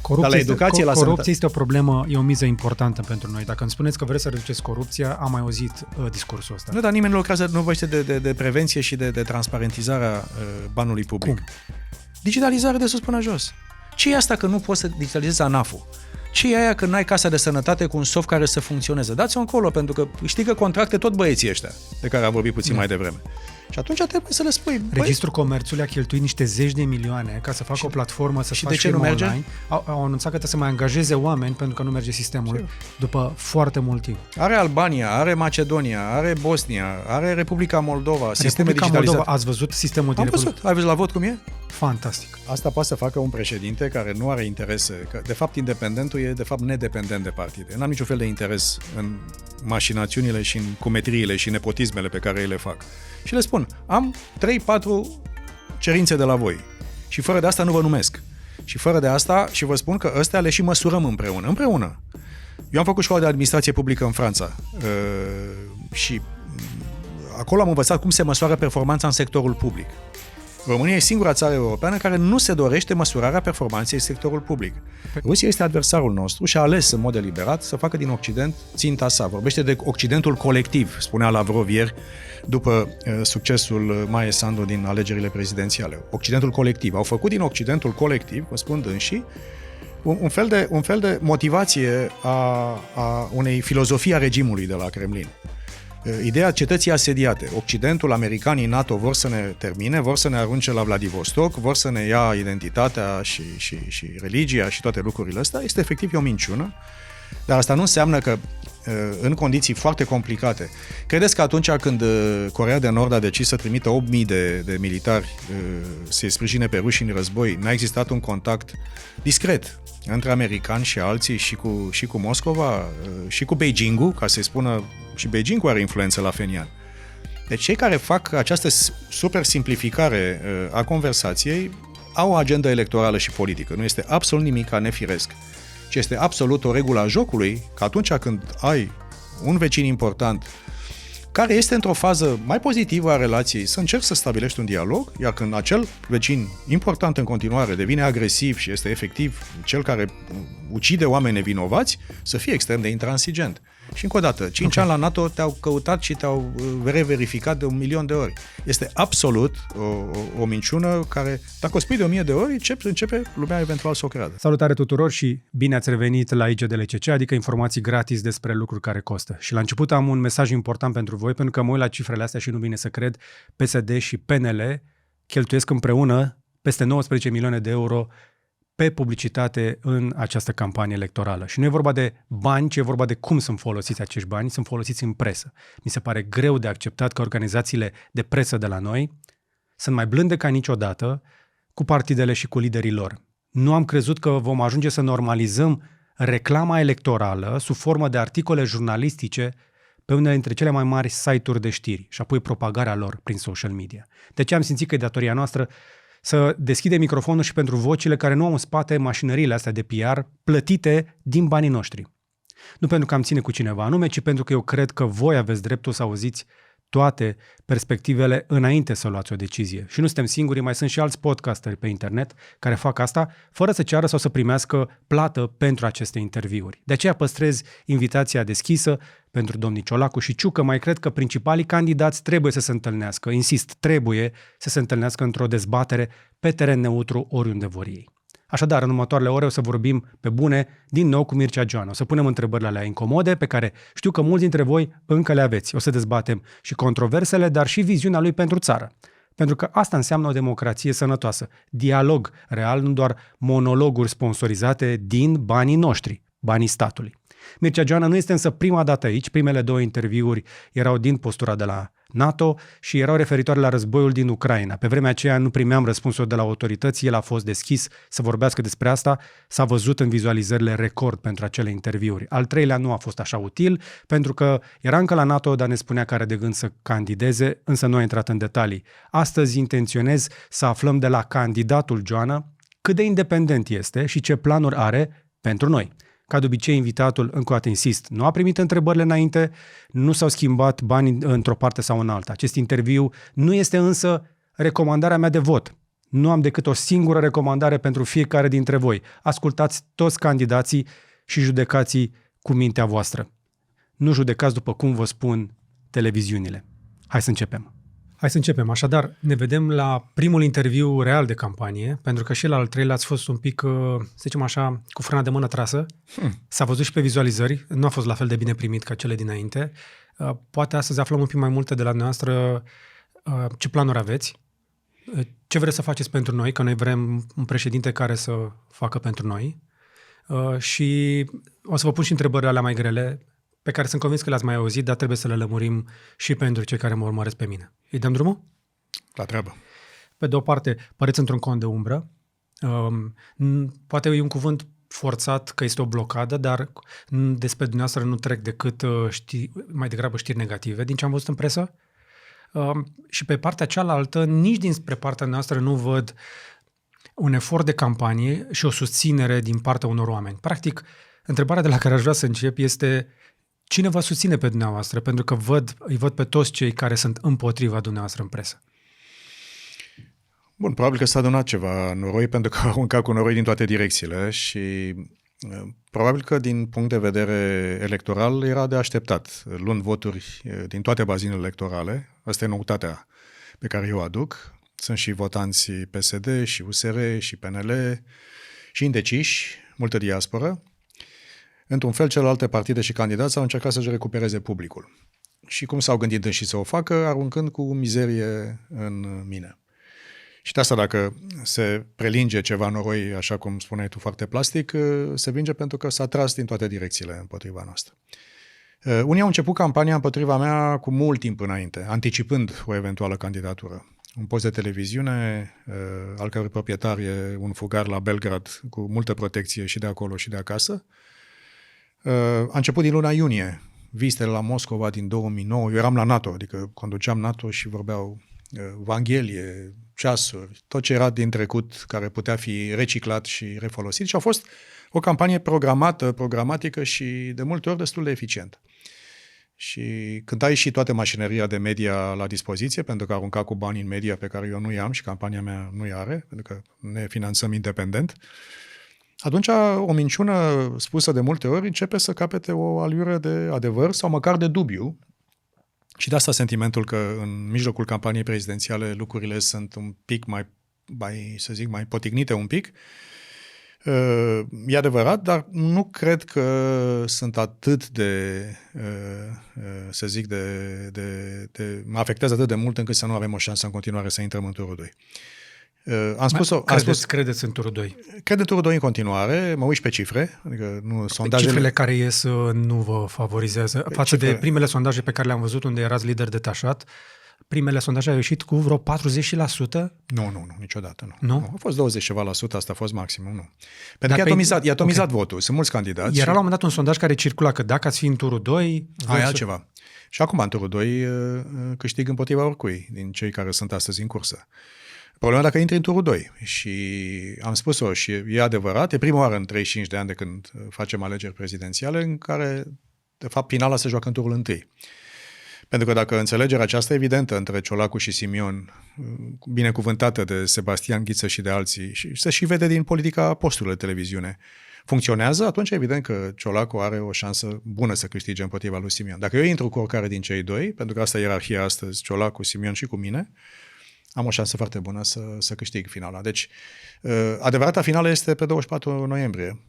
Corupția este o problemă, e o miză importantă pentru noi. Dacă îmi spuneți că vreți să reduceți corupția, am mai auzit discursul ăsta. Nu, dar nimeni nu lucrează, nu vorbește de prevenție și de transparentizarea banului public. Cum? Digitalizare de sus până jos. Ce e asta că nu poți să digitalizezi ANAF-ul? Ce e aia că n-ai casa de sănătate cu un soft care să funcționeze? Dați-o încolo, pentru că știi că contracte tot băieții ăștia, de care am vorbit puțin mai devreme. Și atunci trebuie să le spui. Registrul Comerțului a cheltuit niște zeci de milioane ca să facă o platformă, să facă firmă online. Au anunțat că trebuie să mai angajeze oameni pentru că nu merge sistemul după foarte mult timp. Are Albania, are Macedonia, are Bosnia, are Republica Moldova, sisteme digitalizate. Moldova, ați văzut sistemul din Republica? Am văzut. Ai văzut la vot cum e? Fantastic. Asta poate să facă un președinte care nu are interese, că de fapt independentul e de fapt nedependent de partide. N-am niciun fel de interes în mașinațiunile și în cumetriile și nepotismele pe care ei le fac. Și le spun, am 3-4 cerințe de la voi și fără de asta nu vă numesc. Și fără de asta, și vă spun că ăstea le și măsurăm împreună. Eu am făcut școala de administrație publică în Franța și acolo am învățat cum se măsoară performanța în sectorul public. România e singura țară europeană care nu se dorește măsurarea performanței în sectorul public. Rusia este adversarul nostru și a ales în mod deliberat să facă din Occident ținta sa. Vorbește de Occidentul colectiv, spunea Lavrov ieri, după succesul Maie Sandu din alegerile prezidențiale. Occidentul colectiv. Au făcut din Occidentul colectiv, vă spun dânsii, un fel de motivație a unei filozofii a regimului de la Kremlin. Ideea cetății asediate. Occidentul, americanii, NATO vor să ne termine, vor să ne arunce la Vladivostok, vor să ne ia identitatea și religia și toate lucrurile astea. Este efectiv o minciună, dar asta nu înseamnă că în condiții foarte complicate. Credeți că atunci când Coreea de Nord a decis să trimită 8.000 de militari să-i sprijine pe ruși în război, n-a existat un contact discret între americani și alții și cu Moscova și cu Beijing-ul, ca să-i spună, și Beijing-ul are influență la Fenian. Deci cei care fac această super simplificare a conversației au o agendă electorală și politică. Nu este absolut nimic nefiresc, ci este absolut o regulă a jocului că atunci când ai un vecin important care este într-o fază mai pozitivă a relației, să încerci să stabilești un dialog, iar când acel vecin important în continuare devine agresiv și este efectiv cel care ucide oameni nevinovați, să fie extrem de intransigent. Și încă o dată, 5 ani la NATO te-au căutat și te-au reverificat de 1.000.000 de ori. Este absolut o minciună care, dacă o spui de 1.000 de ori, începe lumea eventual să o creadă. Salutare tuturor și bine ați revenit la IGDLCC, adică informații gratis despre lucruri care costă. Și la început am un mesaj important pentru voi, pentru că mă uit la cifrele astea și nu vine să cred, PSD și PNL cheltuiesc împreună peste 19 milioane de euro pe publicitate în această campanie electorală. Și nu e vorba de bani, ci e vorba de cum sunt folosiți acești bani, sunt folosiți în presă. Mi se pare greu de acceptat că organizațiile de presă de la noi sunt mai blânde ca niciodată cu partidele și cu liderii lor. Nu am crezut că vom ajunge să normalizăm reclama electorală sub formă de articole jurnalistice pe unele dintre cele mai mari site-uri de știri și apoi propagarea lor prin social media. De ce am simțit că e datoria noastră să deschidem microfonul și pentru vocile care nu au în spate mașinăriile astea de PR plătite din banii noștri. Nu pentru că am ține cu cineva anume, ci pentru că eu cred că voi aveți dreptul să auziți toate perspectivele înainte să luați o decizie. Și nu suntem singuri, mai sunt și alți podcasteri pe internet care fac asta fără să ceară sau să primească plată pentru aceste interviuri. De aceea păstrez invitația deschisă pentru domnii Ciolacu și Ciucă. Mai cred că principalii candidați trebuie să se întâlnească, insist, trebuie să se întâlnească într-o dezbatere pe teren neutru oriunde vor ei. Așadar, în următoarele ore o să vorbim pe bune din nou cu Mircea Joana. O să punem întrebările alea incomode pe care știu că mulți dintre voi încă le aveți. O să dezbatem și controversele, dar și viziunea lui pentru țară. Pentru că asta înseamnă o democrație sănătoasă. Dialog real, nu doar monologuri sponsorizate din banii noștri, banii statului. Mircea Joana nu este însă prima dată aici. Primele 2 interviuri erau din postura de la NATO și erau referitoare la războiul din Ucraina. Pe vremea aceea nu primeam răspunsuri de la autorități, el a fost deschis să vorbească despre asta, s-a văzut în vizualizările record pentru acele interviuri. Al 3-lea nu a fost așa util, pentru că era încă la NATO, dar ne spunea că are de gând să candideze, însă nu a intrat în detalii. Astăzi intenționez să aflăm de la candidatul Joana cât de independent este și ce planuri are pentru noi. Ca de obicei, invitatul, încă o dată insist, nu a primit întrebările înainte, nu s-au schimbat banii într-o parte sau în alta. Acest interviu nu este însă recomandarea mea de vot. Nu am decât o singură recomandare pentru fiecare dintre voi. Ascultați toți candidații și judecați cu mintea voastră. Nu judecați după cum vă spun televiziunile. Hai să începem. Așadar, ne vedem la primul interviu real de campanie, pentru că și la al treilea ați fost un pic, să zicem așa, cu frâna de mână trasă. S-a văzut și pe vizualizări, nu a fost la fel de bine primit ca cele dinainte. Poate astăzi aflăm un pic mai multe de la noastră ce planuri aveți, ce vreți să faceți pentru noi, că noi vrem un președinte care să facă pentru noi. Și o să vă pun și întrebările alea mai grele, pe care sunt convins că le-ați mai auzit, dar trebuie să le lămurim și pentru cei care mă urmăresc pe mine. Îi dăm drumul? La treabă. Pe de o parte, păreți într-un cont de umbră. Poate e un cuvânt forțat că este o blocadă, dar despre dumneavoastră nu trec decât mai degrabă știri negative din ce am văzut în presă. Și pe partea cealaltă, nici dinspre partea noastră nu văd un efort de campanie și o susținere din partea unor oameni. Practic, întrebarea de la care aș vrea să încep este: cine vă susține pe dumneavoastră? Pentru că îi văd pe toți cei care sunt împotriva dumneavoastră în presă. Bun, probabil că s-a adunat ceva noroi, pentru că au aruncat cu noroi din toate direcțiile și probabil că din punct de vedere electoral era de așteptat. Luând voturi din toate bazinele electorale, asta e noutatea pe care eu o aduc. Sunt și votanți PSD, și USR, și PNL, și indeciși, multă diasporă. Într-un fel, celelalte partide și candidați au încercat să-și recupereze publicul. Și cum s-au gândit și să o facă, aruncând cu mizerie în mine. Și de asta, dacă se prelinge ceva noroi, așa cum spuneai tu foarte plastic, se vinge pentru că s-a tras din toate direcțiile împotriva noastră. Unii au început campania împotriva mea cu mult timp înainte, anticipând o eventuală candidatură. Un post de televiziune, al cărui proprietar e un fugar la Belgrad cu multă protecție și de acolo și de acasă. A început din luna iunie, vizitele la Moscova din 2009. Eu eram la NATO, adică conduceam NATO și vorbeau Vanghelie, ceasuri, tot ce era din trecut care putea fi reciclat și refolosit. Și a fost o campanie programatică și de multe ori destul de eficientă. Și când ai și toată mașinăria de media la dispoziție, pentru că arunca cu bani în media pe care eu nu i-am și campania mea nu i-are, pentru că ne finanțăm independent, atunci o minciună spusă de multe ori începe să capete o aliură de adevăr sau măcar de dubiu. Și de asta sentimentul că în mijlocul campaniei prezidențiale lucrurile sunt un pic mai potignite un pic. E adevărat, dar nu cred că sunt atât mă afectează atât de mult încât să nu avem o șansă în continuare să intrăm în turul 2. Credeți în turul 2? Cred în turul 2 în continuare, mă uit pe cifre. Adică sondajele... Cifrele care ies nu vă favorizează. Față de primele sondaje pe care le-am văzut, unde erați lider detașat, primele sondaje au ieșit cu vreo 40%? Nu, niciodată nu. Nu? A fost 20 ceva la sută, asta a fost maximum, nu. Pentru că i-a atomizat votul, sunt mulți candidați. Era la un moment dat un sondaj care circula că dacă ați fi în turul 2... Ai altceva. Și acum în turul 2 câștig împotriva oricui din cei care sunt astăzi în cursă. Problema dacă intri în turul 2 și am spus-o și e adevărat, e prima oară în 35 de ani de când facem alegeri prezidențiale în care, de fapt, finala se joacă în turul 1. Pentru că dacă înțelegerea aceasta evidentă între Ciolacu și Simion, binecuvântată de Sebastian Ghiță și de alții, și se și vede din politica posturilor de televiziune, funcționează, atunci evident că Ciolacu are o șansă bună să câștige împotriva lui Simion. Dacă eu intru cu oricare din cei doi, pentru că asta e ierarhia astăzi, Ciolacu, Simion și cu mine, am o șansă foarte bună să câștig finala. Deci, adevărata finală este pe 24 noiembrie.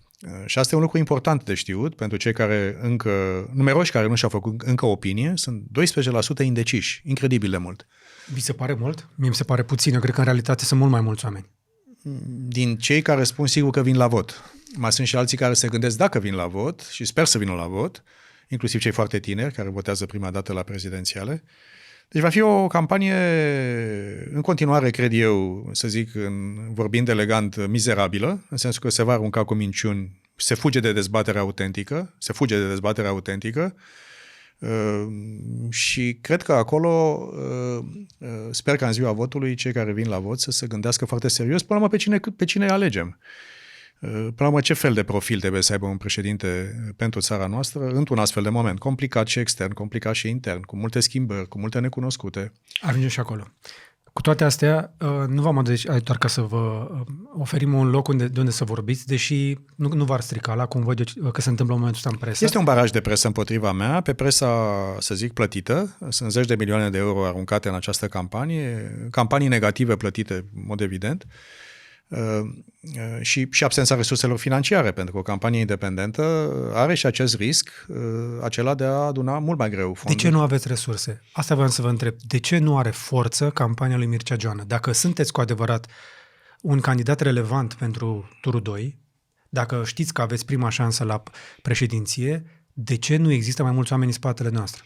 Și asta e un lucru important de știut pentru cei care numeroși care nu și-au făcut încă opinie, sunt 12% indeciși, incredibil de mult. Vi se pare mult? Mie mi se pare puțin, eu cred că în realitate sunt mult mai mulți oameni. Din cei care spun sigur că vin la vot. Mai sunt și alții care se gândesc dacă vin la vot și sper să vină la vot, inclusiv cei foarte tineri care votează prima dată la prezidențiale. Deci va fi o campanie în continuare, cred eu, să zic, vorbind elegant, mizerabilă, în sensul că se va arunca cu minciuni, se fuge de dezbaterea autentică, și cred că acolo, sper că în ziua votului, cei care vin la vot să se gândească foarte serios, până la urmă pe cine alegem. Până la urmă, ce fel de profil trebuie să aibă un președinte pentru țara noastră într-un astfel de moment, complicat și extern, complicat și intern, cu multe schimbări, cu multe necunoscute. Ajungem și acolo. Cu toate astea, nu v-am adus doar ca să vă oferim un loc de unde să vorbiți, deși nu v-ar strica la cum văd eu că se întâmplă în momentul ăsta în presă. Este un baraj de presă împotriva mea, pe presa, să zic, plătită. Sunt zeci de milioane de euro aruncate în această campanie, campanii negative plătite, în mod evident, și absența resurselor financiare, pentru că o campanie independentă are și acest risc, acela de a aduna mult mai greu fonduri. De ce nu aveți resurse? Asta vreau să vă întreb. De ce nu are forță campania lui Mircea Joană? Dacă sunteți cu adevărat un candidat relevant pentru turul 2, dacă știți că aveți prima șansă la președinție, de ce nu există mai mulți oameni în spatele noastră?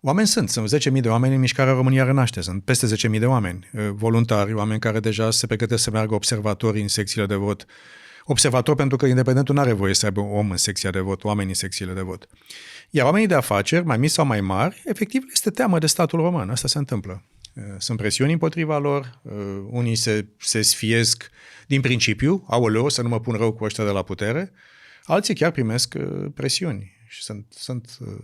Oameni sunt 10.000 de oameni în mișcarea România Renaște, sunt peste 10.000 de oameni, voluntari, oameni care deja se pregătesc să meargă observatori în secțiile de vot. Observator pentru că independentul nu are voie să aibă om în secția de vot, oameni în secțiile de vot. Iar oamenii de afaceri, mai mici sau mai mari, efectiv este teamă de statul român, asta se întâmplă. Sunt presiuni împotriva lor, unii se sfiesc din principiu, aoleu, să nu mă pun rău cu ăștia de la putere, alții chiar primesc presiuni. Și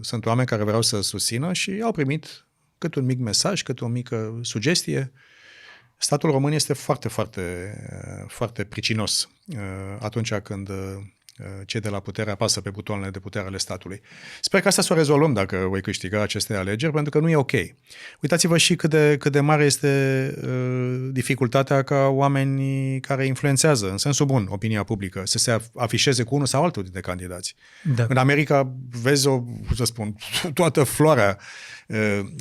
sunt oameni care vreau să susțină și au primit cât un mic mesaj, cât o mică sugestie. Statul român este foarte, foarte, foarte pricinos atunci când cei de la putere apasă pe butoanele de putere ale statului. Sper că asta să o rezolvăm dacă voi câștiga aceste alegeri, pentru că nu e ok. Uitați-vă și cât de mare este dificultatea ca oamenii care influențează, în sensul bun, opinia publică, să se afișeze cu unul sau altul dintre candidați. Da. În America vezi toată floarea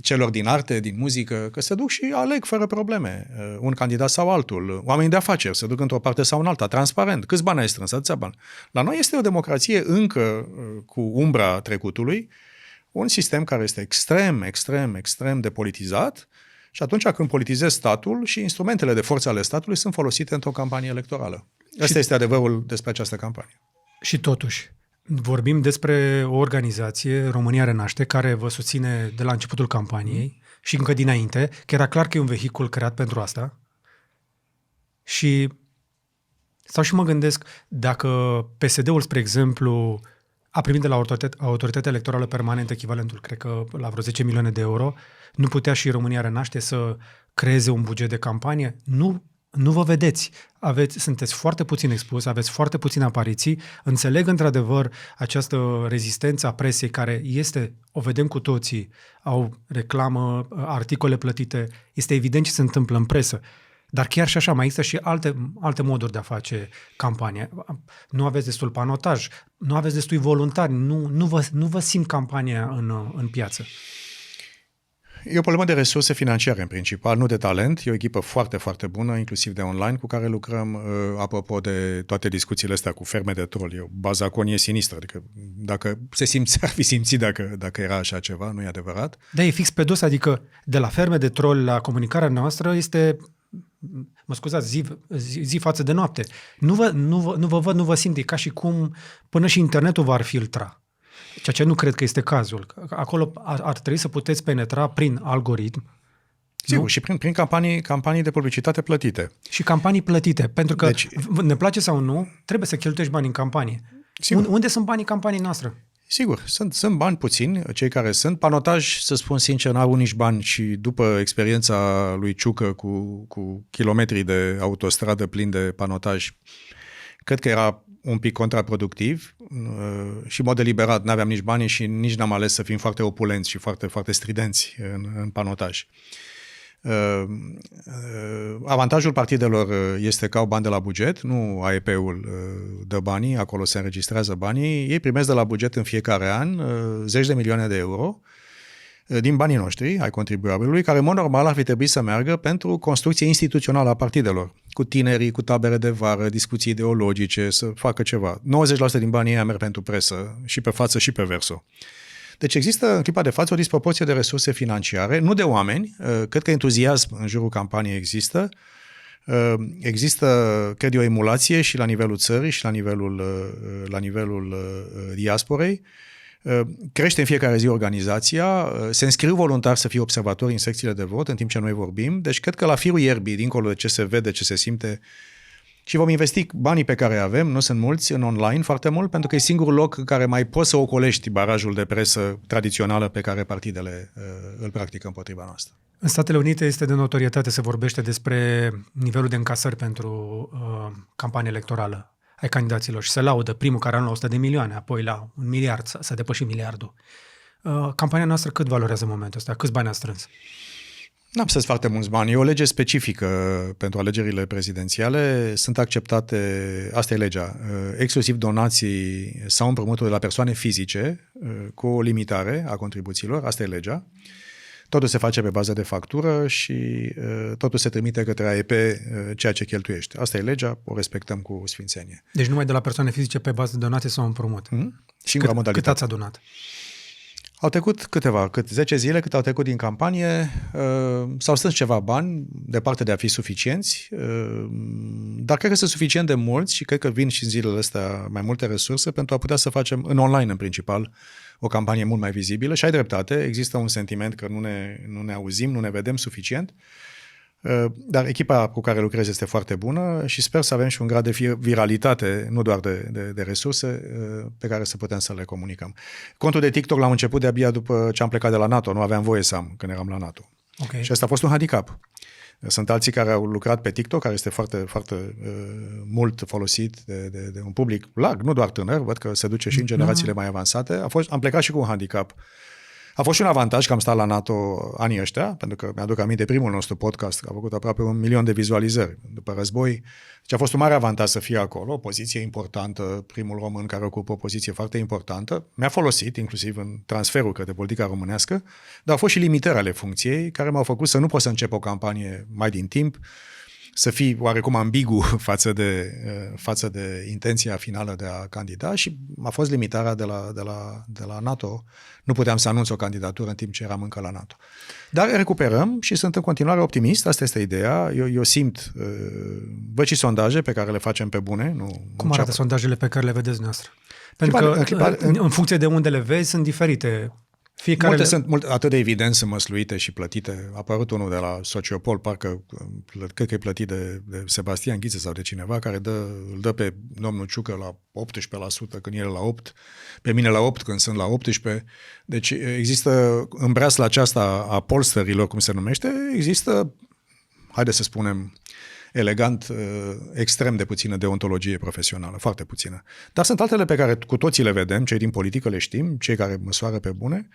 celor din arte, din muzică, că se duc și aleg fără probleme un candidat sau altul. Oamenii de afaceri se duc într-o parte sau în alta, transparent. Câți bani ai strâns? Atâția bani. La noi este o democrație încă cu umbra trecutului, un sistem care este extrem, extrem, extrem de politizat și atunci când politizezi statul și instrumentele de forță ale statului sunt folosite într-o campanie electorală. Asta este adevărul despre această campanie. Și totuși, vorbim despre o organizație, România Renaște, care vă susține de la începutul campaniei și încă dinainte, că era clar că e un vehicul creat pentru asta. Și stau și mă gândesc dacă PSD-ul, spre exemplu, a primit de la Autoritatea Electorală Permanentă echivalentul, cred că la vreo 10 milioane de euro, nu putea și România Renaște să creeze un buget de campanie? Nu vă vedeți. Sunteți foarte puțin expus, aveți foarte puține apariții. Înțeleg într-adevăr această rezistență a presei care este, o vedem cu toții, au reclamă, articole plătite. Este evident ce se întâmplă în presă. Dar chiar și așa, mai există și alte moduri de a face campanie. Nu aveți destul panotaj, nu aveți destui voluntari, nu vă simt campania în piață. E o problemă de resurse financiare în principal, nu de talent. E o echipă foarte, foarte bună, inclusiv de online, cu care lucrăm. Apropo de toate discuțiile astea cu ferme de trol, e o bazaconie sinistră. Adică dacă ar fi simțit dacă era așa ceva, nu e adevărat. Da, e fix pe dos, adică de la ferme de trol la comunicarea noastră este... Mă scuzați, zi față de noapte. Nu vă văd, nu vă simt, e ca și cum până și internetul v-ar filtra. Ceea ce nu cred că este cazul. Acolo ar trebui să puteți penetra prin algoritm. Sigur, nu? Și prin campanii de publicitate plătite. Și campanii plătite, pentru că ne place sau nu, trebuie să cheltuiești bani în campanie. Unde sunt banii campaniei noastre? Sigur, sunt bani puțini, cei care sunt. Panotaj, să spun sincer, n-au nici bani și după experiența lui Ciucă cu kilometri de autostradă plini de panotaj, cred că era un pic contraproductiv și în mod deliberat n-aveam nici bani și nici n-am ales să fim foarte opulenți și foarte, foarte stridenți în panotaj. Avantajul partidelor este că au bani de la buget, nu AEP-ul dă banii, acolo se înregistrează banii, ei primesc de la buget în fiecare an zeci de milioane de euro din banii noștri, ai contribuabilului, care în mod normal ar fi trebuit să meargă pentru construcție instituțională a partidelor, cu tinerii, cu tabere de vară, discuții ideologice, să facă ceva. 90% din banii ei merg pentru presă, și pe față și pe verso. Deci există în clipa de față o disproporție de resurse financiare, nu de oameni, cred că entuziasm în jurul campaniei există, cred eu, o emulație și la nivelul țării și la nivelul diasporei. Crește în fiecare zi organizația, se înscriu voluntari să fie observatori în secțiile de vot în timp ce noi vorbim, deci cred că la firul ierbii, dincolo de ce se vede, ce se simte, Și vom investi banii pe care avem, nu sunt mulți, în online foarte mult, pentru că e singurul loc în care mai poți să ocolești barajul de presă tradițională pe care partidele îl practică împotriva noastră. În Statele Unite este de notorietate, se vorbește despre nivelul de încasări pentru campanie electorală ai candidaților și se laudă primul care a luat 100 de milioane, apoi la 1 miliard, s-a depășit miliardul. Campania noastră cât valorează în momentul ăsta? Câți bani a strâns? N-am spus foarte mulți bani. E o lege specifică pentru alegerile prezidențiale. Sunt acceptate, asta e legea, exclusiv donații sau împrumuturi de la persoane fizice cu o limitare a contribuțiilor. Asta e legea. Totul se face pe bază de factură și totul se trimite către AEP ceea ce cheltuiești. Asta e legea, o respectăm cu sfințenie. Deci numai de la persoane fizice pe bază de donații sau împrumut? Singura modalitate. Cât ați adunat? Au trecut 10 zile cât au trecut din campanie, s-au strâns ceva bani, departe de a fi suficienți, dar cred că sunt suficient de mulți și cred că vin și în zilele astea mai multe resurse pentru a putea să facem, în online în principal, o campanie mult mai vizibilă. Și ai dreptate, există un sentiment că nu ne auzim, nu ne vedem suficient, dar echipa cu care lucrez este foarte bună și sper să avem și un grad de viralitate, nu doar de resurse, pe care să putem să le comunicăm. Contul de TikTok l-am început de-abia după ce am plecat de la NATO, nu aveam voie să am când eram la NATO. Okay. Și asta a fost un handicap. Sunt alții care au lucrat pe TikTok, care este foarte, foarte mult folosit de un public larg, nu doar tânăr, văd că se duce și în generațiile mai avansate. Am plecat și cu un handicap. A fost și un avantaj că am stat la NATO anii ăștia, pentru că mi-aduc aminte primul nostru podcast, că a făcut aproape 1 milion de vizualizări după război. Deci a fost un mare avantaj să fie acolo, o poziție importantă, primul român care ocupă o poziție foarte importantă. Mi-a folosit, inclusiv în transferul către politica românească, dar au fost și limitări ale funcției care m-au făcut să nu pot să încep o campanie mai din timp, să fii oarecum ambigu față de intenția finală de a candida și a fost limitarea de la NATO. Nu puteam să anunț o candidatură în timp ce eram încă la NATO. Dar recuperăm și sunt în continuare optimist, asta este ideea. Eu simt, văd și sondaje pe care le facem pe bune. Cum arată sondajele pe care le vedeți noastră? Pentru că în funcție de unde le vezi sunt diferite. Multe sunt atât de evident, sunt măsluite și plătite. A apărut unul de la Sociopol, parcă cred că e plătit de Sebastian Ghiță sau de cineva, care îl dă pe domnul Ciucă la 18% când el la 8%, pe mine la 8% când sunt la 18%. Deci există în breasla aceasta a polsterilor, cum se numește, există, haideți să spunem, elegant, extrem de puțină deontologie profesională, foarte puțină. Dar sunt altele pe care cu toții le vedem, cei din politică le știm, cei care măsoară pe bune.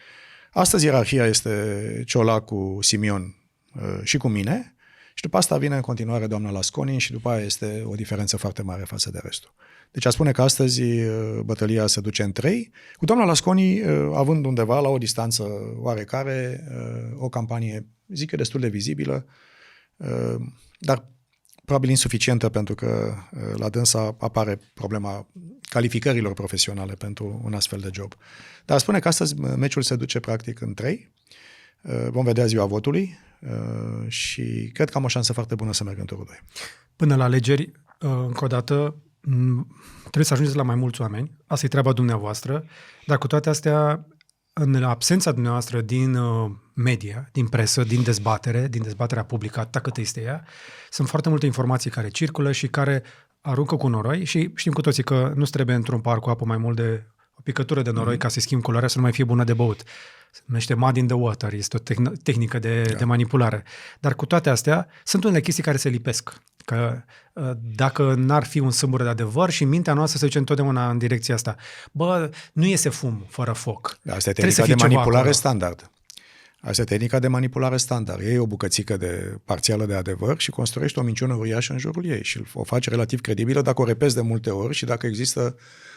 Astăzi ierarhia este Ciolacu, Simion și cu mine și după asta vine în continuare doamna Lasconi și după aia este o diferență foarte mare față de restul. Deci a spune că astăzi bătălia se duce în 3, cu doamna Lasconi având undeva la o distanță oarecare o campanie, zic eu, destul de vizibilă, dar probabil insuficientă, pentru că la dânsa apare problema calificărilor profesionale pentru un astfel de job. Dar spune că astăzi meciul se duce practic în 3. Vom vedea ziua votului și cred că am o șansă foarte bună să merg în turul 2. Până la alegeri, încă o dată, trebuie să ajungeți la mai mulți oameni. Asta e treaba dumneavoastră, dar cu toate astea, în absența dumneavoastră din media, din presă, din dezbaterea publică, atât cât este ea, sunt foarte multe informații care circulă și care aruncă cu noroi și știm cu toții că nu trebuie într-un par cu apă mai mult de o picătură de noroi ca să-i schimbi culoarea să nu mai fie bună de băut. Se numește mud in the water, este o tehnică de manipulare. Dar cu toate astea, sunt unele chestii care se lipesc. Că dacă n-ar fi un sâmbure de adevăr și mintea noastră se duce întotdeauna în direcția asta. Bă, nu iese fum fără foc. Asta e tehnica de manipulare standard. Asta e tehnica de manipulare standard. Iei o bucățică parțială de adevăr și construiești o minciună uriașă în jurul ei și o faci relativ credibilă dacă o repezi de multe ori și dacă există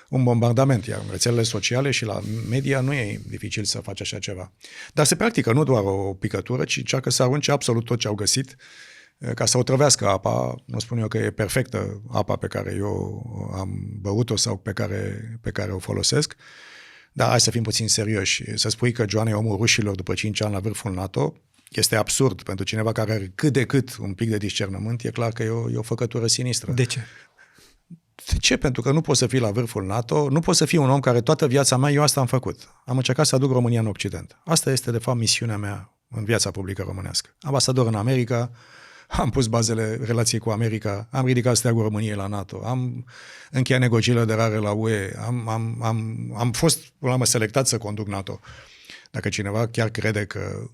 un bombardament. Iar în rețelele sociale și la media nu e dificil să faci așa ceva. Dar se practică nu doar o picătură, ci încearcă să arunce absolut tot ce au găsit ca să otrăvească apa. Nu spun eu că e perfectă apa pe care eu am băut-o sau pe care o folosesc. Dar hai să fim puțin serioși. Să spui că Joana e omul rușilor după 5 ani la vârful NATO este absurd. Pentru cineva care are cât de cât un pic de discernământ, e clar că e o făcătură sinistră. De ce? De ce? Pentru că nu poți să fii la vârful NATO, nu poți să fii un om care toată viața mea, eu asta am făcut. Am încercat să aduc România în Occident. Asta este, de fapt, misiunea mea în viața publică românească. Ambasador în America, am pus bazele relației cu America, am ridicat steagul României la NATO, am încheiat negocierile de aderare la UE, am fost, până la urmă, selectat să conduc NATO. Dacă cineva chiar crede că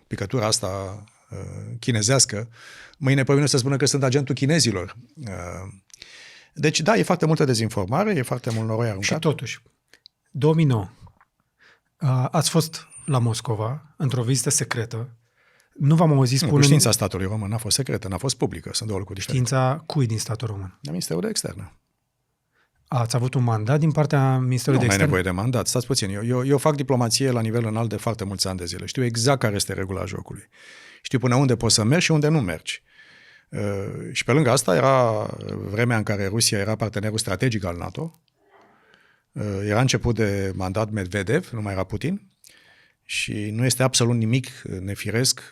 picătura asta chinezească, mâine pe mine să spună că sunt agentul chinezilor. Deci, da, e foarte multă dezinformare, e foarte mult noroi aruncat. Și totuși, 2009, ați fost la Moscova, într-o vizită secretă. Nu v-am auzit spunând... Știința statului român n-a fost secretă, n-a fost publică. Sunt două lucruri diferite. Știința cui din statul român? De Ministerul de Externe. Ați avut un mandat din partea Ministerului de Externe? Nu ai nevoie de mandat, stați puțin. Eu fac diplomație la nivel înalt de foarte mulți ani de zile. Știu exact care este regula jocului. Știu până unde poți să mergi și unde nu mergi. Și pe lângă asta era vremea în care Rusia era partenerul strategic al NATO. Era început de mandat Medvedev, nu mai era Putin. Și nu este absolut nimic nefiresc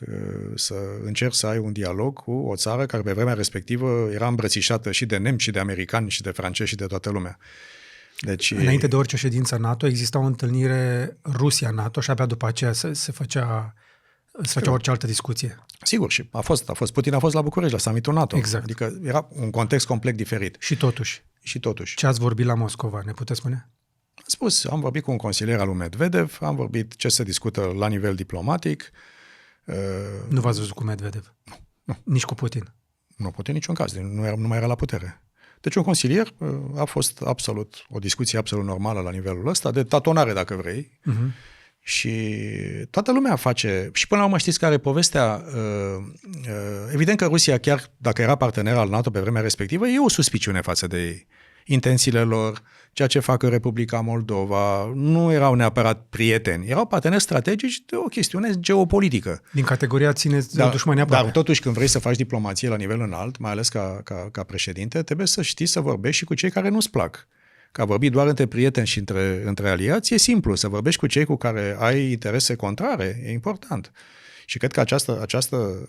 să încerci să ai un dialog cu o țară care pe vremea respectivă era îmbrățișată și de nemți, și de americani, și de francezi, și de toată lumea. Deci, înainte de orice ședință NATO exista o întâlnire Rusia-NATO și abia după aceea se făcea orice altă discuție. Sigur, și a fost. Putin a fost la București, la summitul NATO. Exact. Adică era un context complet diferit. Și totuși. Ce ați vorbit la Moscova, ne puteți spune? Am vorbit cu un consilier al lui Medvedev, am vorbit ce se discută la nivel diplomatic. Nu v-ați văzut cu Medvedev? Nu. Nici cu Putin? Nu Putin niciun caz, nu mai era la putere. Deci un consilier a fost o discuție absolut normală la nivelul ăsta, de tatonare dacă vrei. Uh-huh. Și toată lumea face... Și până la urmă știți care e povestea? Evident că Rusia, chiar dacă era partener al NATO pe vremea respectivă, e o suspiciune față de ei. Intențiile lor, ceea ce fac în Republica Moldova, nu erau neapărat prieteni. Erau parteneri strategici de o chestiune geopolitică. Din categoria țineți de dușmânia aproape. Dar totuși când vrei să faci diplomație la nivel înalt, mai ales ca președinte, trebuie să știi să vorbești și cu cei care nu-ți plac. Că a vorbi doar între prieteni și între aliați e simplu. Să vorbești cu cei cu care ai interese contrare e important. Și cred că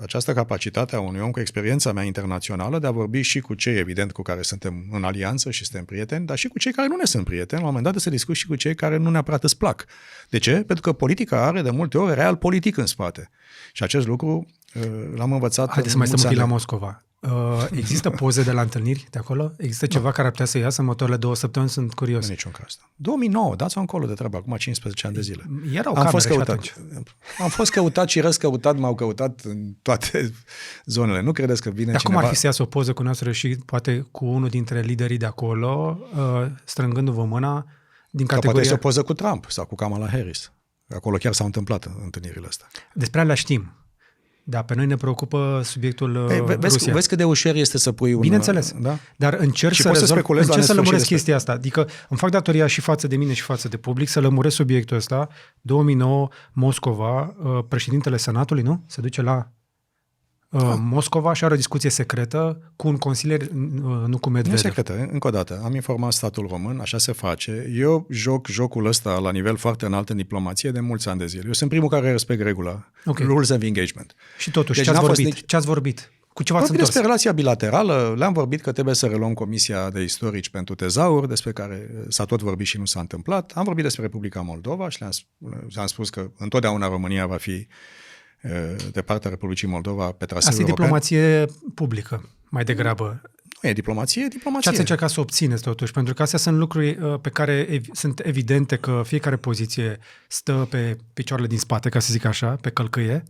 această capacitate a unui om cu experiența mea internațională de a vorbi și cu cei, evident, cu care suntem în alianță și suntem prieteni, dar și cu cei care nu ne sunt prieteni, la un moment dat să discuți și cu cei care nu neapărat îți plac. De ce? Pentru că politica are de multe ori real politic în spate. Și acest lucru l-am învățat. Haideți să mai stăm un pic la Moscova. Există poze de la întâlniri de acolo? Există ceva care ar putea să iasă în următoarele 2 săptămâni? Sunt curios. În niciun caz. 2009, dați-o încolo de treabă, acum 15 ani de zile. Erau camere și atunci. Am fost căutat și răscăutat, m-au căutat în toate zonele. Nu credeți că vine Dar cineva... cum ar fi să iasă o poză cu noastră și poate cu unul dintre liderii de acolo, strângându-vă mâna din categoria... Poate este o poză cu Trump sau cu Kamala Harris. Acolo chiar s-au întâmplat întâlnirile astea. Despre alea știm. Da, pe noi ne preocupă subiectul Rusia. Vezi cât de ușor este să pui un... Bineînțeles, da? Dar încerc să lămuresc chestia asta. Adică îmi fac datoria și față de mine și față de public să lămuresc subiectul ăsta. 2009, Moscova, președintele Senatului, nu? Se duce la Moscova și are o discuție secretă cu un consilier, nu cu Medvedev. Nu secretă, încă o dată. Am informat statul român, așa se face. Eu joc jocul ăsta la nivel foarte înalt în diplomație de mulți ani de zile. Eu sunt primul care respect regula. Okay. Rules of engagement. Și totuși, deci ce ați vorbit? Cu ce v-ați întors? Despre relația bilaterală, le-am vorbit că trebuie să reluăm Comisia de Istorici pentru Tezaur, despre care s-a tot vorbit și nu s-a întâmplat. Am vorbit despre Republica Moldova și le-am spus că întotdeauna România va fi de partea Republicii Moldova pe traseul european. Asta e diplomație publică, mai degrabă. Nu e diplomație. Ce ați încercat să obțineți totuși? Pentru că astea sunt lucruri pe care sunt evidente că fiecare poziție stă pe picioarele din spate, ca să zic așa, pe călcâie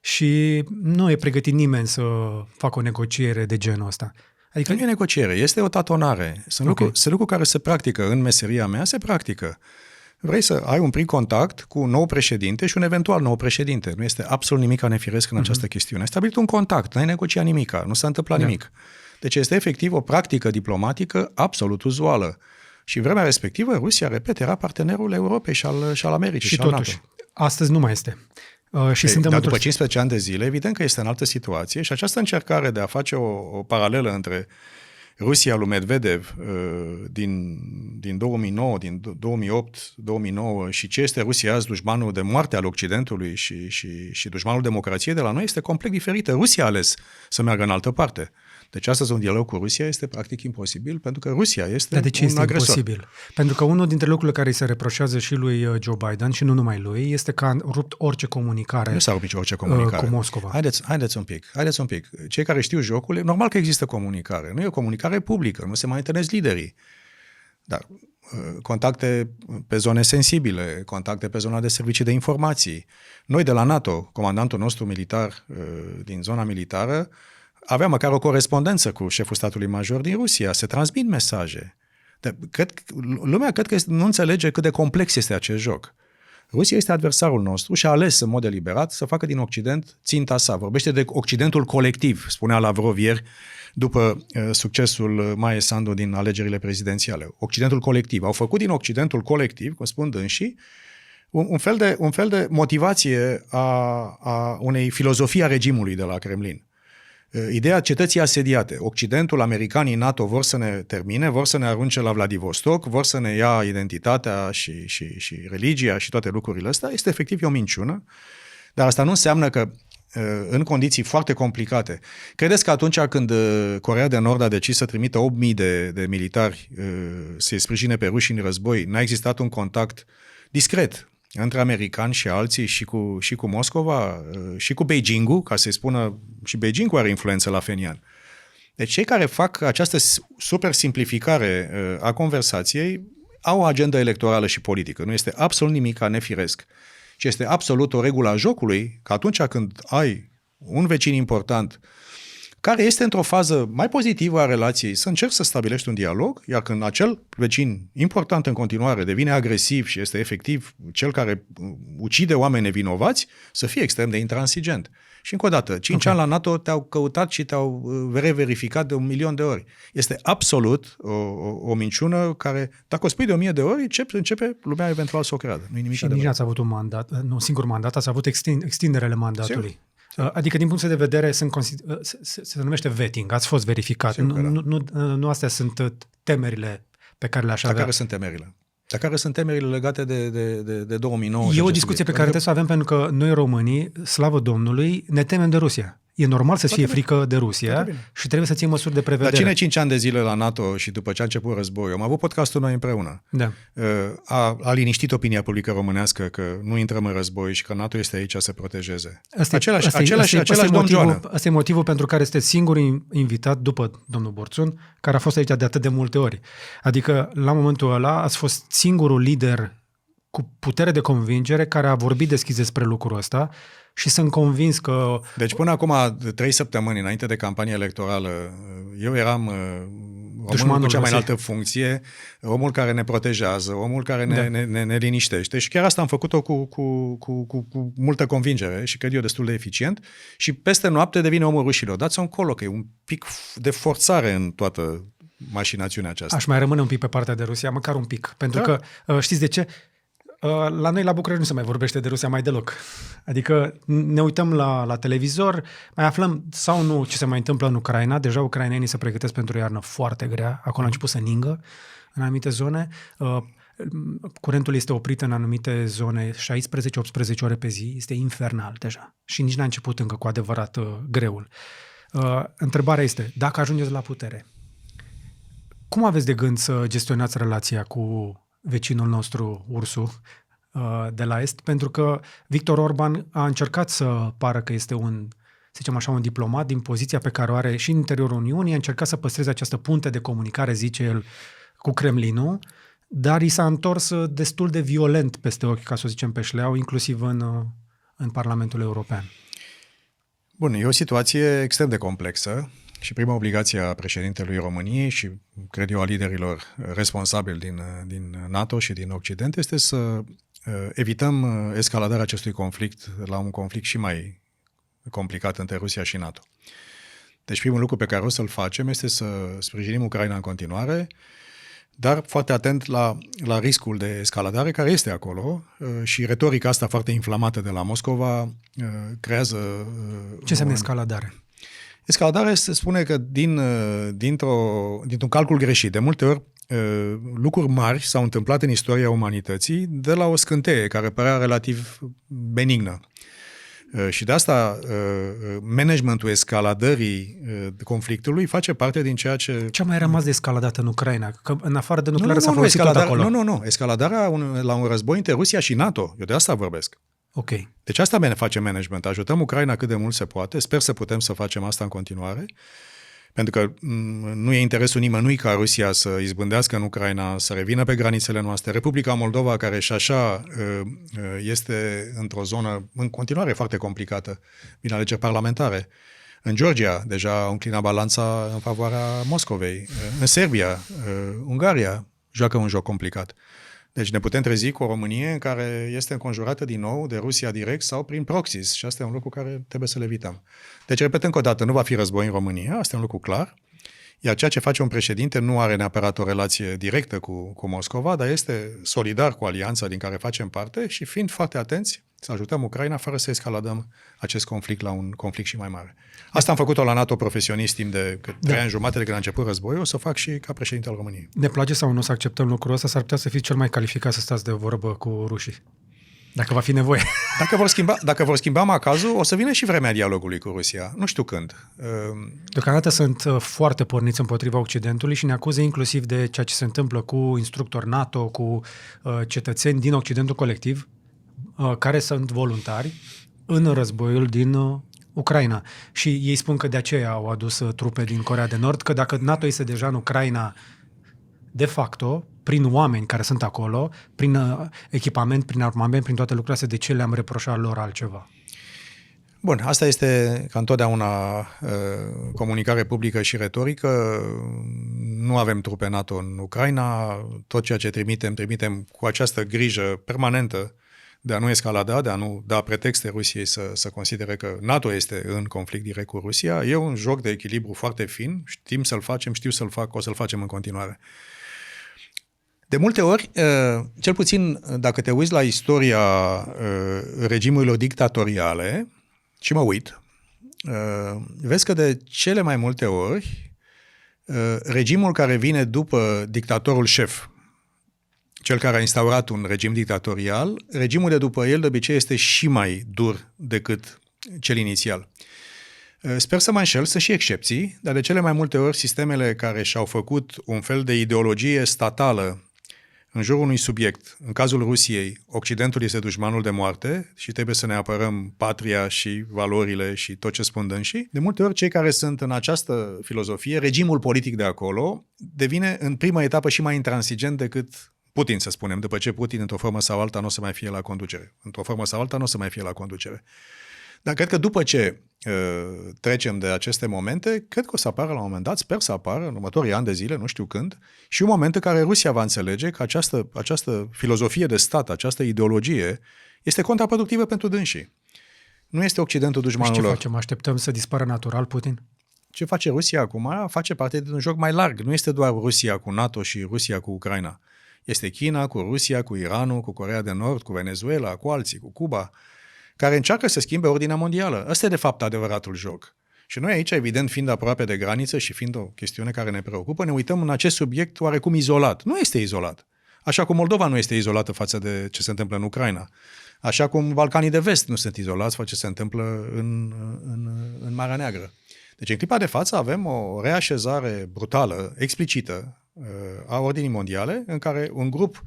și nu e pregătit nimeni să facă o negociere de genul ăsta. Adică nu e negociere, este o tatonare. Sunt lucruri care se practică în meseria mea, se practică. Vrei să ai un prim contact cu un nou președinte și un eventual nou președinte. Nu este absolut nimic nefiresc în această chestiune. Ai stabilit un contact, n-ai negociat nimic, nu s-a întâmplat nimic. Deci este efectiv o practică diplomatică absolut uzuală. Și în vremea respectivă, Rusia, repet, era partenerul Europei și al Americii și al totuși, NATO. Astăzi nu mai este. Dar după 15 ani de zile, evident că este în altă situație și această încercare de a face o paralelă între Rusia lui Medvedev din 2009, din 2008-2009 și ce este Rusia azi, dușmanul de moarte al Occidentului și dușmanul democrației de la noi, este complet diferită. Rusia a ales să meargă în altă parte. Deci astăzi un dialog cu Rusia este practic imposibil, pentru că Rusia este Dar de ce un este agresor. imposibil? Pentru că unul dintre lucrurile care îi se reproșează și lui Joe Biden și nu numai lui este că a rupt orice comunicare Nu s-a rupt orice comunicare. cu Moscova. Haideți un pic. Cei care știu jocul, e normal că există comunicare. Nu e o comunicare publică, nu se mai întâlnesc liderii. Dar contacte pe zone sensibile, contacte pe zona de servicii de informații. Noi de la NATO, comandantul nostru militar din zona militară, avea măcar o corespondență cu șeful statului major din Rusia, se transmit mesaje. Lumea cred că nu înțelege cât de complex este acest joc. Rusia este adversarul nostru și a ales în mod deliberat să facă din Occident ținta sa. Vorbește de Occidentul colectiv, spunea Lavrov ieri, după succesul Maie Sandu din alegerile prezidențiale. Occidentul colectiv. Au făcut din Occidentul colectiv, cum spun dânsii, un fel de motivație a unei filozofii a regimului de la Kremlin. Ideea cetății asediate. Occidentul, americanii, NATO vor să ne termine, vor să ne arunce la Vladivostok, vor să ne ia identitatea și religia și toate lucrurile astea. Este efectiv o minciună, dar asta nu înseamnă că în condiții foarte complicate. Credeți că atunci când Coreea de Nord a decis să trimită 8.000 de militari să-i sprijine pe ruși în război, n-a existat un contact discret între americani și alții și cu Moscova și cu Beijing-ul, ca să-i spună, și Beijing-ul are influență la Phenian. Deci cei care fac această super simplificare a conversației au o agendă electorală și politică. Nu este absolut nimic nefiresc. Și este absolut o regulă a jocului că atunci când ai un vecin important care este într-o fază mai pozitivă a relației, să încerci să stabilești un dialog, iar când acel vecin important în continuare devine agresiv și este efectiv cel care ucide oameni nevinovați, să fie extrem de intransigent. Și încă o dată, 5 ani la NATO te-au căutat și te-au reverificat de 1.000.000 de ori. Este absolut o minciună care, dacă o spui de 1.000 de ori, începe lumea eventual să o creadă. Nu-i nimic și nici n-ați avut un mandat, nu, un singur mandat, ați avut extinderele mandatului. Sigur. Adică, din punctul de vedere, se numește vetting, ați fost verificat. Nu astea sunt temerile pe care le-aș avea. Care sunt temerile? Dar care sunt temerile legate de 2009? E o discuție pe care trebuie să avem, pentru că noi românii, slavă Domnului, ne temem de Rusia. E normal să fie frică de Rusia și trebuie să ții măsuri de prevedere. Dar cine 5 ani de zile la NATO și după ce a început războiul, am avut podcastul noi împreună, a liniștit opinia publică românească că nu intrăm în război și că NATO este aici să protejeze. Același domn Joană. Asta e motivul pentru care este singurul invitat după domnul Borțun, care a fost aici de atât de multe ori. Adică, la momentul ăla, ați fost singurul lider cu putere de convingere care a vorbit deschis despre lucrul ăsta și sunt convins că... Deci până acum 3 săptămâni înainte de campania electorală, eu eram românul cu cea mai înaltă funcție, omul care ne protejează, omul care ne liniștește și chiar asta am făcut-o cu multă convingere și cred eu destul de eficient și peste noapte devine omul rușilor. Dați-o încolo, că e un pic de forțare în toată mașinațiunea aceasta. Aș mai rămâne un pic pe partea de Rusia, măcar un pic, pentru că știți de ce? La noi la București nu se mai vorbește de Rusia mai deloc. Adică ne uităm la televizor, mai aflăm sau nu ce se mai întâmplă în Ucraina. Deja ucrainenii se pregătesc pentru o iarnă foarte grea. Acolo a început să ningă în anumite zone. Curentul este oprit în anumite zone 16-18 ore pe zi. Este infernal deja. Și nici n-a început încă cu adevărat greul. Întrebarea este, dacă ajungeți la putere, cum aveți de gând să gestionați relația cu vecinul nostru, Ursu, de la Est? Pentru că Viktor Orban a încercat să pară că este un diplomat din poziția pe care o are și în interiorul Uniunii, a încercat să păstreze această punte de comunicare, zice el, cu Kremlinul, dar i s-a întors destul de violent peste ochi, ca să o zicem pe șleau, inclusiv în Parlamentul European. Bun, e o situație extrem de complexă. Și prima obligație a președintelui României și, cred eu, a liderilor responsabili din NATO și din Occident este să evităm escaladarea acestui conflict la un conflict și mai complicat între Rusia și NATO. Deci primul lucru pe care o să-l facem este să sprijinim Ucraina în continuare, dar foarte atent la riscul de escaladare care este acolo și retorica asta foarte inflamată de la Moscova creează... Ce înseamnă escaladare? Escaladarea se spune că dintr-un calcul greșit. De multe ori, lucruri mari s-au întâmplat în istoria umanității de la o scânteie care părea relativ benignă. Și de asta managementul escaladării conflictului face parte din ceea ce... Ce a mai rămas de escaladat în Ucraina? Că în afară de nucleară s-a folosit tot acolo. Nu. Escaladarea la un război între Rusia și NATO. Eu de asta vorbesc. Ok. Deci asta face management. Ajutăm Ucraina cât de mult se poate. Sper să putem să facem asta în continuare. Pentru că nu e interesul nimănui ca Rusia să izbândească în Ucraina, să revină pe granițele noastre. Republica Moldova, care și așa este într-o zonă în continuare foarte complicată, vin alegeri parlamentare. În Georgia deja au înclinat balanța în favoarea Moscovei. În Serbia, Ungaria joacă un joc complicat. Deci ne putem trezi cu o Românie în care este înconjurată din nou de Rusia direct sau prin proxies și asta e un lucru care trebuie să le evităm. Deci, repet încă o dată, nu va fi război în România, asta e un lucru clar, iar ceea ce face un președinte nu are neapărat o relație directă cu Moscova, dar este solidar cu alianța din care facem parte și fiind foarte atenți să ajutăm Ucraina fără să escaladăm acest conflict la un conflict și mai mare. Asta am făcut-o la NATO profesionist timp de 3 ani jumate de când a început războiul, o să fac și ca președinte al României. Ne place sau nu să acceptăm lucrul ăsta, s-ar putea să fiți cel mai calificat să stați de vorbă cu rușii. Dacă va fi nevoie. Dacă vor schimba macazul, o să vină și vremea dialogului cu Rusia. Nu știu când. Deocamdată sunt foarte porniți împotriva Occidentului și ne acuză inclusiv de ceea ce se întâmplă cu instructori NATO, cu cetățeni din Occidentul colectiv, care sunt voluntari în războiul din Ucraina. Și ei spun că de aceea au adus trupe din Coreea de Nord, că dacă NATO este deja în Ucraina de facto, prin oameni care sunt acolo, prin echipament, prin armament, prin toate lucrurile astea, de ce le-am reproșat lor altceva? Bun, asta este ca întotdeauna comunicare publică și retorică. Nu avem trupe NATO în Ucraina. Tot ceea ce trimitem cu această grijă permanentă de a nu escalada, de a nu da pretexte Rusiei să considere că NATO este în conflict direct cu Rusia. E un joc de echilibru foarte fin, știu să-l fac, o să-l facem în continuare. De multe ori, cel puțin dacă te uiți la istoria regimurilor dictatoriale, și mă uit, vezi că de cele mai multe ori, regimul care vine după dictatorul șef, cel care a instaurat un regim dictatorial, regimul de după el de obicei este și mai dur decât cel inițial. Sper să mă înșel, sunt și excepții, dar de cele mai multe ori sistemele care și-au făcut un fel de ideologie statală în jurul unui subiect, în cazul Rusiei, Occidentul este dușmanul de moarte și trebuie să ne apărăm patria și valorile și tot ce spun dânsii. De multe ori, cei care sunt în această filozofie, regimul politic de acolo, devine în prima etapă și mai intransigent decât Putin, să spunem, după ce Putin, într-o formă sau alta, nu o să mai fie la conducere. Într-o formă sau alta, nu o să mai fie la conducere. Dar cred că după ce trecem de aceste momente, cred că o să apară la un moment dat, sper să apară în următorii ani de zile, nu știu când, și un moment în care Rusia va înțelege că această filozofie de stat, această ideologie, este contraproductivă pentru dânsii. Nu este Occidentul dușmanul lor. Ce facem? Așteptăm să dispară natural Putin? Ce face Rusia acum face parte din un joc mai larg. Nu este doar Rusia cu NATO și Rusia cu Ucraina. Este China cu Rusia, cu Iranul, cu Coreea de Nord, cu Venezuela, cu alții, cu Cuba, care încearcă să schimbe ordinea mondială. Ăsta e de fapt adevăratul joc. Și noi aici, evident, fiind aproape de graniță și fiind o chestiune care ne preocupă, ne uităm în acest subiect oarecum izolat. Nu este izolat. Așa cum Moldova nu este izolată față de ce se întâmplă în Ucraina. Așa cum Balcanii de Vest nu sunt izolați față de ce se întâmplă în Marea Neagră. Deci în clipa de față avem o reașezare brutală, explicită, a ordinii mondiale, în care un grup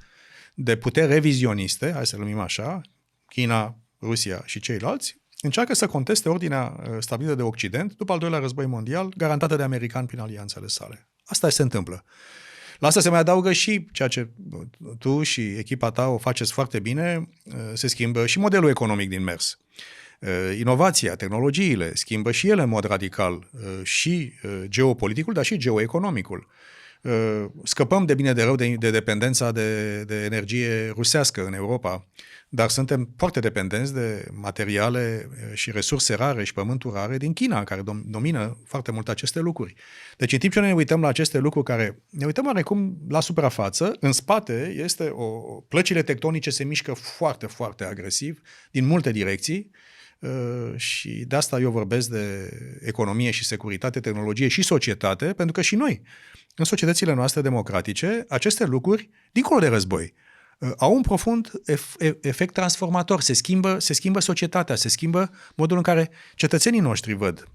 de puteri revizioniste, hai să le numim așa, China, Rusia și ceilalți, încearcă să conteste ordinea stabilită de Occident după al doilea război mondial, garantată de americani prin alianțele sale. Asta se întâmplă. La asta se mai adaugă și ceea ce tu și echipa ta o faceți foarte bine, se schimbă și modelul economic din mers. Inovația, tehnologiile schimbă și ele în mod radical și geopoliticul, dar și geoeconomicul. Scăpăm de bine de rău de dependența de energie rusească în Europa, dar suntem foarte dependenți de materiale și resurse rare și pământuri rare din China, care domină foarte mult aceste lucruri. Deci în timp ce ne uităm la aceste lucruri care ne uităm oarecum la suprafață, în spate este plăcile tectonice se mișcă foarte, foarte agresiv din multe direcții. Și de asta eu vorbesc de economie și securitate, tehnologie și societate, pentru că și noi, în societățile noastre democratice, aceste lucruri, dincolo de război, au un profund efect transformator. Se schimbă societatea, se schimbă modul în care cetățenii noștri văd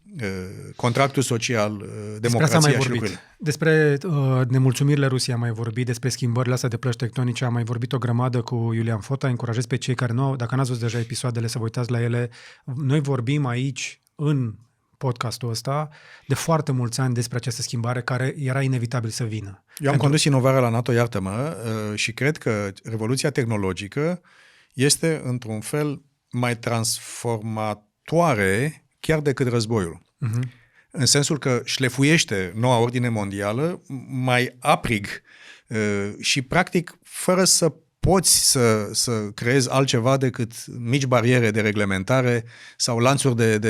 contractul social, democrația și lucrurile. Despre nemulțumirile Rusiei am mai vorbit, despre schimbările astea de plăci tectonice am mai vorbit o grămadă cu Iulian Fota. Încurajez pe cei care nu au, dacă n-ați văzut deja episoadele, să vă uitați la ele. Noi vorbim aici, în podcastul ăsta, de foarte mulți ani despre această schimbare care era inevitabil să vină. Eu am condus inovarea la NATO, iartă-mă, și cred că revoluția tehnologică este, într-un fel, mai transformatoare chiar decât războiul. Uh-huh. În sensul că șlefuiește noua ordine mondială mai aprig și, practic, fără să poți să creezi altceva decât mici bariere de reglementare sau lanțuri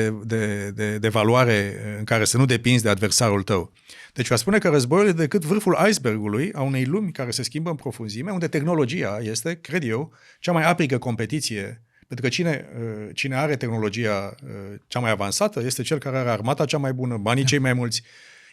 de valoare în care să nu depinzi de adversarul tău. Deci va spune că războiul e decât vârful icebergului a unei lumi care se schimbă în profunzime, unde tehnologia este, cred eu, cea mai aprigă competiție. Pentru că cine are tehnologia cea mai avansată este cel care are armata cea mai bună, banii cei mai mulți,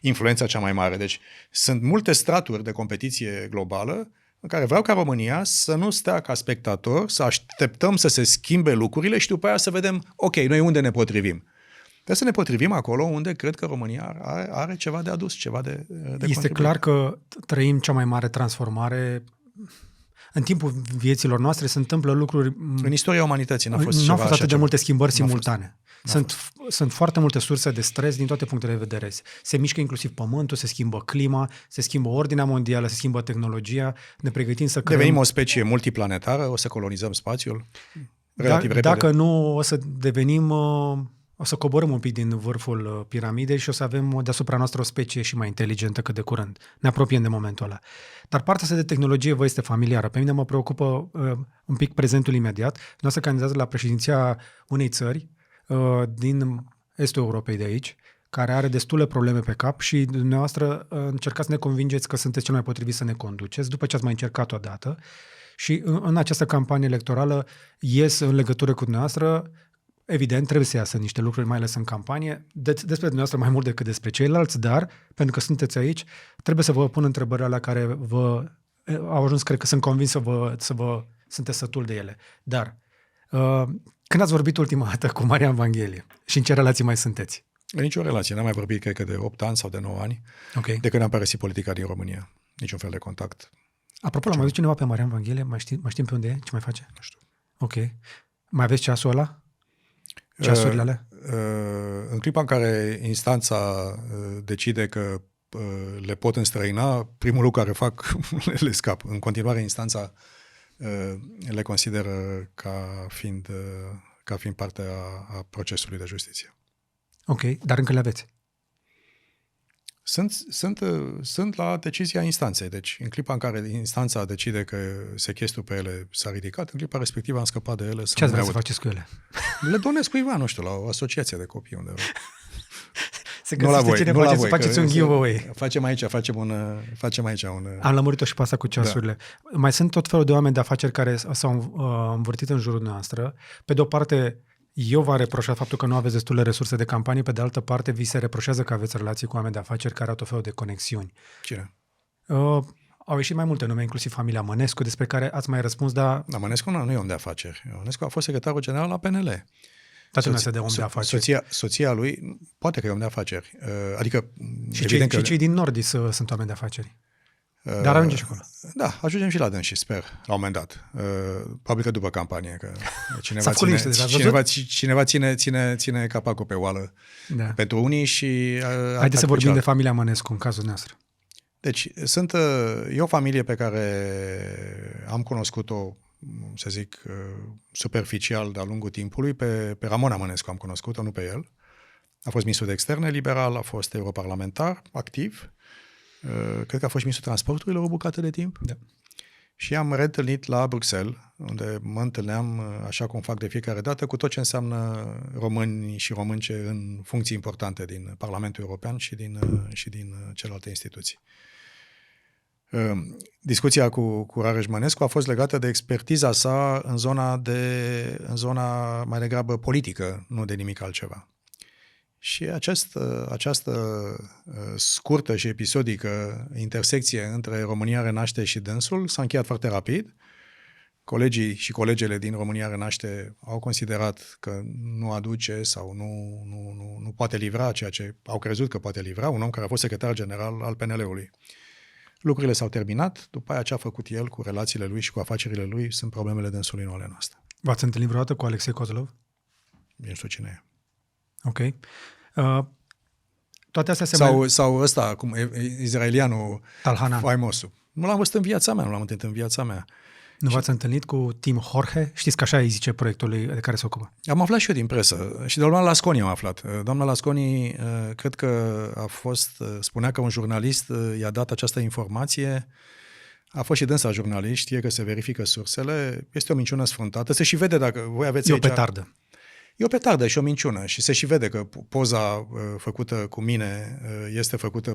influența cea mai mare. Deci sunt multe straturi de competiție globală în care vreau ca România să nu stea ca spectator, să așteptăm să se schimbe lucrurile și după aia să vedem, ok, noi unde ne potrivim. Trebuie să ne potrivim acolo unde cred că România are ceva de adus, ceva de Este clar că trăim cea mai mare transformare. În timpul vieților noastre se întâmplă lucruri... În istoria umanității n-a fost Nu au fost atât de multe schimbări simultane. Sunt foarte multe surse de stres din toate punctele de vedere. Se mișcă inclusiv pământul, se schimbă clima, se schimbă ordinea mondială, se schimbă tehnologia, ne pregătim să creăm... Devenim o specie multiplanetară, o să colonizăm spațiul relativ repede. Dacă nu, o să devenim... O să coborâm un pic din vârful piramidei și o să avem deasupra noastră o specie și mai inteligentă cât de curând. Ne apropiem de momentul ăla. Dar partea asta de tehnologie vă este familiară. Pe mine mă preocupă un pic prezentul imediat. Noi se candidează la președinția unei țări din estul Europei de aici, care are destule probleme pe cap și dumneavoastră încercați să ne convingeți că sunteți cel mai potrivit să ne conduceți, după ce ați mai încercat o dată. Și în această campanie electorală ies în legătură cu dumneavoastră. Evident, trebuie să iasă niște lucruri, mai ales în campanie, despre dumneavoastră mai mult decât despre ceilalți, dar, pentru că sunteți aici, trebuie să vă pun întrebările alea care vă au ajuns, cred că sunt convins să vă sunteți sătul de ele. Dar, când ați vorbit ultima dată cu Marian Vanghelie și în ce relații mai sunteți? În nicio relație. N-am mai vorbit, cred că de 8 ani sau de 9 ani, okay. De când am părăsit politica din România. Niciun fel de contact. Apropo, l-am mai văzut cineva pe Marian Vanghelie? Mai știm pe unde e? Ce mai face? Nu știu. Ok. Mai aveți ceasul ăla? Ceasurile alea? În clipa în care instanța decide că le pot înstrăina, primul lucru care fac, le scap. În continuare, instanța le consideră ca fiind parte a procesului de justiție. Ok, dar încă le aveți? Sunt la decizia instanței. Deci, în clipa în care instanța decide că sechestrul pe ele s-a ridicat, în clipa respectivă am scăpat de ele. Ce ați vrea să faceți cu ele? Le donez cuiva, nu știu, la o asociație de copii undeva. Se găsește cine face să faceți un giveaway. Facem aici un... Am lămurit-o și pe asta cu ceasurile. Da. Mai sunt tot felul de oameni de afaceri care s-au învârtit în jurul noastră. Pe de o parte, eu v-am reproșat faptul că nu aveți destule resurse de campanie, pe de altă parte, vi se reproșează că aveți relații cu oameni de afaceri care au tot felul de conexiuni. Cine? Au ieșit mai multe nume, inclusiv familia Mănescu, despre care ați mai răspuns, dar... Da, Mănescu nu e om de afaceri. Mănescu a fost secretarul general la PNL. Toată de om de afaceri. Soția lui, poate că e om de afaceri. Adică, și cei din Nordis sunt oameni de afaceri. Dar ajungem și acolo. Da, ajungem și la dânsii, sper, la un moment dat. Probabil că după campanie, că cineva ține capacul pe oală pentru unii și... Haideți să vorbim de familia Mănescu în cazul nostru. Deci, e o familie pe care am cunoscut-o, să zic, superficial de-a lungul timpului. Pe Ramona Mănescu am cunoscut-o, nu pe el. A fost ministru de externe liberal, a fost europarlamentar activ. Cred că a fost ministrul transporturilor o bucată de timp. Da. Și am reîntâlnit la Bruxelles, unde mă întâlneam, așa cum fac de fiecare dată, cu tot ce înseamnă români și românce în funcții importante din Parlamentul European și din celelalte instituții. Discuția cu Rareș Mănescu a fost legată de expertiza sa în zona mai degrabă politică, nu de nimic altceva. Și această scurtă și episodică intersecție între România Renaște și dânsul s-a încheiat foarte rapid colegii și colegele din România Renaște au considerat că nu aduce sau nu poate livra ceea ce au crezut că poate livra un om care a fost secretar general al PNL-ului. Lucrurile s-au terminat, după aia ce a făcut el cu relațiile lui și cu afacerile lui sunt problemele dânsului, nu ale noastre. V-ați întâlnit vreodată cu Alexei Kozlov? Eu nu știu cine e. Ok. Toate astea se Sau ăsta, cum izraelianul Tal Hanan. faimosul. Nu l-am văzut în viața mea, nu l-am întâlnit în viața mea. Nu v-ați întâlnit cu Tim Jorge? Știți că așa îi zice proiectului de care se ocupă. Am aflat și eu din presă. Și de doamna Lasconi am aflat. Doamna Lasconi, cred că spunea că un jurnalist i-a dat această informație. A fost și dânsa jurnalist, știe că se verifică sursele. Este o minciună sfruntată. Se și vede dacă voi aveți E aici... o petardă. E o petardă și o minciună și se și vede că poza făcută cu mine este făcută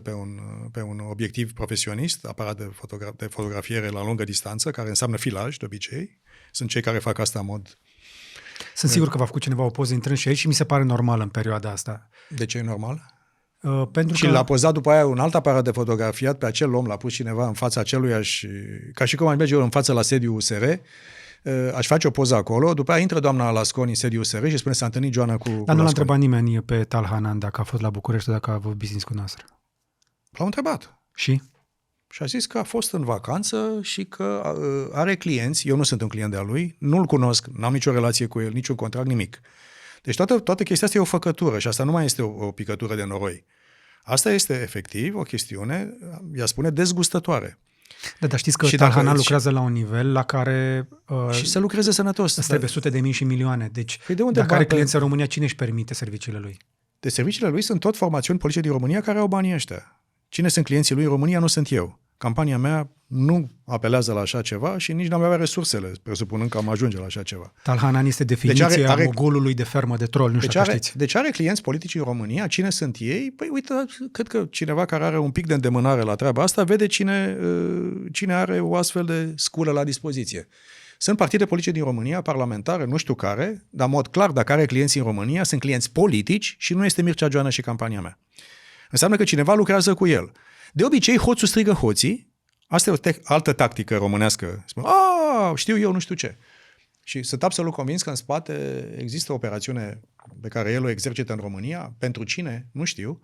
pe un obiectiv profesionist, aparat de fotografiere la lungă distanță, care înseamnă filaj de obicei. Sunt cei care fac asta în mod... Sunt sigur că v-a făcut cineva o poză intrând și aici și mi se pare normal în perioada asta. De ce e normal? Pentru și că... l-a pozat după aia un alt aparat de fotografiat pe acel om, l-a pus cineva în fața aceluiași, ca și cum aș merge eu în față la sediul USR, aș face o poză acolo, după aia intră doamna Lasconi în sediul USR și spune s-a întâlnit Joana cu Dar nu l-a întrebat nimeni pe Tal Hanan dacă a fost la București, dacă a avut business cu noastră. L-au întrebat. Și? Și a zis că a fost în vacanță și că are clienți, eu nu sunt un client de-a lui, nu-l cunosc, n-am nicio relație cu el, niciun contract, nimic. Deci toată chestia asta e o făcătură și asta nu mai este o picătură de noroi. Asta este efectiv o chestiune, ea spune, dezgustătoare. Da, dar știți că Tal Hanan lucrează la un nivel la care... și să lucreze sănătos. Îți trebuie sute de mii și milioane. Deci, de unde dacă are clienți în România, cine își permite serviciile lui? De serviciile lui sunt tot formațiuni politice din România care au banii ăștia. Cine sunt clienții lui în România? Nu sunt eu. Campania mea nu apelează la așa ceva și nici n-am avea resursele, presupunând că am ajunge la așa ceva. Tal Hanan este definiția mogulului de fermă de troll, nu știu dacă știți. Deci are clienți politici în România, cine sunt ei? Păi uite, cred că cineva care are un pic de îndemânare la treaba asta vede cine are o astfel de sculă la dispoziție. Sunt partide politice din România, parlamentare, nu știu care, dar în mod clar, dacă are clienți în România, sunt clienți politici și nu este Mircea Joană și campania mea. Înseamnă că cineva lucrează cu el. De obicei, hoțul strigă hoții. Asta e o altă tactică românească. Spune, știu eu, nu știu ce. Și sunt absolut convins că în spate există o operațiune pe care el o exercită în România. Pentru cine? Nu știu.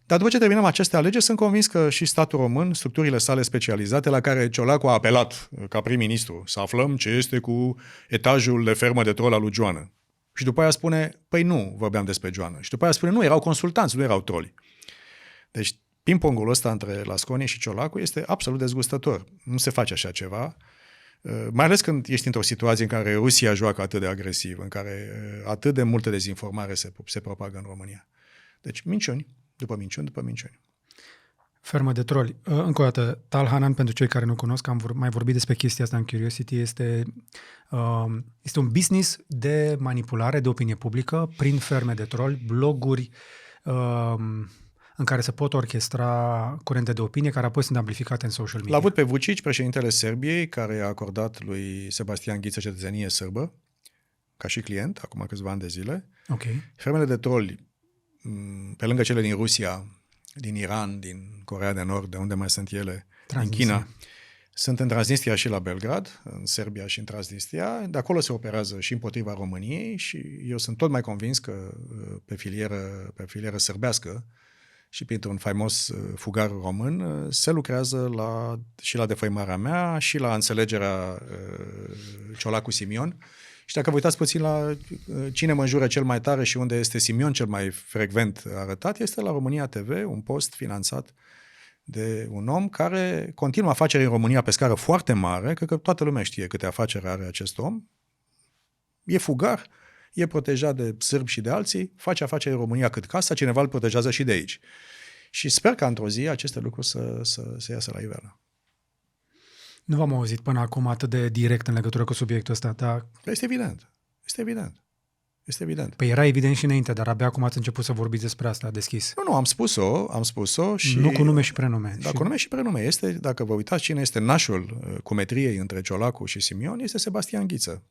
Dar după ce terminăm aceste alegeri, sunt convins că și statul român, structurile sale specializate, la care Ciolacu a apelat ca prim-ministru, să aflăm ce este cu etajul de fermă de trol al lui Joană. Și după aia spune, păi nu vorbeam despre Joană. Și după aia spune, nu, erau consultanți, nu erau troli. Deci, ping-pongul ăsta între Lasconi și Ciolacu este absolut dezgustător. Nu se face așa ceva, mai ales când ești într-o situație în care Rusia joacă atât de agresiv, în care atât de multă dezinformare se propagă în România. Deci minciuni, după minciuni. Fermă de troli. Încă o dată, Tal Hanan, pentru cei care nu cunosc, am mai vorbit despre chestia asta în Curiosity, este un business de manipulare de opinie publică prin ferme de troli, bloguri, în care se pot orchestra curente de opinie, care apoi sunt amplificate în social media. L-a avut pe Vučić, președintele Serbiei, care a acordat lui Sebastian Ghiță cetățenie sârbă, ca și client, acum câțiva ani de zile. Okay. Fermele de troli, pe lângă cele din Rusia, din Iran, din Coreea de Nord, de unde mai sunt ele, din China, sunt în Transnistria și la Belgrad, în Serbia și în Transnistria. De acolo se operează și împotriva României și eu sunt tot mai convins că pe filieră sârbească și printr-un faimos fugar român se lucrează și la defăimarea mea și la înțelegerea Ciolacu-Simion. Și dacă vă uitați puțin la cine mă înjură cel mai tare și unde este Simion cel mai frecvent arătat, este la România TV, un post finanțat de un om care continuă afaceri în România pe scară foarte mare, cred că toată lumea știe câte afaceri are acest om, e fugar, e protejat de sârbi și de alții, face afaceri în România cât casa, cineva îl protejează și de aici. Și sper că într-o zi aceste lucruri să iasă la iveală. Nu v-am auzit până acum atât de direct în legătură cu subiectul ăsta, dar... Este evident. Păi era evident și înainte, dar abia acum ați început să vorbiți despre asta deschis. Nu, am spus-o și... Nu cu nume și prenume. Da, cu nume și prenume. Este, dacă vă uitați cine este nașul cumetriei între Ciolacu și Simion, este Sebastian Ghiță.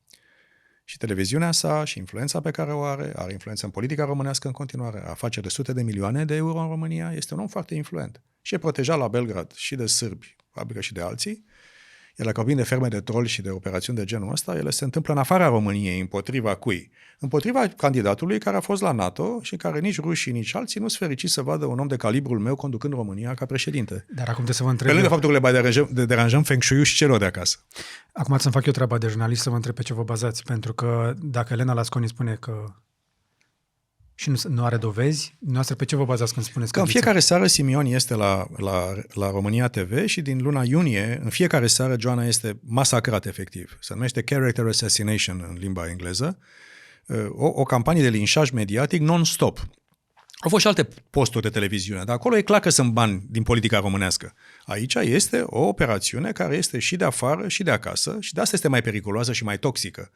Și televiziunea sa și influența pe care o are influență în politica românească în continuare, afaceri de sute de milioane de euro în România, este un om foarte influent. Și e protejat la Belgrad și de sârbi, probabil și de alții. Iar dacă vorbim de ferme de troli și de operațiuni de genul ăsta, ele se întâmplă în afara României, împotriva cui? Împotriva candidatului care a fost la NATO și care nici rușii, nici alții nu sunt fericiți să vadă un om de calibrul meu conducând România ca președinte. Dar acum trebuie să vă întreb... Pe lângă faptul că le deranjăm feng shui-ul și celor de acasă. Acum să-mi fac eu treaba de jurnalist să vă întreb pe ce vă bazați, pentru că dacă Elena Lasconi spune că și nu are dovezi, noastră pe ce vă bazați când spuneți că... În fiecare seară Simion este la România TV și din luna iunie, în fiecare seară, Joana este masacrat efectiv. Se numește Character Assassination în limba engleză. O campanie de linșaj mediatic non-stop. Au fost și alte posturi de televiziune, dar acolo e clar că sunt bani din politica românească. Aici este o operațiune care este și de afară și de acasă și de asta este mai periculoasă și mai toxică.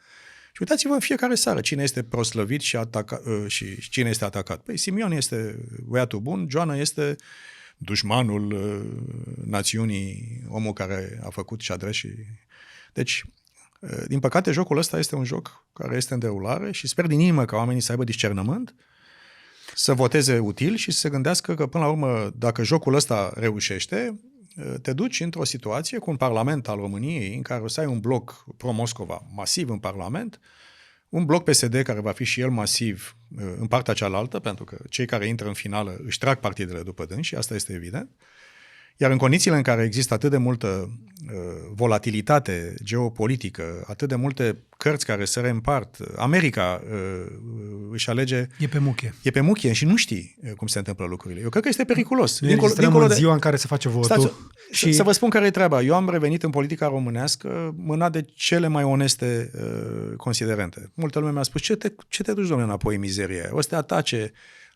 Și uitați-vă în fiecare seară cine este proslăvit și cine este atacat. Păi Simion este băiatul bun, Joana este dușmanul națiunii, omul care a făcut șadre și... Deci, din păcate, jocul ăsta este un joc care este în derulare și sper din inimă ca oamenii să aibă discernământ, să voteze util și să se gândească că, până la urmă, dacă jocul ăsta reușește, te duci într-o situație cu un parlament al României în care o să ai un bloc pro-Moscova masiv în parlament, un bloc PSD care va fi și el masiv în partea cealaltă, pentru că cei care intră în finală își trag partidele după dâns și asta este evident. Iar în condițiile în care există atât de multă volatilitate geopolitică, atât de multe cărți care se reîmpart, America își alege... E pe muchie și nu știi cum se întâmplă lucrurile. Eu cred că este periculos. Dincolo de ziua în care se face votul. Să vă spun care e treaba. Eu am revenit în politica românească mânat de cele mai oneste considerente. Multă lume mi-a spus, ce te duci, domnule, înapoi în mizerie? O să te atace...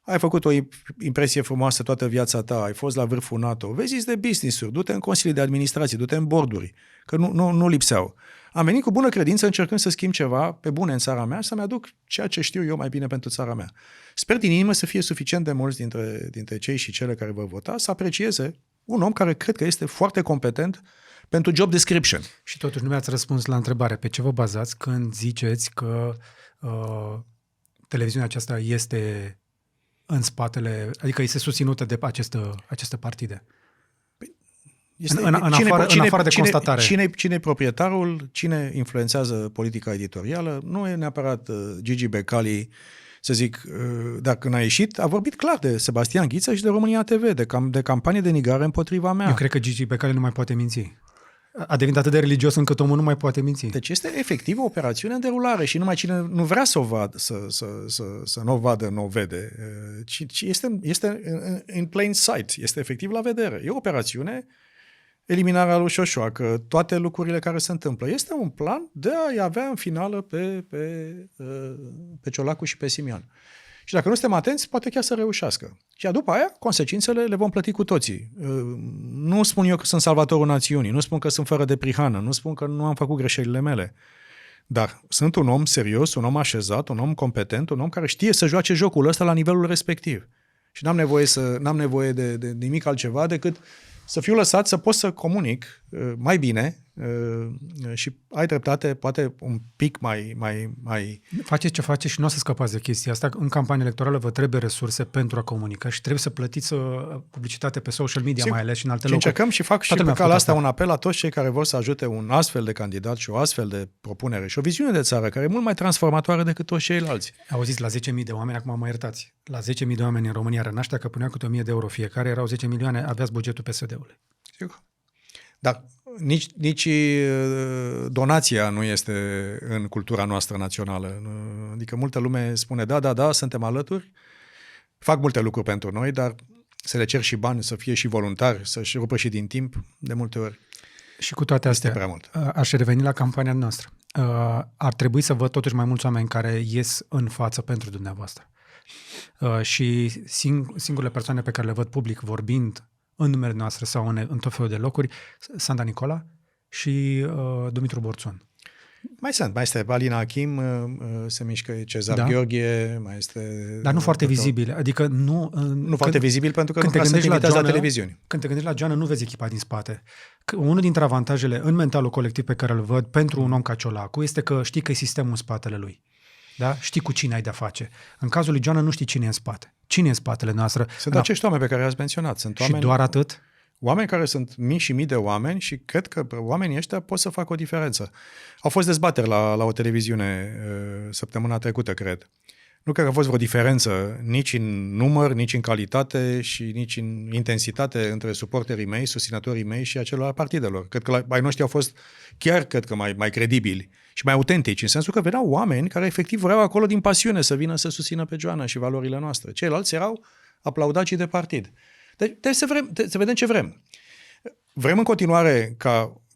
Ai făcut o impresie frumoasă toată viața ta, ai fost la vârful NATO, vezi de business-uri, du-te în consilii de administrație, du-te în borduri, că nu lipseau. Am venit cu bună credință încercând să schimb ceva pe bune în țara mea și să-mi aduc ceea ce știu eu mai bine pentru țara mea. Sper din inimă să fie suficient de mulți dintre cei și cele care vor vota să aprecieze un om care cred că este foarte competent pentru job description. Și totuși nu mi-ați răspuns la întrebare. Pe ce vă bazați când ziceți că televiziunea aceasta este... în spatele, adică este susținută de aceste partide. În afară de constatare. Cine e proprietarul, cine influențează politica editorială, nu e neapărat Gigi Becali, să zic, dacă n-a ieșit, a vorbit clar de Sebastian Ghiță și de România TV, de campanie de nigare împotriva mea. Eu cred că Gigi Becali nu mai poate minți. A devenit atât de religios încât omul nu mai poate minți. Deci este efectiv o operațiune în derulare și numai cine nu vrea să o vadă, să nu o vadă, nu o vede. Ci este in plain sight, este efectiv la vedere. E o operațiune, eliminarea lui Șoșoacă, toate lucrurile care se întâmplă. Este un plan de a-i avea în finală pe Ciolacu și pe Simion. Și dacă nu suntem atenți, poate chiar să reușească. Și după aia, consecințele le vom plăti cu toții. Nu spun eu că sunt salvatorul națiunii, nu spun că sunt fără de prihană, nu spun că nu am făcut greșelile mele. Dar sunt un om serios, un om așezat, un om competent, un om care știe să joace jocul ăsta la nivelul respectiv. Și n-am nevoie de nimic altceva decât să fiu lăsat să pot să comunic mai bine și ai dreptate, poate un pic mai... Faceți ce faceți și nu o să scăpați de chestia asta. În campanie electorală vă trebuie resurse pentru a comunica și trebuie să plătiți publicitate pe social media, mai ales și în alte locuri. Încercăm și fac și pe calea asta un apel la toți cei care vor să ajute un astfel de candidat și o astfel de propunere și o viziune de țară care e mult mai transformatoare decât toți ceilalți. Auziți, la 10.000 de oameni, acum mă iertați, la 10.000 de oameni în România Rănaștea, că punea câte 1.000 de euro fiecare, erau 10 milioane, aveați bugetul PSD-ului. Sigur. Dar nici donația nu este în cultura noastră națională. Adică multă lume spune, da, suntem alături, fac multe lucruri pentru noi, dar să le cer și bani, să fie și voluntari, să-și rupă și din timp, de multe ori. Și cu toate astea, prea mult. Aș reveni la campania noastră. Ar trebui să văd totuși mai mulți oameni care ies în față pentru dumneavoastră. Și singurele persoane pe care le văd public vorbind în numele noastre sau în tot felul de locuri, Sanda Nicola și Dumitru Borțun. Mai este Alina Achim, se mișcă Cezar Gheorghe, mai este... Dar nu foarte vizibil, adică nu foarte vizibil pentru că nu prea sunt invitați la televiziuni. Când te gândești la Joana, nu vezi echipa din spate. Unul dintre avantajele în mentalul colectiv pe care îl văd pentru un om ca Ciolacu este că știi că e sistemul în spatele lui. Da? Știi cu cine ai de-a face. În cazul lui Joana nu știi cine e în spate. Cine e în spatele noastră? Sunt acești oameni pe care i-ați menționat. Sunt oameni... Și doar atât? Oameni care sunt mii și mii de oameni și cred că oamenii ăștia pot să facă o diferență. Au fost dezbateri la o televiziune săptămâna trecută, cred. Nu cred că a fost vreo diferență nici în număr, nici în calitate și nici în intensitate între suporterii mei, susținătorii mei și acelor partidelor. Cred că ai noștri au fost cred că mai credibili și mai autentici, în sensul că veneau oameni care efectiv vreau acolo din pasiune să vină să susțină pe Joana și valorile noastre. Ceilalți erau aplaudacii de partid. Deci să vedem ce vrem. Vrem în continuare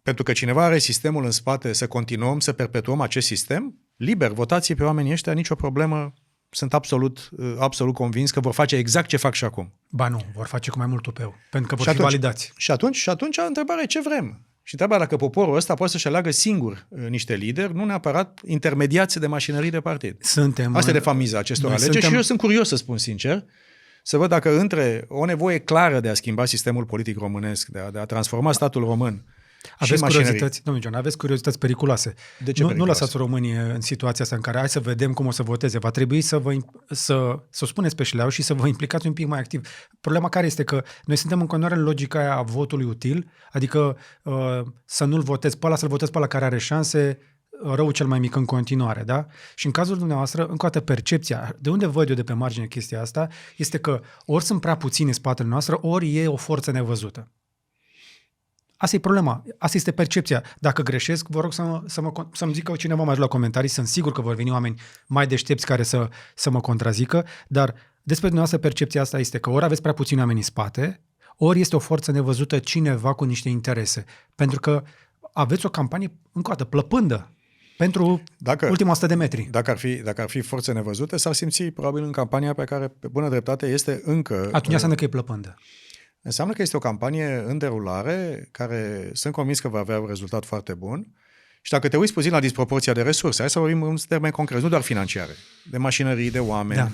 pentru că cineva are sistemul în spate, să continuăm, să perpetuăm acest sistem? Liber, votați pe oamenii ăștia, nicio problemă. Sunt absolut convins că vor face exact ce fac și acum. Ba nu, vor face cu mai mult tupeu, pentru că vor fi validați. Și atunci întrebarea e ce vrem. Și întrebarea dacă poporul ăsta poate să-și aleagă singur niște lideri, nu neapărat intermediați de mașinării de partid. Asta e de fapt miza acestor alegeri și eu sunt curios să spun sincer, să văd dacă între o nevoie clară de a schimba sistemul politic românesc, de a transforma statul român. Aveți curiozități, domnul John, aveți curiozități periculoase. De ce nu lăsați românii în situația asta în care hai să vedem cum o să voteze. Va trebui să o spuneți pe șleau și să vă implicați un pic mai activ. Problema care este că noi suntem în continuare în logica aia a votului util, adică să nu-l votezi pe ăla, să-l votezi pe ăla care are șanse, rău cel mai mic în continuare, da? Și în cazul dumneavoastră, încă o dată, percepția, de unde văd eu de pe margine chestia asta, este că ori sunt prea puțini în spatele noastră, ori e o forță nevăzută. Asta e problema, asta este percepția. Dacă greșesc, vă rog să-mi zică cineva mai la comentarii, sunt sigur că vor veni oameni mai deștepți care să mă contrazică, dar despre dumneavoastră percepția asta este că ori aveți prea puțini oameni în spate, ori este o forță nevăzută, cineva cu niște interese. Pentru că aveți o campanie, încă o dată, plăpândă pentru ultima 100 de metri. Dacă ar fi forțe nevăzute, s-ar simți probabil în campania pe care, pe bună dreptate, este încă... Atunci înseamnă că e plăpândă. Înseamnă că este o campanie în derulare care sunt convins că va avea un rezultat foarte bun și dacă te uiți puțin la disproporția de resurse, hai să vorbim în termeni concreți, nu doar financiare, de mașinării, de oameni. Da.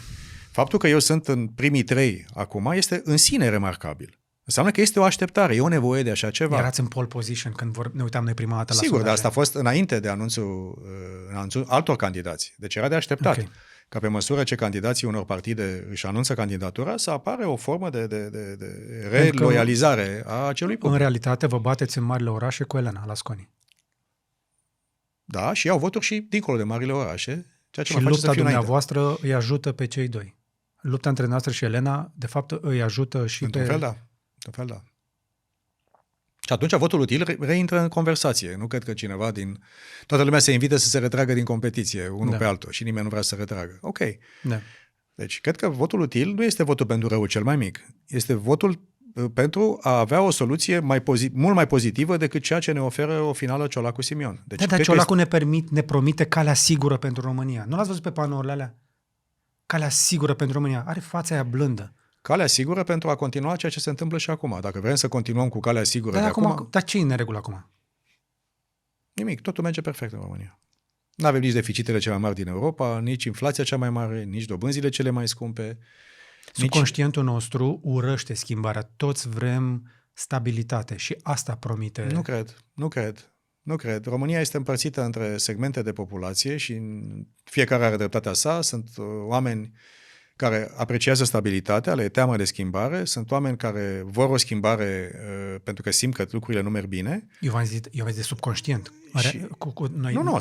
Faptul că eu sunt în primii 3 acum este în sine remarcabil. Înseamnă că este o așteptare, e o nevoie de așa ceva. Erați în pole position când ne uitam noi prima dată la Sigur, dar asta a fost înainte de anunțul altor candidați. Deci era de așteptat. Okay. Ca pe măsură ce candidații unor partide își anunță candidatura, să apare o formă de reloializare a acelui public. În realitate vă bateți în marile orașe cu Elena Lasconi. Da, și iau voturi și dincolo de marile orașe. Ceea ce și lupta dumneavoastră îi ajută pe cei doi. Lupta între noastră și Elena, de fapt, îi ajută și Într-un fel, da. Și atunci votul util reintră în conversație. Nu cred că cineva toată lumea se invită să se retragă din competiție, unul pe altul, și nimeni nu vrea să se retragă. Ok. Da. Deci, cred că votul util nu este votul pentru răul cel mai mic. Este votul pentru a avea o soluție mult mai pozitivă decât ceea ce ne oferă o finală Ciolacu-Simion. Deci, dar Ciolacu ne promite calea sigură pentru România. Nu l-ați văzut pe panourile alea? Calea sigură pentru România. Are fața aia blândă. Calea sigură pentru a continua ceea ce se întâmplă și acum. Dacă vrem să continuăm cu calea sigură acum... Dar ce e în neregulă acum? Nimic. Totul merge perfect în România. Nu avem nici deficitele cele mai mari din Europa, nici inflația cea mai mare, nici dobânzile cele mai scumpe. Subconștientul nostru urăște schimbarea. Toți vrem stabilitate și asta promite... Nu cred. România este împărțită între segmente de populație și fiecare are dreptatea sa. Sunt oameni care apreciază stabilitatea, le e teamă de schimbare, sunt oameni care vor o schimbare pentru că simt că lucrurile nu merg bine. Eu v-am zis de subconștient. Noi... Nu,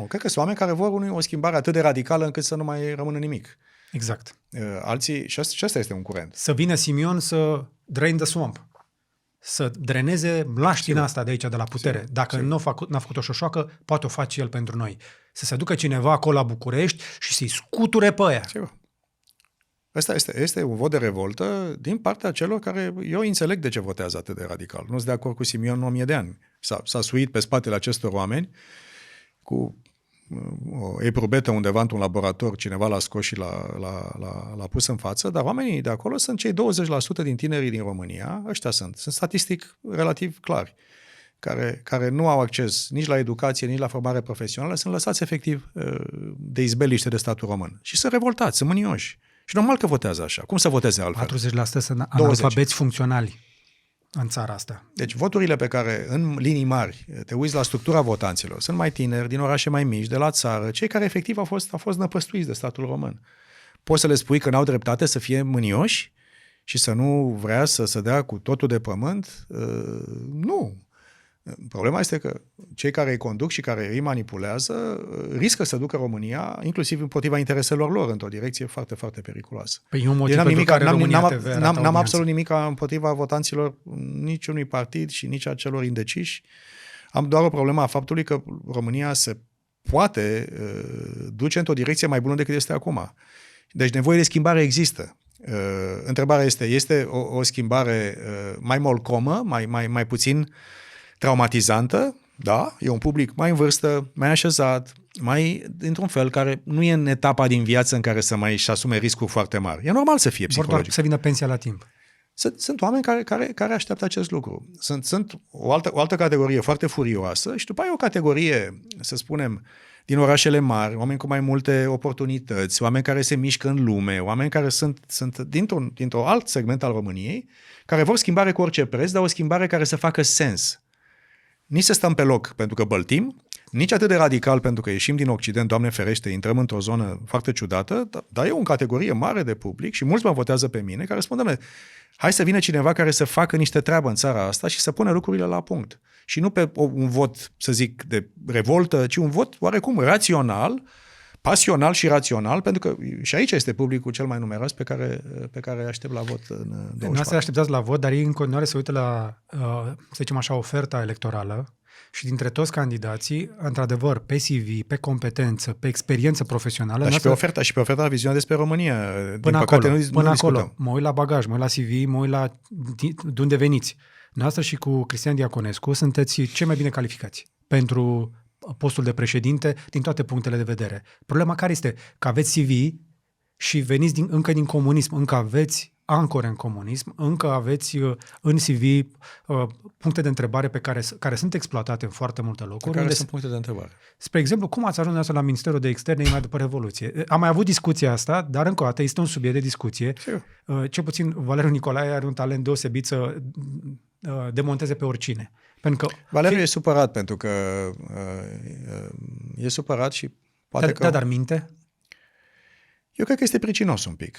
cred că sunt oameni care vor o schimbare atât de radicală încât să nu mai rămână nimic. Exact. Alții, și asta este un curent. Să vină Simion să drain the swamp, să dreneze mlaștina asta de aici, de la putere. Sigur. Dacă n-a făcut o șoșoacă, poate o face el pentru noi. Să se ducă cineva acolo la București și să-i scuture pe aia. Sigur. Asta este un vot de revoltă din partea celor care eu înțeleg de ce votează atât de radical. Nu sunt de acord cu Simion 1000 de ani. S-a suit pe spatele acestor oameni cu o eprubetă undeva într-un laborator, cineva l-a scos și l-a pus în față, dar oamenii de acolo sunt cei 20% din tinerii din România, ăștia sunt statistic relativ clari, care nu au acces nici la educație, nici la formare profesională, sunt lăsați efectiv de izbeliște de statul român. Și sunt revoltați, sunt mânioși. Și normal că votează așa. Cum să voteze altfel? 40% sunt analfabeți funcționali în țara asta. Deci voturile pe care, în linii mari, te uiți la structura votanților, sunt mai tineri, din orașe mai mici, de la țară, cei care efectiv au fost năpăstuiți de statul român. Poți să le spui că n-au dreptate să fie mânioși și să nu vrea să se dea cu totul de pământ, nu. Problema este că cei care îi conduc și care îi manipulează riscă să ducă România, inclusiv împotriva intereselor lor, într-o direcție foarte, foarte periculoasă. Păi e un motiv pentru care România TV arată n-am absolut nimic împotriva votanților niciunui partid și nici a celor indeciși. Am doar o problemă a faptului că România se poate duce într-o direcție mai bună decât este acum. Deci nevoie de schimbare există. Întrebarea este o schimbare mai molcomă, mai puțin traumatizantă, da, e un public mai în vârstă, mai așezat, mai într-un fel care nu e în etapa din viață în care să mai își asume riscuri foarte mari. E normal să fie psihologic. Doar să vină pensia la timp. Sunt oameni care așteaptă acest lucru. Sunt o altă categorie foarte furioasă și după aia o categorie, să spunem, din orașele mari, oameni cu mai multe oportunități, oameni care se mișcă în lume, oameni care sunt dintr-un alt segment al României, care vor schimbare cu orice preț, dar o schimbare care să facă sens. Nici să stăm pe loc pentru că băltim, nici atât de radical pentru că ieșim din Occident, Doamne ferește, intrăm într-o zonă foarte ciudată, dar e o categorie mare de public și mulți mă votează pe mine care spun, Doamne, hai să vină cineva care să facă niște treabă în țara asta și să pună lucrurile la punct. Și nu pe un vot, să zic, de revoltă, ci un vot oarecum rațional, pasional și rațional, pentru că și aici este publicul cel mai numeros pe care aștept la vot în 24. Noastră așteptați la vot, dar ei în continuare se uită la, să zicem așa, oferta electorală și dintre toți candidații, într-adevăr, pe CV, pe competență, pe experiență profesională... Dar și pe oferta viziunea despre România. Până acolo, mă uit la bagaj, mă uit la CV, mă uit la de unde veniți. Noastră și cu Cristian Diaconescu sunteți cei mai bine calificați pentru postul de președinte din toate punctele de vedere. Problema care este? Că aveți CV și veniți încă din comunism, încă aveți ancore în comunism, încă aveți în CV puncte de întrebare care sunt exploatate în foarte multe locuri. Care sunt puncte de întrebare? Spre exemplu, cum ați ajuns la Ministerul de Externe imediat după Revoluție? Am mai avut discuția asta, dar încă o dată este un subiect de discuție. Cel puțin Valeriu Nicolae are un talent deosebit să demonteze pe oricine. Pentru că Valeriu e supărat pentru că e supărat și poate că... dar minte? Eu cred că este pricinos un pic.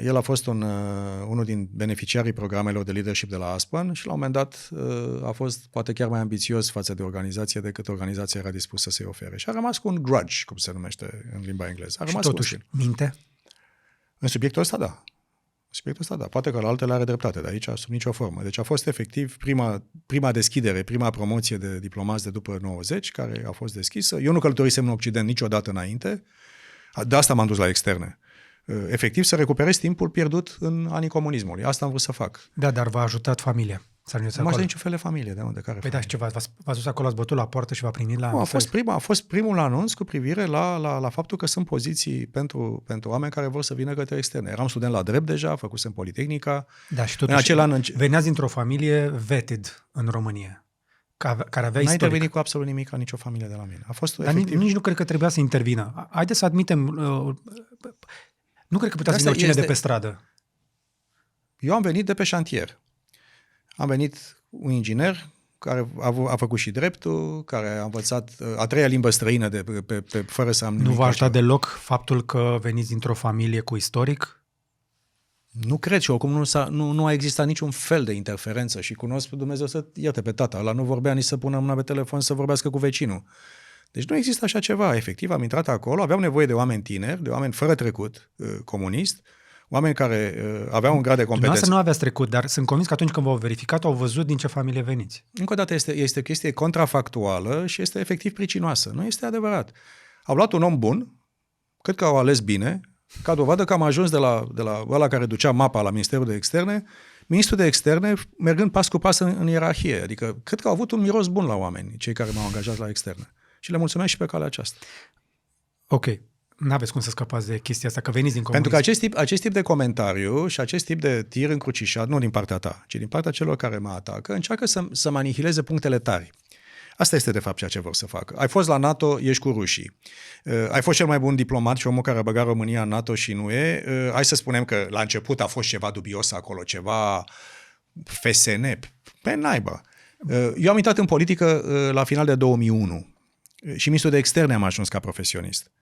El a fost unul din beneficiarii programelor de leadership de la Aspen și la un moment dat a fost poate chiar mai ambițios față de organizație decât organizația era dispusă să-i ofere. Și a rămas cu un grudge, cum se numește în limba engleză. A rămas și totuși minte? În subiectul ăsta, da. Poate că la altele are dreptate, dar aici sub nicio formă. Deci a fost efectiv prima deschidere, prima promoție de diplomați de după 90, care a fost deschisă. Eu nu călătorisem în Occident niciodată înainte. De asta m-am dus la externe. Efectiv, să recuperez timpul pierdut în anii comunismului. Asta am vrut să fac. Da, dar v-a ajutat familia. Nu mai știu niciun fel de familie. De unde? Care păi da, și ceva, v-ați dus acolo, ați bătut la poartă și v-a primit la... Nu, a fost primul anunț cu privire la faptul că sunt poziții pentru oameni care vor să vină către externe. Eram student la drept deja, făcusem Politehnica. Da, și totuși veneați dintr-o familie vetted în România. Care avea istoric. N-a intervenit cu absolut nimic ca nicio familie de la mine. A fost dar efectiv... nici nu cred că trebuia să intervină. Haideți să admitem... nu cred că putea să vină oricine de pe stradă. Eu am venit de pe șantier. Am venit un inginer care a făcut și dreptul, care a învățat a treia limbă străină fără să am nimic. Nu v-a ajutat deloc faptul că veniți dintr-o familie cu istoric? Nu cred și oricum nu a existat niciun fel de interferență și cunosc pe Dumnezeu să ierte pe tata. Ăla nu vorbea nici să pună mâna pe telefon să vorbească cu vecinul. Deci nu există așa ceva. Efectiv, am intrat acolo, aveam nevoie de oameni tineri, de oameni fără trecut comunist, oameni care aveau un grad de competență. Dumneavoastră nu aveați trecut, dar sunt convins că atunci când v-au verificat, au văzut din ce familie veniți. Încă o dată este o chestie contrafactuală și este efectiv pricinoasă. Nu este adevărat. Au luat un om bun, cred că au ales bine, ca dovadă că am ajuns de la ăla care ducea mapa la Ministerul de Externe, ministrul de Externe mergând pas cu pas în ierarhie. Adică cred că au avut un miros bun la oameni, cei care m-au angajat la externe. Și le mulțumesc și pe calea aceasta. Ok. N-aveți cum să scăpați de chestia asta, că veniți din comunism. Pentru că acest tip de comentariu și acest tip de tir încrucișat, nu din partea ta, ci din partea celor care mă atacă, încearcă să manihileze punctele tari. Asta este de fapt ceea ce vor să facă. Ai fost la NATO, ești cu rușii. Ai fost cel mai bun diplomat și omul care a băgat România în NATO și nu e. Hai să spunem că la început a fost ceva dubios acolo, ceva FSN. Pe naibă. Eu am intrat în politică la final de 2001 și ministrul de externe am ajuns ca profesionist.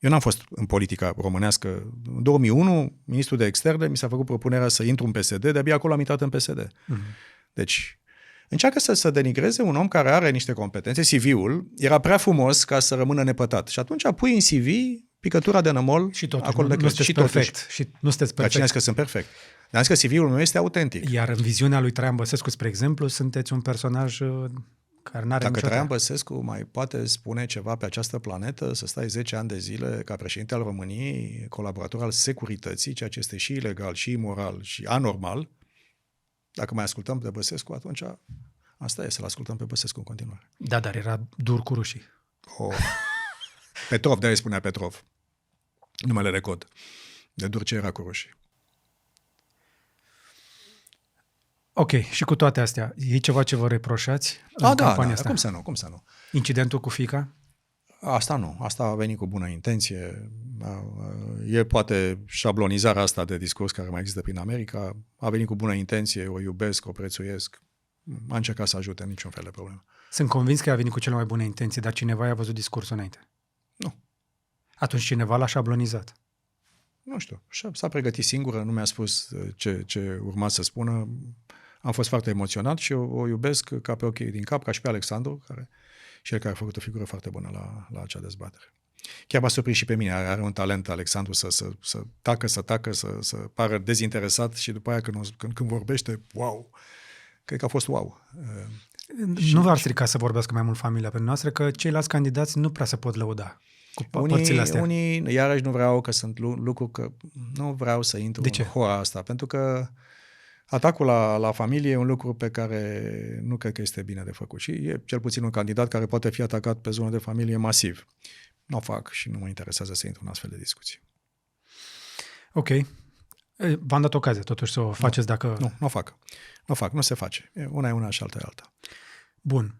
Eu n-am fost în politica românească. În 2001, ministrul de externe, mi s-a făcut propunerea să intru în PSD, de-abia acolo am intrat în PSD. Deci, încearcă să denigreze un om care are niște competențe. CV-ul era prea frumos ca să rămână nepătat. Și atunci pui în CV picătura de nămol Și totuși, acolo de nu sunteți și perfect. Și nu sunteți Dar cine a perfect. zis că sunt perfect? Dar am zis că CV-ul meu este autentic. Iar în viziunea lui Traian Băsescu, spre exemplu, sunteți un personaj care n-are Dacă niciodată... Traian Băsescu mai poate spune ceva pe această planetă, să stai 10 ani de zile ca președinte al României, colaborator al securității, ceea ce este și ilegal, și imoral, și anormal, dacă mai ascultăm de Băsescu, atunci asta e, să-l ascultăm pe Băsescu în continuare. Da, dar era dur cu rușii. Petrov, de-aia îi spunea Petrov. Numele de cod. De dur ce era cu rușii. Ok, și cu toate astea, e ceva ce vă reproșați în Da, campania asta? cum să nu? Incidentul cu fiica? Asta nu, asta a venit cu bună intenție. E poate șablonizarea asta de discurs care mai există prin America. A venit cu bună intenție, o iubesc, o prețuiesc. A încercat să ajute, niciun fel de problemă. Sunt convins că a venit cu cele mai bune intenții, dar cineva i-a văzut discursul înainte. Nu. Atunci cineva l-a șablonizat. Nu știu, s-a pregătit singură, nu mi-a spus ce urma să spună. Am fost foarte emoționat și o iubesc ca pe ochii din cap, ca și pe Alexandru, și el care a făcut o figură foarte bună la acea dezbatere. Chiar m-a surprins și pe mine, are un talent Alexandru să tacă, să pară dezinteresat și după aia când vorbește, wow, cred că a fost wow. Nu v-ar strica să vorbească mai mult familia pe noastră, că ceilalți candidați nu prea se pot lăuda cu părțile astea. Unii, iarăși nu vreau, că sunt lucruri că nu vreau să intru în hora asta, pentru că atacul la familie e un lucru pe care nu cred că este bine de făcut. Și e cel puțin un candidat care poate fi atacat pe zonă de familie masiv. Nu o fac și nu mă interesează să intru în astfel de discuții. Ok. V-am dat ocazia totuși să o faceți dacă... Nu o fac. Nu se face. Una e una și alta e alta. Bun.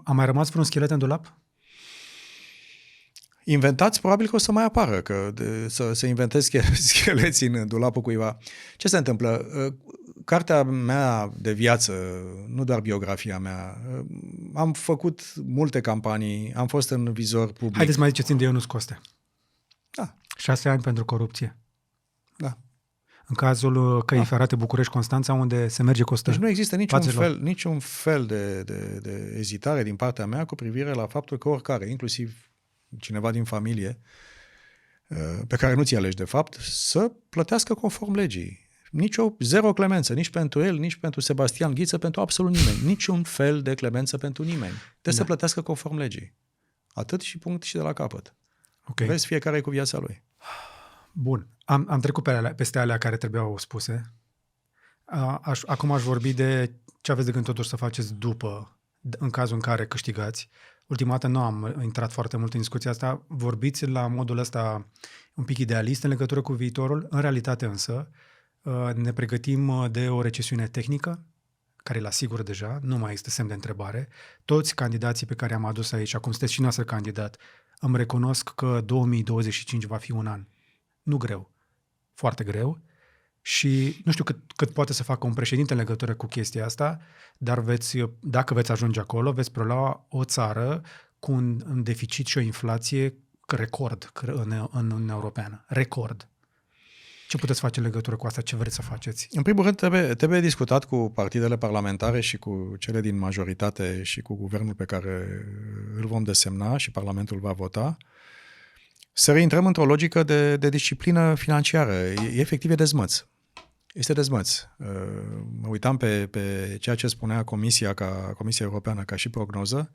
A mai rămas vreun schelet în dulap? Inventați, probabil că o să mai apară, că să inventez scheleți în dulapul cuiva. Ce se întâmplă? Cartea mea de viață, nu doar biografia mea, am făcut multe campanii, am fost în vizor public. Haideți mai ziceți-mi de Ionuț Coste. Da. 6 ani pentru corupție. Da. În cazul căii ferate București-Constanța, unde se merge costă. Deci nu există niciun fel de ezitare din partea mea cu privire la faptul că oricare, inclusiv cineva din familie, pe care nu ți alegi de fapt, să plătească conform legii. Zero clemență, nici pentru el, nici pentru Sebastian Ghiță, pentru absolut nimeni. Niciun fel de clemență pentru nimeni. Trebuie să plătească conform legii. Atât și punct și de la capăt. Okay. Vezi, fiecare cu viața lui. Bun. Am trecut peste alea care trebuiau spuse. Acum aș vorbi de ce aveți de gând totuși să faceți după, în cazul în care câștigați. Ultima dată nu am intrat foarte mult în discuția asta. Vorbiți la modul ăsta un pic idealist în legătură cu viitorul. În realitate însă ne pregătim de o recesiune tehnică, care la sigur deja, nu mai este semn de întrebare. Toți candidații pe care am adus aici, acum sunteți și noastră candidat, îmi recunosc că 2025 va fi un an. Nu greu, foarte greu. Și nu știu cât poate să facă un președinte în legătură cu chestia asta, dar dacă veți ajunge acolo, veți prelua o țară cu un deficit și o inflație record în Uniunea Europeană. Record. Ce puteți face în legătură cu asta? Ce vreți să faceți? În primul rând, trebuie discutat cu partidele parlamentare și cu cele din majoritate și cu guvernul pe care îl vom desemna și Parlamentul va vota, să reintrăm într-o logică de disciplină financiară. Efectiv, e este dezmăț. Mă uitam pe ceea ce spunea Comisia Europeană ca și prognoză,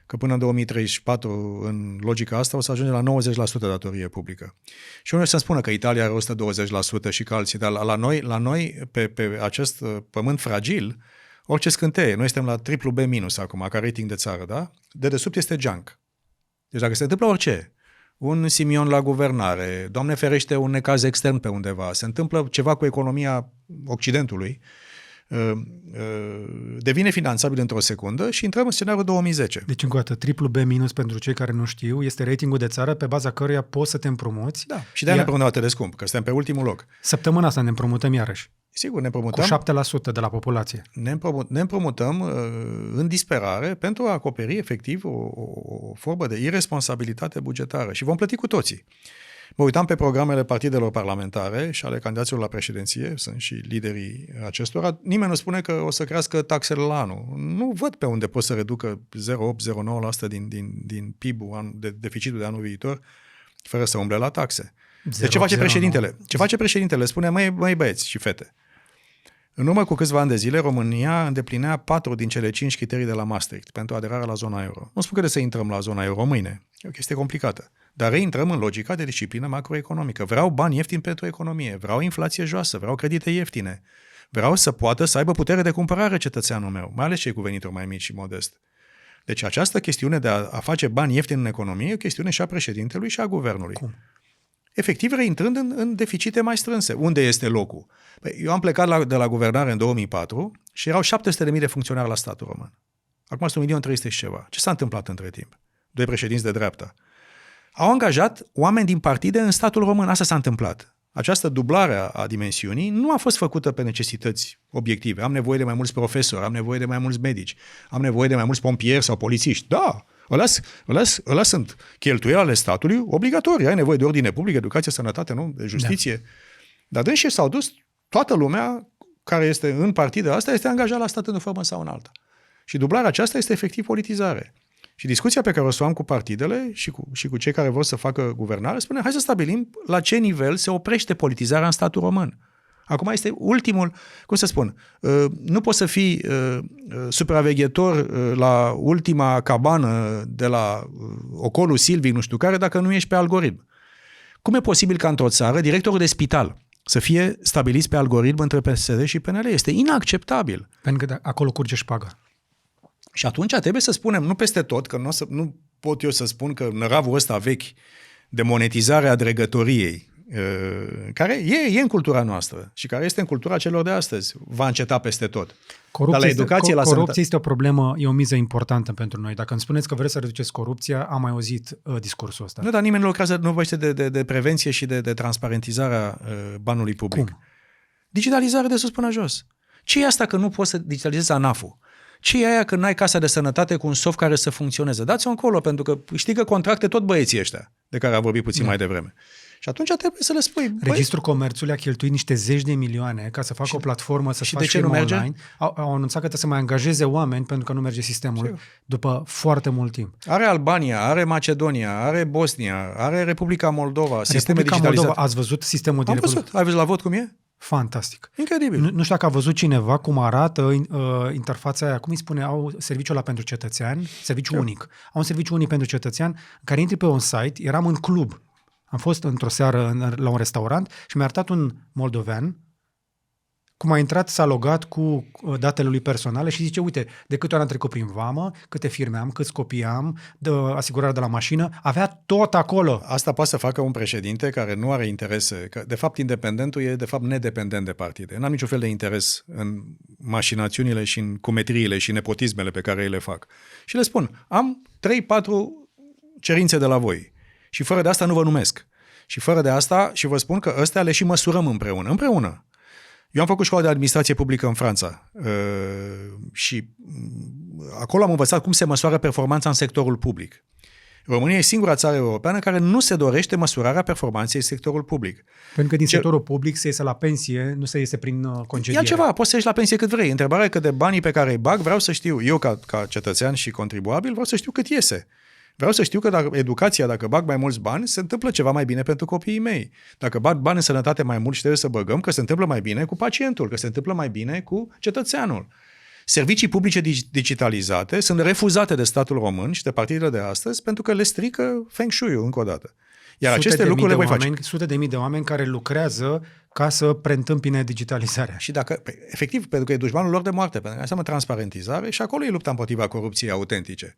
că până în 2034, în logica asta, o să ajunge la 90% datorie publică. Și unul să-mi spună că Italia are 120% și că alții, dar la noi pe acest pământ fragil, orice scânteie, noi suntem la triplu B- acum, ca rating de țară, da? Dedesubt este junk. Deci dacă se întâmplă orice, un Simion la guvernare, Doamne ferește un necaz extern pe undeva, se întâmplă ceva cu economia Occidentului, devine finanțabil într-o secundă și intrăm în scenariul 2010. Deci, încă o dată, triplu B minus pentru cei care nu știu, este ratingul de țară pe baza căruia poți să te împrumuți. Da, și de-aia ne împrumutăm atât de scump, că suntem pe ultimul loc. Săptămâna asta ne împrumutăm iarăși. Sigur, ne împrumutăm. Cu 7% de la populație. Ne împrumutăm în disperare pentru a acoperi efectiv o formă de irresponsabilitate bugetară și vom plăti cu toții. Mă uitam pe programele partidelor parlamentare și ale candidaților la președinție, sunt și liderii acestora, nimeni nu spune că o să crească taxele la anul. Nu văd pe unde pot să reducă 0,8-0,9% din PIB-ul, de deficitul de anul viitor, fără să umble la taxe. De ce face președintele? Ce face președintele? Spune, măi băieți și fete, în urmă cu câțiva ani de zile, România îndeplinea 4 din cele 5 criterii de la Maastricht pentru aderarea la zona euro. Nu spun că să intrăm la zona euro mâine, e o chestie complicată, dar reintrăm în logica de disciplină macroeconomică. Vreau bani ieftini pentru economie, vreau inflație joasă, vreau credite ieftine, vreau să poată să aibă putere de cumpărare cetățeanul meu, mai ales cei cu venituri mai mici și modest. Deci această chestiune de a face bani ieftini în economie e o chestiune și a președintelui și a guvernului. Cum? Efectiv reintrând în deficite mai strânse. Unde este locul? Eu am plecat de la guvernare în 2004 și erau 700.000 de funcționari la statul român. Acum sunt 1.300.000 și ceva. Ce s-a întâmplat între timp? 2 președinți de dreapta. Au angajat oameni din partide în statul român. Asta s-a întâmplat. Această dublare a dimensiunii nu a fost făcută pe necesități obiective. Am nevoie de mai mulți profesori, am nevoie de mai mulți medici, am nevoie de mai mulți pompieri sau polițiști. Da, ăla sunt cheltuieli ale statului obligatorii. Ai nevoie de ordine publică, educație, sănătate, nu? De justiție. Da. Dar dânsi s-au dus, toată lumea care este în partidă asta este angajat la stat în o formă sau în alta. Și dublarea aceasta este efectiv politizare. Și discuția pe care o să o am cu partidele și cu cei care vor să facă guvernare spune, hai să stabilim la ce nivel se oprește politizarea în statul român. Acum este ultimul, cum să spun, nu poți să fii supraveghetor la ultima cabană de la ocolul Silvic, nu știu care, dacă nu ești pe algoritm. Cum e posibil ca într-o țară directorul de spital să fie stabilit pe algoritm între PSD și PNL? Este inacceptabil. Pentru că acolo curge șpaga. Și atunci trebuie să spunem, nu peste tot, că nu pot eu să spun că năravul ăsta vechi de monetizare a dregătoriei, care e în cultura noastră și care este în cultura celor de astăzi, va înceta peste tot. Corupția este o problemă, e o miză importantă pentru noi. Dacă îmi spuneți că vreți să reduceți corupția, am mai auzit discursul ăsta. Nu, dar nimeni nu lucrează, nu vorbește de prevenție și de transparentizarea banului public. Cum? Digitalizare de sus până jos. Ce e asta că nu poți să digitalizezi ANAF-ul? Ce e aia că n-ai casa de sănătate cu un soft care să funcționeze? Dați-o încolo, pentru că știi că contracte tot băieții ăștia, de care am vorbit puțin mai devreme. Și atunci trebuie să le spui. Registrul Comerțului a cheltuit niște zeci de milioane ca să facă o platformă, să facă firmă online. Au anunțat că trebuie să mai angajeze oameni pentru că nu merge sistemul după foarte mult timp. Are Albania, are Macedonia, are Bosnia, are Republica Moldova, sisteme digitalizate. Moldova, ați văzut sistemul din Republica? Am văzut. Ai văzut la vot cum e? Fantastic. Incredibil. Nu știu dacă a văzut cineva cum arată interfața aia, cum îi spune, au serviciul ăla pentru cetățean, serviciu unic. Au un serviciu unic pentru cetățean, în care intri pe un site, eram în club. Am fost într-o seară la un restaurant și mi-a arătat un moldovean cum a intrat, s-a logat cu datele lui personale și zice, uite, de câte ori am trecut prin vamă, câte firme am, câți copii am, de asigurare de la mașină, avea tot acolo. Asta poate să facă un președinte care nu are interese, că de fapt independentul e de fapt nedependent de partide. N-am niciun fel de interes în mașinațiunile și în cumetriile și nepotismele pe care ei le fac. Și le spun, am 3-4 cerințe de la voi și fără de asta nu vă numesc. Și fără de asta, și vă spun că ăstea le și măsurăm împreună. Eu am făcut școala de administrație publică în Franța și acolo am învățat cum se măsoară performanța în sectorul public. România e singura țară europeană care nu se dorește măsurarea performanței în sectorul public. Pentru că din sectorul public se iese la pensie, nu se iese prin concediere. E altceva, poți să ieși la pensie cât vrei. Întrebarea e că de banii pe care îi bag, vreau să știu, eu ca cetățean și contribuabil, vreau să știu cât iese. Vreau să știu că dacă bag mai mulți bani, se întâmplă ceva mai bine pentru copiii mei. Dacă bag bani în sănătate mai mult și trebuie să băgăm, că se întâmplă mai bine cu pacientul, că se întâmplă mai bine cu cetățeanul. Servicii publice digitalizate sunt refuzate de statul român și de partidele de astăzi pentru că le strică feng shui-ul încă o dată. Iar aceste lucruri le voi face. Sute de mii de oameni care lucrează ca să preîntâmpine digitalizarea. Și dacă, efectiv, pentru că e dușmanul lor de moarte, pentru că înseamnă transparentizare și acolo e lupta împotriva corupției autentice.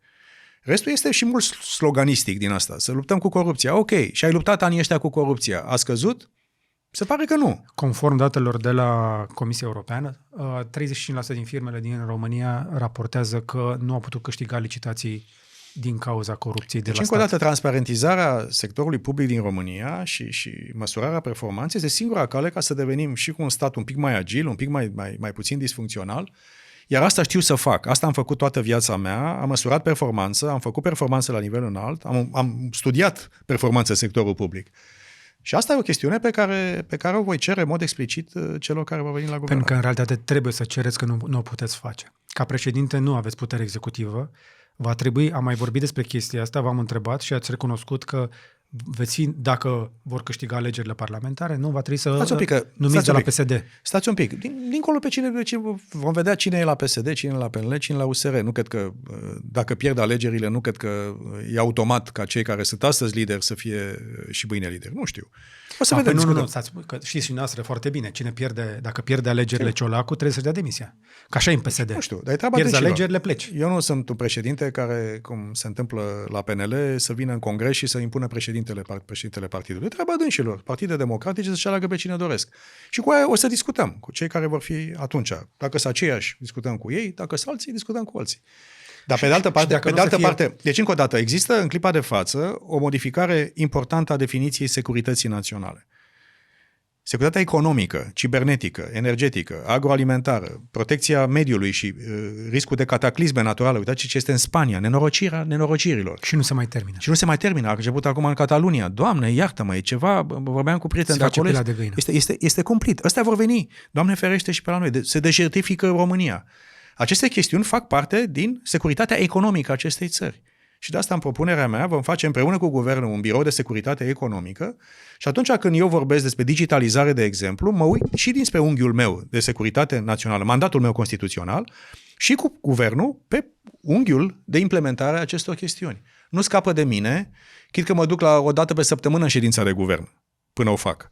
Restul este și mult sloganistic din asta, să luptăm cu corupția. Ok, și ai luptat anii ăștia cu corupția. A scăzut? Se pare că nu. Conform datelor de la Comisia Europeană, 35% din firmele din România raportează că nu au putut câștiga licitații din cauza corupției de Deci, la încă o stat. dată, transparentizarea sectorului public din România și măsurarea performanței este singura cale ca să devenim și cu un stat un pic mai agil, un pic mai puțin disfuncțional. Iar asta știu să fac. Asta am făcut toată viața mea, am măsurat performanță, am făcut performanță la nivel înalt, am studiat performanță în sectorul public. Și asta e o chestiune pe care o voi cere în mod explicit celor care vor veni la guvernare. Pentru că, în realitate, trebuie să cereți că nu o puteți face. Ca președinte nu aveți putere executivă. Va trebui, am mai vorbit despre chestia asta, v-am întrebat și ați recunoscut că veți fi, dacă vor câștiga alegerile parlamentare, nu va trebui să numiți de la PSD. Stați un pic. Dincolo pe cine vom vedea cine e la PSD, cine e la PNL, cine e la USR. Nu cred că, dacă pierd alegerile, nu cred că e automat ca cei care sunt astăzi lideri să fie și mâine lideri. Nu știu. O să vedem. Nu, stați, că știți și noastră foarte bine. Dacă pierde alegerile Ciolacu, trebuie să-și dea demisia. Ca așa e în PSD. Nu știu, dar e treaba pierzi dâncilor. alegerile, pleci. Eu nu sunt un președinte care, cum se întâmplă la PNL, să vină în congres și să impună președintele partidului. E treaba dâncilor. Partide democratice să-și aleagă pe cine doresc. Și cu aia o să discutăm, cu cei care vor fi atunci. Dacă sunt aceiași, discutăm cu ei, dacă sunt alții, discutăm cu alții. Dar pe de altă parte, deci încă o dată, există în clipa de față o modificare importantă a definiției securității naționale. Securitatea economică, cibernetică, energetică, agroalimentară, protecția mediului și riscul de cataclisme naturale. Uitați ce este în Spania, nenorocirea nenorocirilor. Și nu se mai termină. Și nu se mai termină. A început acum în Catalunia. Doamne, iartă-mă, e ceva, vorbeam cu prieteni de acolo. Este cumplit. Ăstea vor veni, Doamne ferește, și pe la noi. Se deșertifică România. Aceste chestiuni fac parte din securitatea economică a acestei țări. Și de asta, în propunerea mea, vom face împreună cu guvernul un birou de securitate economică și atunci când eu vorbesc despre digitalizare, de exemplu, mă uit și dinspre unghiul meu de securitate națională, mandatul meu constituțional, și cu guvernul pe unghiul de implementare a acestor chestiuni. Nu scapă de mine, chit că mă duc la o dată pe săptămână în ședința de guvern, până o fac.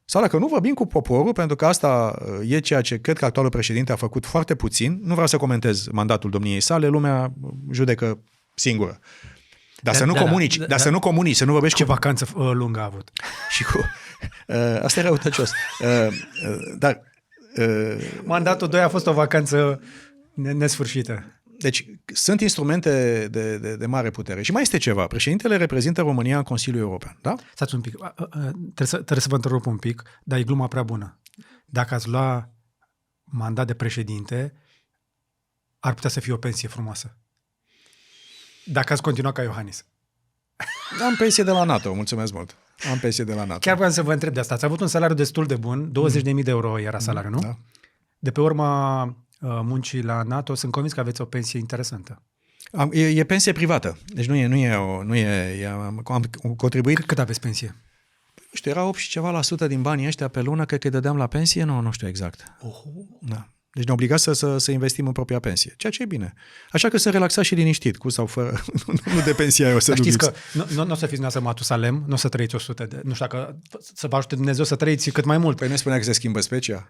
Sau dacă nu, vorbim cu poporul, pentru că asta e ceea ce cred că actualul președinte a făcut foarte puțin. Nu vreau să comentez mandatul domniei sale, lumea judecă singură. Dar să nu comunici, să nu vorbești ce vacanță lungă a avut. Și cu... asta e răutăcios. Dar... Mandatul 2 a fost o vacanță nesfârșită. Deci sunt instrumente de mare putere. Și mai este ceva. Președintele reprezintă România în Consiliul European, da? Stați un pic. Trebuie să vă întrerup un pic, dar e gluma prea bună. Dacă ați lua mandat de președinte, ar putea să fie o pensie frumoasă. Dacă ați continua ca Iohannis. Am pensie de la NATO, mulțumesc mult. Am pensie de la NATO. Chiar vreau să vă întreb de asta. Ați avut un salariu destul de bun, 20.000 de euro era salariul, nu? Da. De pe urma muncii la NATO, sunt convins că aveți o pensie interesantă. E pensie privată. Deci am contribuit... Cât aveți pensie? Nu știu, era 8 și ceva la sută din banii ăștia pe lună, cred că îi dădeam la pensie, nu știu exact. Da. Deci ne obligați să investim în propria pensie, ceea ce e bine. Așa că sunt relaxat și liniștit, cu sau fără, nu de pensia aia o să știți că nu o să fiți dumneavoastră Matusalem, nu o să trăiți 100 de... Nu știu dacă să vă ajute Dumnezeu să trăiți cât mai mult. Păi nu spunea că se schimbă specia?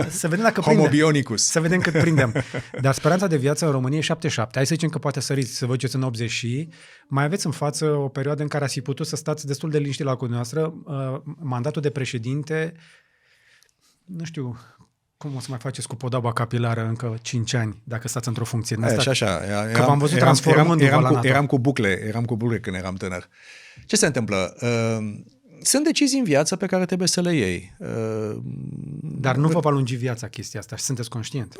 Să vedem dacă Homo bionicus. Să vedem cât prindem. Dar speranța de viață în România e 77. Hai să zicem că poate săriți, să vă duceți în 80 și mai aveți în față o perioadă în care ați fi putut să stați destul de liniștit la locul noastră. Mandatul de președinte, nu știu... Cum o să mai faceți cu podoaba capilară încă 5 ani, dacă stați într-o funcție? Că v-am văzut transformându-vă la NATO. Eram cu bucle când eram tânăr. Ce se întâmplă? Sunt decizii în viață pe care trebuie să le iei. Dar nu vă va lungi viața chestia asta și sunteți conștient?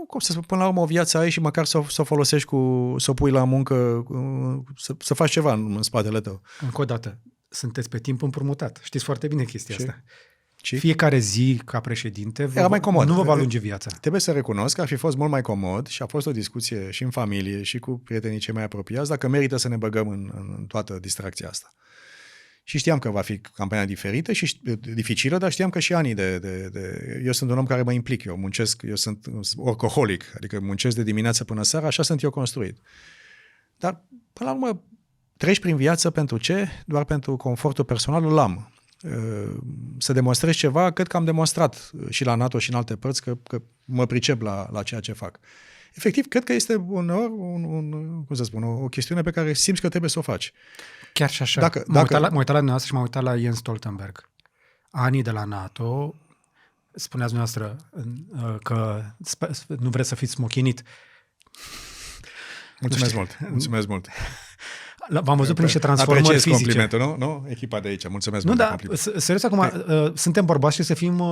Cum să spun, până la urmă o viață ai și măcar să o folosești să o pui la muncă, să faci ceva în spatele tău. Încă o dată, sunteți pe timp împrumutat. Știți foarte bine chestia asta. Fiecare zi ca președinte era mai comod. Nu vă va lungi viața. Trebuie să recunosc că ar fi fost mult mai comod și a fost o discuție și în familie și cu prietenii cei mai apropiați dacă merită să ne băgăm în toată distracția asta. Și știam că va fi campania diferită și dificilă, dar știam că și anii Eu sunt un om care mă implic, eu muncesc, eu sunt workaholic, adică muncesc de dimineață până seara, așa sunt eu construit. Dar, până la urmă, treci prin viață pentru ce? Doar pentru confortul personal l-am. Să demonstrez ceva, cred că am demonstrat și la NATO și în alte părți că mă pricep la ceea ce fac. Efectiv, cred că este uneori o chestiune pe care simți că trebuie să o faci. Chiar și așa. M-am uitat la dumneavoastră și m-am uitat la Jens Stoltenberg. anii de la NATO, spuneați dumneavoastră că nu vreți să fiți smochinit. Mulțumesc mult. V-am văzut prin niște transformări fizice. Complimentul, nu? Echipa de aici, mulțumesc mult. Da, serios, acum, suntem bărbați și să fim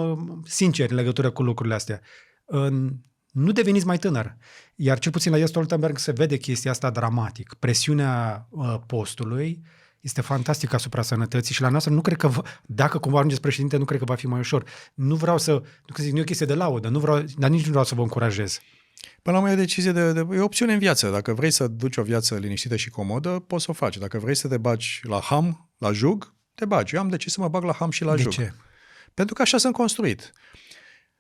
sinceri în legătură cu lucrurile astea. Nu deveniți mai tânăr. Iar cel puțin la Jens Stoltenberg se vede chestia asta dramatic. Presiunea postului este fantastică asupra sănătății și la noastră nu cred că, dacă cumva ajungeți președinte, nu cred că va fi mai ușor. Nu vreau să, nu e o chestie de laudă, dar nici nu vreau să vă încurajez. Până la urmă e o decizie e o opțiune în viață. Dacă vrei să duci o viață liniștită și comodă, poți să o faci. Dacă vrei să te bagi la ham, la jug, te bagi. Eu am decis să mă bag la ham și la jug. De ce? Pentru că așa sunt construit.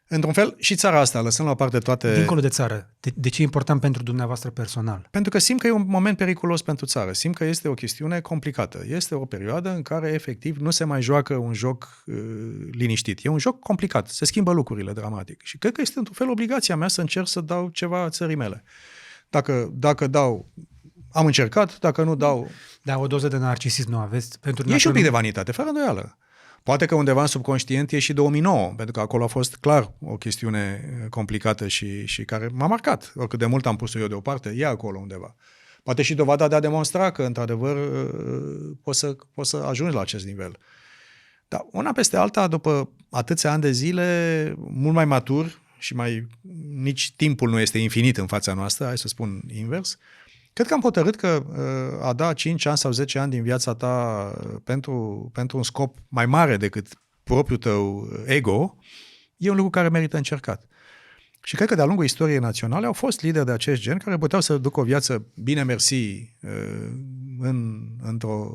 Într-un fel, și țara asta, lăsând la o parte toate... Dincolo de țară, de ce e important pentru dumneavoastră personal? Pentru că simt că e un moment periculos pentru țară. Simt că este o chestiune complicată. Este o perioadă în care, efectiv, nu se mai joacă un joc liniștit. E un joc complicat. Se schimbă lucrurile dramatic. Și cred că este, într-un fel, obligația mea să încerc să dau ceva țării mele. Dacă dau, am încercat. Dacă nu dau... Da, o doză de narcisism nu aveți? E și un pic de vanitate, fără îndoială. Poate că undeva în subconștient e și 2009, pentru că acolo a fost clar o chestiune complicată și care m-a marcat. Oricât de mult am pus-o eu deoparte, e acolo undeva. Poate și dovada de a demonstra că, într-adevăr, poți să ajungi la acest nivel. Dar una peste alta, după atâția ani de zile, mult mai matur și nici timpul nu este infinit în fața noastră, hai să spun invers, cred că am hotărât că a da 5 ani sau 10 ani din viața ta pentru un scop mai mare decât propriul tău ego, e un lucru care merită încercat. Și cred că de-a lungul istoriei naționale au fost lideri de acest gen care puteau să ducă o viață bine mersi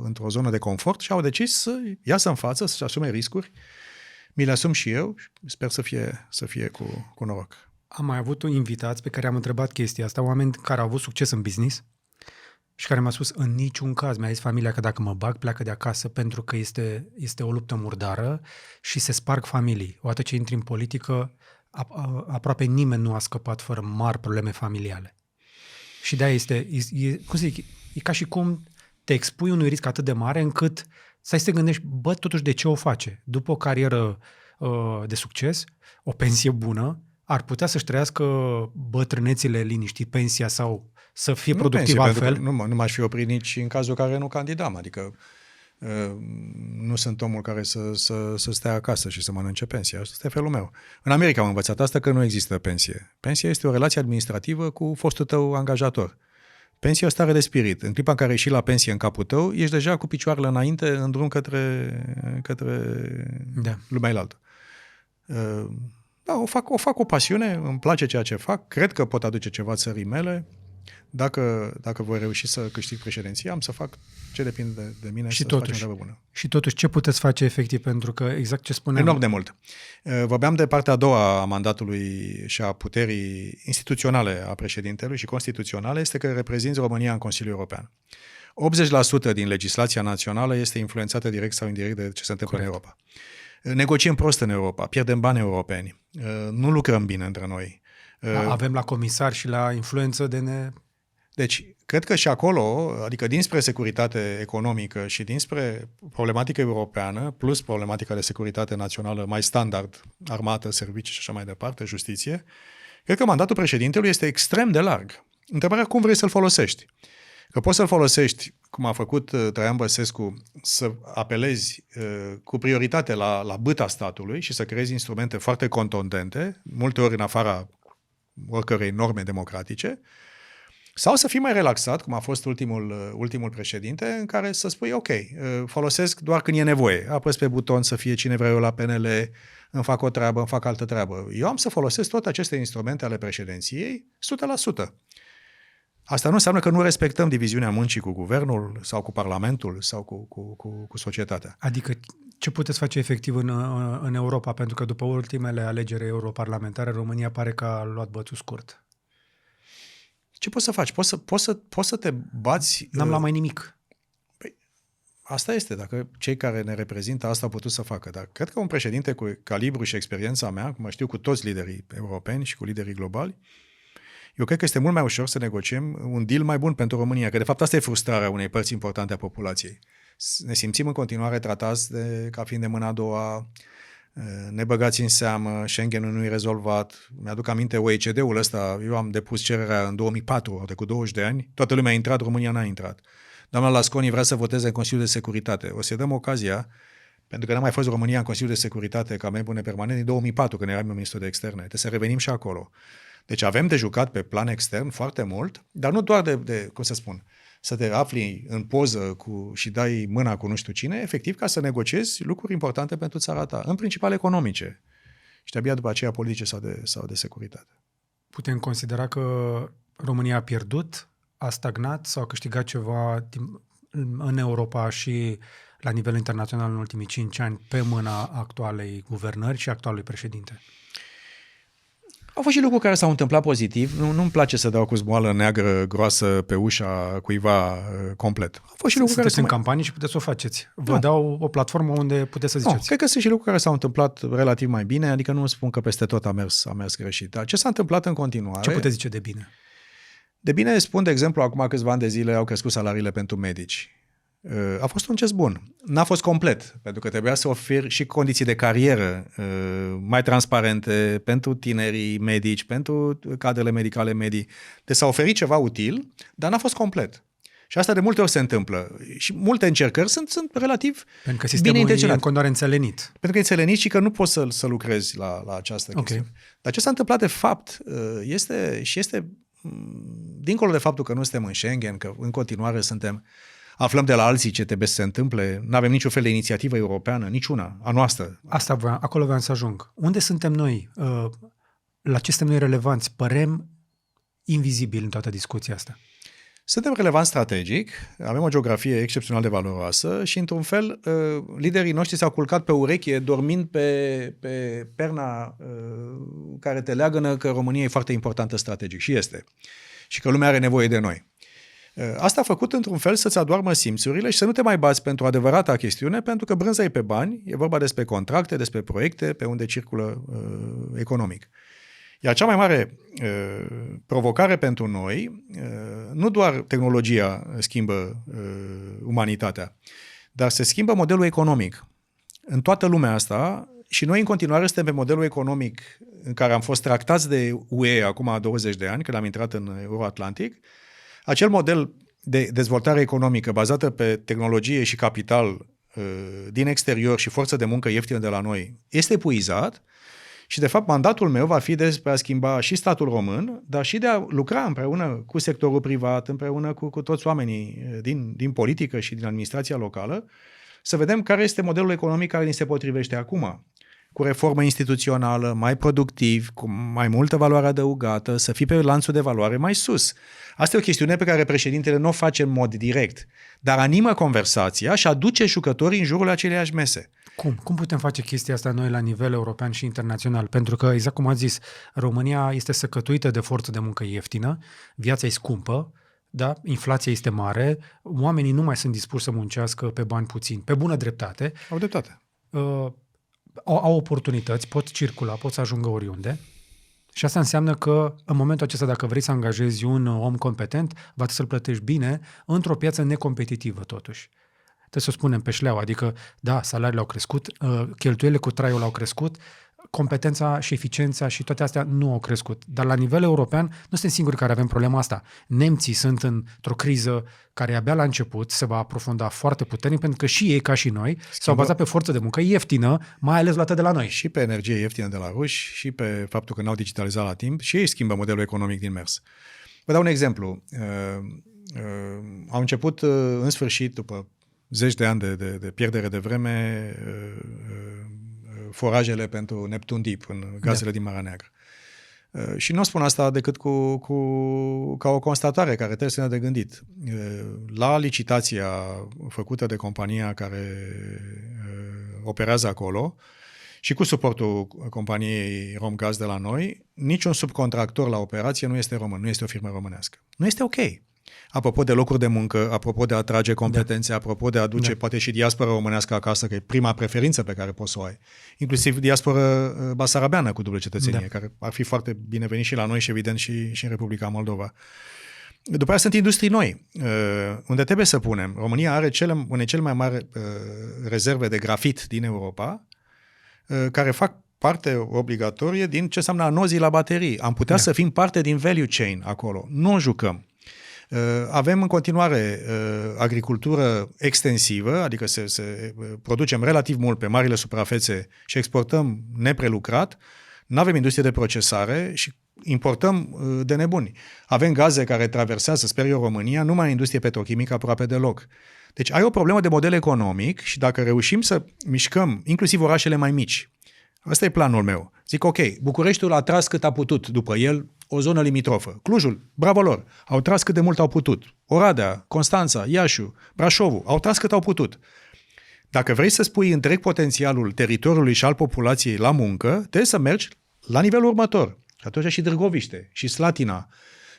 într-o zonă de confort și au decis să iasă în față, să-și asume riscuri. Mi le asum și eu și sper să fie cu noroc. Am mai avut invitați pe care am întrebat chestia asta, oameni care au avut succes în business și care mi-a spus, în niciun caz, mi-a zis familia că dacă mă bag, pleacă de acasă pentru că este o luptă murdară și se sparg familii. Odată ce intri în politică, aproape nimeni nu a scăpat fără mari probleme familiale. Și de-aia cum să zic, e ca și cum te expui unui risc atât de mare încât să te gândești, totuși de ce o face? După o carieră de succes, o pensie bună, ar putea să-și trăiască bătrânețile liniștit, pensia sau să fie productiv altfel? Nu m-aș fi oprit nici în cazul care nu candidam, adică nu sunt omul care să stea acasă și să mănânce pensia. Asta e felul meu. În America am învățat asta că nu există pensie. Pensia este o relație administrativă cu fostul tău angajator. Pensia e o stare de spirit. În clipa în care ieși la pensie în capul tău, ești deja cu picioarele înainte în drum către lumea elaltă. Da, o fac o pasiune, îmi place ceea ce fac, cred că pot aduce ceva țării mele. Dacă voi reuși să câștig președinția, am să fac ce depinde de mine și să facem treabă bună. Și totuși, ce puteți face efectiv? Pentru că exact ce spuneam... Enorm de mult. Vorbeam de partea a doua a mandatului și a puterii instituționale a președintelui și constituționale, este că reprezinți România în Consiliul European. 80% din legislația națională este influențată direct sau indirect de ce se întâmplă în Europa. Negociem prost în Europa, pierdem bani europeni, nu lucrăm bine între noi. Avem la comisar și la influență de Deci, cred că și acolo, adică dinspre securitate economică și dinspre problematică europeană, plus problematica de securitate națională mai standard, armată, servicii și așa mai departe, justiție, cred că mandatul președintelui este extrem de larg. Întrebarea cum vrei să-l folosești. Că poți să-l folosești, cum a făcut Traian Băsescu, să apelezi cu prioritate la bâta statului și să creezi instrumente foarte contundente, multe ori în afara oricărei norme democratice, sau să fii mai relaxat, cum a fost ultimul președinte, în care să spui, ok, folosesc doar când e nevoie. Apăs pe buton să fie cine vreau eu la PNL, îmi fac o treabă, îmi fac altă treabă. Eu am să folosesc toate aceste instrumente ale președinției 100%. Asta nu înseamnă că nu respectăm diviziunea muncii cu guvernul sau cu parlamentul sau cu societatea. Adică ce puteți face efectiv în Europa? Pentru că după ultimele alegeri europarlamentare, România pare că a luat bățul scurt. Ce poți să faci? Poți să te bați... N-am luat mai nimic. Păi, asta este. Dacă cei care ne reprezintă asta au putut să facă. Dar cred că un președinte cu calibru și experiența mea, cum știu cu toți liderii europeni și cu liderii globali, eu cred că este mult mai ușor să negociem un deal mai bun pentru România, că de fapt asta e frustrarea unei părți importante a populației. Ne simțim în continuare tratați ca fiind de mâna a doua, ne băgați în seamă, Schengen-ul nu e rezolvat. Mi-aduc aminte OECD-ul ăsta, eu am depus cererea în 2004, au trecut 20 de ani, toată lumea a intrat, România n-a intrat. Doamna Lasconi vrea să voteze în Consiliul de Securitate. O să dăm ocazia, pentru că n-a mai fost România în Consiliul de Securitate ca membru nepermanent din 2004, când eram ministru de externe. Trebuie să revenim și acolo. Deci avem de jucat pe plan extern foarte mult, dar nu doar de cum să spun, să te afli în poză și dai mâna cu nu știu cine, efectiv ca să negociezi lucruri importante pentru țara ta, în principal economice și de-abia după aceea politice sau de securitate. Putem considera că România a pierdut, a stagnat sau a câștigat ceva în Europa și la nivel internațional în ultimii 5 ani pe mâna actualei guvernări și actualului președinte? Au fost și lucruri care s-au întâmplat pozitiv. Nu-mi place să dau cu zmoală neagră groasă pe ușa cuiva complet. Au fost și lucruri care în campanii și puteți să o faceți. Vă dau o platformă unde puteți să ziceți. Nu, cred că sunt și lucruri care s-au întâmplat relativ mai bine, adică nu spun că peste tot a mers greșit. Dar ce s-a întâmplat în continuare... Ce puteți zice de bine? De bine spun, de exemplu, acum câțiva ani de zile au crescut salariile pentru medici. A fost un gest bun. N-a fost complet, pentru că trebuia să oferi și condiții de carieră mai transparente pentru tinerii medici, pentru cadrele medicale medii. Deci s-a oferit ceva util, dar n-a fost complet. Și asta de multe ori se întâmplă. Și multe încercări sunt relativ pentru că sistemul e în continuare înțelenit. Pentru că e înțelenit și că nu poți să lucrezi la această chestie. Dar ce s-a întâmplat de fapt este dincolo de faptul că nu suntem în Schengen, că în continuare aflăm de la alții ce trebuie să se întâmple, nu avem niciun fel de inițiativă europeană, niciuna, a noastră. Acolo vreau să ajung. Unde suntem noi? La ce suntem noi relevanți? Părem invizibili în toată discuția asta. Suntem relevanți strategic, avem o geografie excepțional de valoroasă și, într-un fel, liderii noștri s-au culcat pe ureche, dormind pe perna care te leagănă că România e foarte importantă strategic și este. Și că lumea are nevoie de noi. Asta a făcut, într-un fel, să-ți adoarmă simțurile și să nu te mai bați pentru adevărata chestiune, pentru că brânza e pe bani, e vorba despre contracte, despre proiecte, pe unde circulă economic. Iar cea mai mare provocare pentru noi, nu doar tehnologia schimbă umanitatea, dar se schimbă modelul economic. În toată lumea asta, și noi în continuare suntem pe modelul economic în care am fost tractați de UE acum 20 de ani, când am intrat în Euroatlantic, acel model de dezvoltare economică bazată pe tehnologie și capital din exterior și forță de muncă ieftină de la noi este epuizat și, de fapt, mandatul meu va fi despre a schimba și statul român, dar și de a lucra împreună cu sectorul privat, împreună cu toți oamenii din politică și din administrația locală, să vedem care este modelul economic care ni se potrivește acum. Cu reformă instituțională, mai productiv, cu mai multă valoare adăugată, să fii pe lanțul de valoare mai sus. Asta e o chestiune pe care președintele nu o face în mod direct, dar animă conversația și aduce jucătorii în jurul aceleiași mese. Cum putem face chestia asta noi la nivel european și internațional? Pentru că, exact cum ați zis, România este săcătuită de forță de muncă ieftină, viața e scumpă, da? Inflația este mare, oamenii nu mai sunt dispuși să muncească pe bani puțini, pe bună dreptate. Au dreptate. Au oportunități, pot circula, pot să ajungă oriunde. Și asta înseamnă că în momentul acesta, dacă vrei să angajezi un om competent, va trebui să-l plătești bine într-o piață necompetitivă totuși. Trebuie să o spunem pe șleau, adică da, salariile au crescut, cheltuielile cu traiul au crescut, competența și eficiența și toate astea nu au crescut. Dar la nivel european nu suntem singuri care avem problema asta. Nemții sunt într-o criză care abia la început se va aprofunda foarte puternic, pentru că și ei, ca și noi, s-au bazat pe forță de muncă ieftină, mai ales luată de la noi. Și pe energie ieftină de la ruși, și pe faptul că n-au digitalizat la timp, și ei schimbă modelul economic din mers. Vă dau un exemplu. Au început, în sfârșit, după zeci de ani de pierdere de vreme, forajele pentru Neptun Deep în gazele din Marea Neagră. Și nu spun asta decât ca o constatare care trebuie să ne de gândit. La licitația făcută de compania care operează acolo și cu suportul companiei Romgaz de la noi, niciun subcontractor la operație nu este român, nu este o firmă românească. Nu este ok. Apropo de locuri de muncă, apropo de a atrage competențe, apropo de a aduce poate și diaspora românească acasă, că e prima preferință pe care poți să o ai. Inclusiv diaspora basarabeană cu dublă cetățenie, care ar fi foarte binevenit și la noi și evident și în Republica Moldova. După aceea sunt industrii noi, unde trebuie să punem. România are cele mai mari rezerve de grafit din Europa, care fac parte obligatorie din ce înseamnă anozii la baterii. Am putea să fim parte din value chain acolo. Nu o jucăm. Avem în continuare agricultură extensivă, adică producem relativ mult pe marile suprafețe și exportăm neprelucrat. Nu avem industrie de procesare și importăm de nebuni. Avem gaze care traversează, sper eu, România, nu mai în industrie petrochimică aproape deloc. Deci ai o problemă de model economic și dacă reușim să mișcăm inclusiv orașele mai mici, ăsta e planul meu. Zic, ok, Bucureștiul a tras cât a putut după el o zonă limitrofă. Clujul, bravo lor, au tras cât de mult au putut. Oradea, Constanța, Iașu, Brașovul, au tras cât au putut. Dacă vrei să spui întreg potențialul teritoriului și al populației la muncă, trebuie să mergi la nivelul următor. Și atunci și Drăgoviște, și Slatina,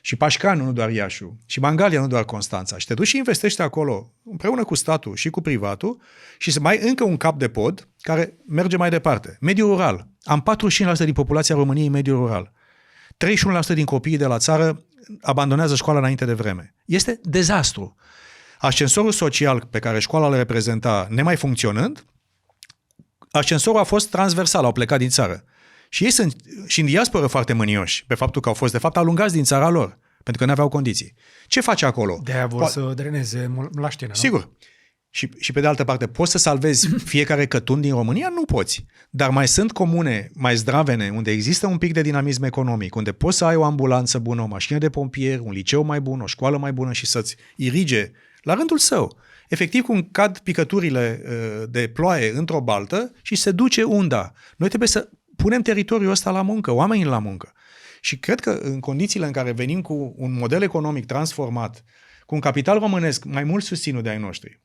și Pașcanu, nu doar Iașu, și Mangalia, nu doar Constanța. Și te duci și investești acolo, împreună cu statul și cu privatul, și să mai ai încă un cap de pod care merge mai departe. Mediul rural. Am 45% din populația României în mediul rural. 31% din copiii de la țară abandonează școala înainte de vreme. Este dezastru. Ascensorul social pe care școala îl reprezenta nemai funcționând, ascensorul a fost transversal, au plecat din țară. Și ei sunt și în diasporă foarte mânioși pe faptul că au fost, de fapt, alungați din țara lor, pentru că nu aveau condiții. Ce face acolo? De-aia vor să dreneze mlaștină, nu? Sigur. Și pe de altă parte, poți să salvezi fiecare cătun din România? Nu poți. Dar mai sunt comune mai zdravene, unde există un pic de dinamism economic, unde poți să ai o ambulanță bună, o mașină de pompieri, un liceu mai bun, o școală mai bună și să-ți irige la rândul său. Efectiv, cum cad picăturile de ploaie într-o baltă și se duce unda. Noi trebuie să punem teritoriul ăsta la muncă, oamenii la muncă. Și cred că în condițiile în care venim cu un model economic transformat, cu un capital românesc mai mult susținut de ai noștri,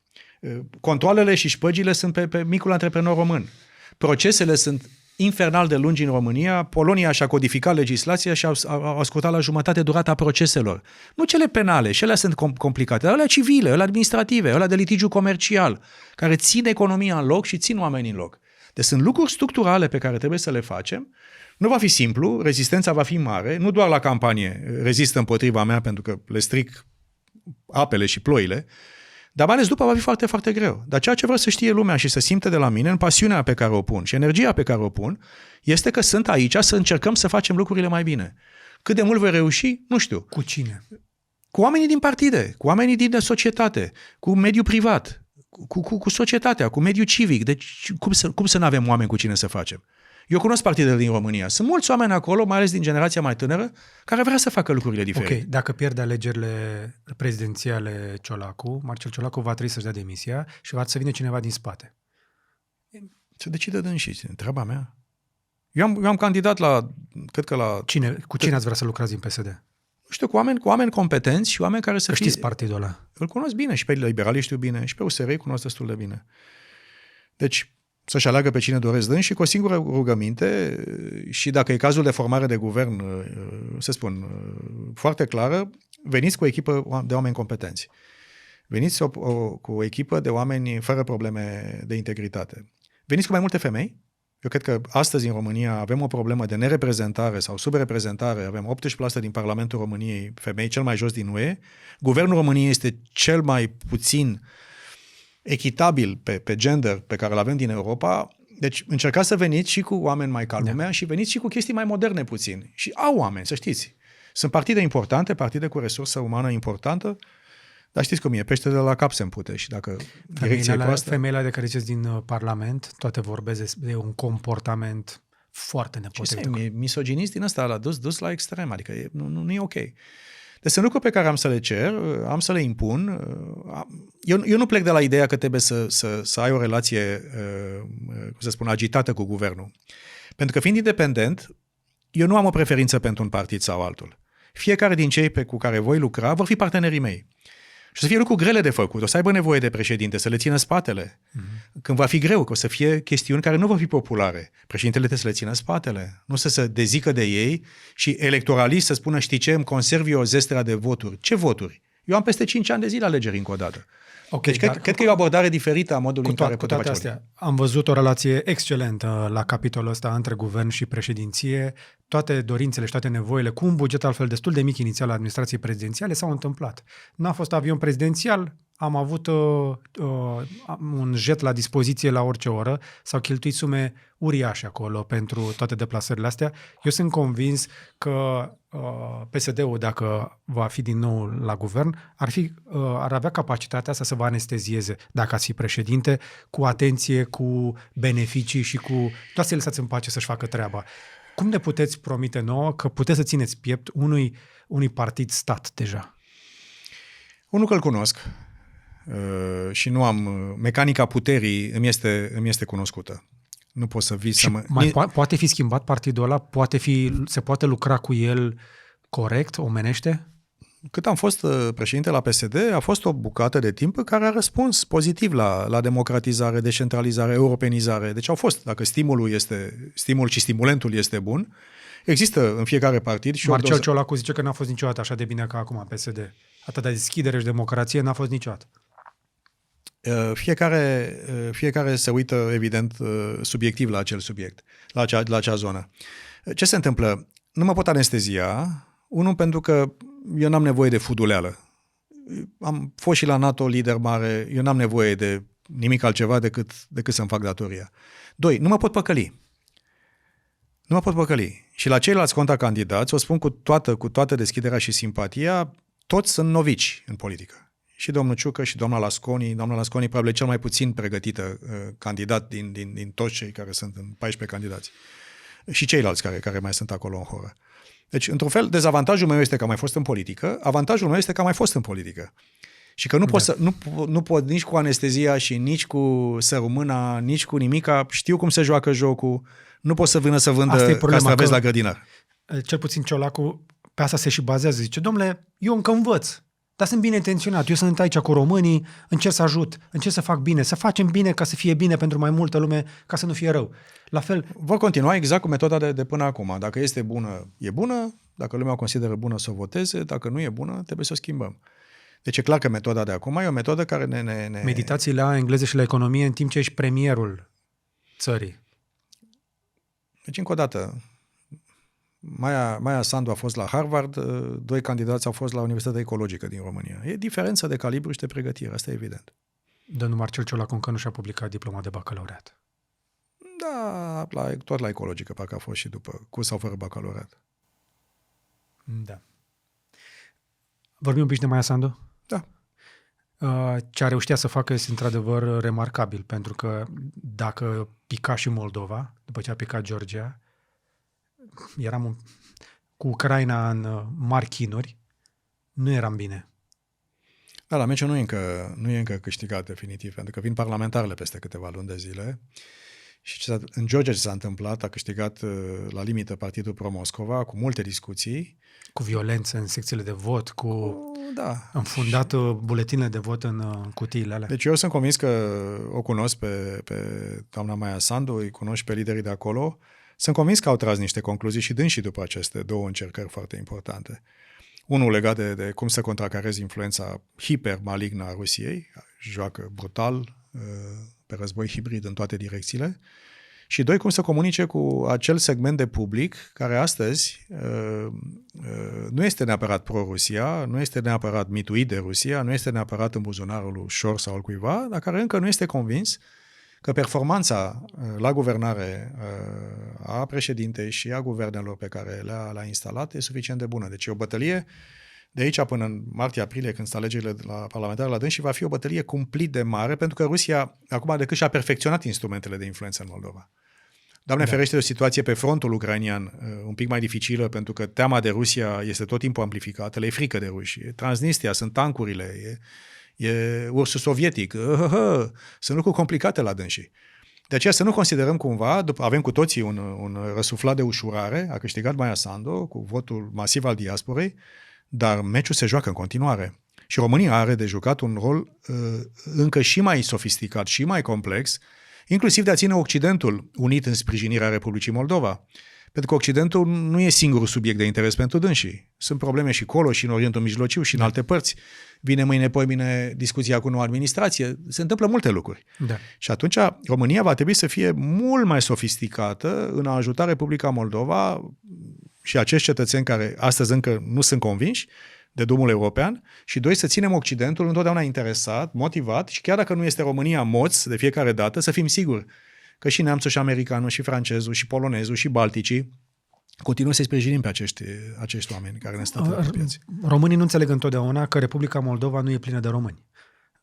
controalele și șpăgile sunt pe micul antreprenor român. Procesele sunt infernal de lungi în România. Polonia și-a codificat legislația și au ascultat la jumătate durata proceselor. Nu cele penale, și alea sunt complicate, dar alea civile, alea administrative, alea de litigiu comercial, care țin economia în loc și țin oamenii în loc. Deci sunt lucruri structurale pe care trebuie să le facem. Nu va fi simplu, rezistența va fi mare, nu doar la campanie rezistă împotriva mea pentru că le stric apele și ploile, dar mai ales după va fi foarte, foarte greu. Dar ceea ce vreau să știe lumea și să simte de la mine, în pasiunea pe care o pun și energia pe care o pun, este că sunt aici să încercăm să facem lucrurile mai bine. Cât de mult voi reuși, nu știu. Cu cine? Cu oamenii din partide, cu oamenii din societate, cu mediul privat, cu societatea, cu mediul civic. Deci cum să nu avem oameni cu cine să facem? Eu cunosc partidele din România. Sunt mulți oameni acolo, mai ales din generația mai tânără, care vrea să facă lucrurile diferite. Ok, dacă pierde alegerile prezidențiale Ciolacu, Marcel Ciolacu va trebui să-și dea demisia și va să vină cineva din spate. Se decide dânsii, treaba mea. Eu am candidat cred că la... Cu cine ați vrea să lucrați din PSD? Nu știu, cu oameni competenți și oameni care să fie... Știți partidul ăla? Îl cunosc bine și pe liberali știu bine și pe USR cunosc destul de bine. Deci, să-și aleagă pe cine doresc dâns și cu o singură rugăminte și dacă e cazul de formare de guvern, să spun, foarte clară, veniți cu o echipă de oameni competenți. Veniți cu o echipă de oameni fără probleme de integritate. Veniți cu mai multe femei. Eu cred că astăzi în România avem o problemă de nereprezentare sau subreprezentare. Avem 18% din Parlamentul României femei, cel mai jos din UE. Guvernul României este cel mai puțin echitabil pe gender pe care îl avem din Europa. Deci încercați să veniți și cu oameni mai ca lumea și veniți și cu chestii mai moderne puțin. Și au oameni, să știți. Sunt partide importante, partide cu resursă umană importantă, dar știți cum e, pește de la cap se împute și dacă direcția e proastă... Femeile de care ziceți din Parlament, toate vorbesc de un comportament foarte nepotrivit. Misoginist din ăsta, dus la extrem, adică nu e ok. Deci sunt lucruri pe care am să le cer, am să le impun. Eu nu plec de la ideea că trebuie să ai o relație, cum să spun, agitată cu guvernul. Pentru că fiind independent, eu nu am o preferință pentru un partid sau altul. Fiecare din cei cu care voi lucra vor fi partenerii mei. Și o să fie lucruri grele de făcut, o să aibă nevoie de președinte, să le țină spatele. Când va fi greu, că o să fie chestiuni care nu vor fi populare. Președintele trebuie să le țină spatele, nu să se dezică de ei și electoralist să spună, știi ce, îmi conserv eu o zestrea de voturi. Ce voturi? Eu am peste 5 ani de zile alegeri încă o dată. Okay, deci cred că e o abordare diferită a modului în care putem face astea. Am văzut o relație excelentă la capitolul ăsta între guvern și președinție. Toate dorințele și toate nevoile, cu un buget altfel destul de mic inițial al administrației prezidențiale, s-au întâmplat. N-a fost avion prezidențial, am avut un jet la dispoziție la orice oră, s-au cheltuit sume uriașe acolo pentru toate deplasările astea. Eu sunt convins că PSD-ul, dacă va fi din nou la guvern, ar avea capacitatea asta să vă anestezieze, dacă ați fi președinte, cu atenție, cu beneficii și cu toate să lăsați în pace să-și facă treaba. Cum ne puteți promite nouă că puteți să țineți piept unui partid stat deja? Unul că îl cunosc și nu am... Mecanica puterii îmi este cunoscută. Nu pot să vii și să mă... Poate fi schimbat partidul ăla? Se poate lucra cu el corect, omenește? Cât am fost președinte la PSD, a fost o bucată de timp care a răspuns pozitiv la democratizare, descentralizare, europenizare. Deci au fost, dacă stimulul și stimulentul este bun, există în fiecare partid și Marcel Ciolacu zice că n-a fost niciodată așa de bine ca acum PSD. Atâta deschidere și democrație n-a fost niciodată. Fiecare se uită, evident, subiectiv la acel subiect, la acea zonă. Ce se întâmplă? Nu mă pot anestezia. Unul, pentru că eu n-am nevoie de fuduleală. Am fost și la NATO lider mare, eu n-am nevoie de nimic altceva decât să-mi fac datoria. Doi, nu mă pot păcăli. Și la ceilalți contracandidați, o spun cu toată deschiderea și simpatia, toți sunt novici în politică. Și domnul Ciucă și doamna Lasconi. Doamna Lasconi probabil cel mai puțin pregătită candidat din toți cei care sunt în 14 candidați. Și ceilalți care mai sunt acolo în horă. Deci, într-un fel, dezavantajul meu este că am mai fost în politică, avantajul meu este că am mai fost în politică. Și că nu pot nici cu anestezia și nici cu sărumâna, nici cu nimica, știu cum se joacă jocul, nu pot să vină să vândă castraveți la grădinar. Cel puțin Ciolacu pe asta se și bazează, zice, domnule, eu încă învăț, dar sunt bine intenționat, eu sunt aici cu românii, încerc să ajut, încerc să fac bine, să facem bine ca să fie bine pentru mai multă lume, ca să nu fie rău. La fel... Vor continua exact cu metoda de până acum. Dacă este bună, e bună, dacă lumea o consideră bună, să o voteze, dacă nu e bună, trebuie să o schimbăm. Deci e clar că metoda de acum e o metodă care ne... Meditații la engleză și la economie în timp ce ești premierul țării. Deci, încă o dată, Maia Sandu a fost la Harvard, doi candidați au fost la Universitatea Ecologică din România. E diferență de calibru și de pregătire, asta e evident. Domnul Marcel Ciolacu încă nu și-a publicat diploma de bacalaureat. Da, tot la Ecologică, parcă a fost și după, cu sau fără bacalaureat. Da. Vorbim un pic de Maia Sandu? Da. Ce a reușit să facă este într-adevăr remarcabil, pentru că dacă pica și Moldova, după ce a picat Georgia, eram cu Ucraina în mari chinuri, nu eram bine. Da, la meciul nu e încă câștigat definitiv, pentru că vin parlamentarele peste câteva luni de zile. Și în Georgia ce s-a întâmplat, a câștigat la limită partidul Pro-Moscova, cu multe discuții. Cu violență în secțiile de vot, înfundat buletinele de vot în cutiile alea. Deci eu sunt convins că o cunosc pe doamna Maia Sandu, îi cunosc pe liderii de acolo. Sunt convins că au tras niște concluzii și dânsii după aceste două încercări foarte importante. Unul legat de cum să contracarezi influența hiper-malignă a Rusiei, joacă brutal pe război hibrid în toate direcțiile, și doi, cum să comunice cu acel segment de public care astăzi nu este neapărat pro-Rusia, nu este neapărat mituit de Rusia, nu este neapărat în buzunarul ușor sau al cuiva, dar care încă nu este convins că performanța la guvernare a președintei și a guvernelor pe care le-a instalat e suficient de bună. Deci e o bătălie de aici până în martie-aprilie, când sunt alegerile la parlamentare la dâns, și va fi o bătălie cumplit de mare, pentru că Rusia, acum decât și-a perfecționat instrumentele de influență în Moldova. Doamne ferește de o situație pe frontul ucrainian un pic mai dificilă, pentru că teama de Rusia este tot timpul amplificată, le e frică de ruși. Transnistria, sunt tancurile, e ursul sovietic, sunt lucruri complicate la dânsii. De aceea să nu considerăm cumva, avem cu toții un răsuflat de ușurare, a câștigat Maia Sandu cu votul masiv al diasporei, dar meciul se joacă în continuare. Și România are de jucat un rol încă și mai sofisticat și mai complex, inclusiv de a ține Occidentul unit în sprijinirea Republicii Moldova. Pentru că Occidentul nu e singurul subiect de interes pentru dânsii. Sunt probleme și acolo, și în Orientul Mijlociu, și în alte părți. Vine mâine, poimine discuția cu noua administrație. Se întâmplă multe lucruri. Da. Și atunci România va trebui să fie mult mai sofisticată în a ajuta Republica Moldova și acești cetățeni care astăzi încă nu sunt convinși, de drumul european și doi, să ținem Occidentul întotdeauna interesat, motivat și chiar dacă nu este România moț de fiecare dată, să fim siguri că și neamțul și americanul și francezul și polonezul și balticii continuă să-i sprijinim pe acești oameni care ne stau apropiați. Românii nu înțeleg întotdeauna că Republica Moldova nu e plină de români.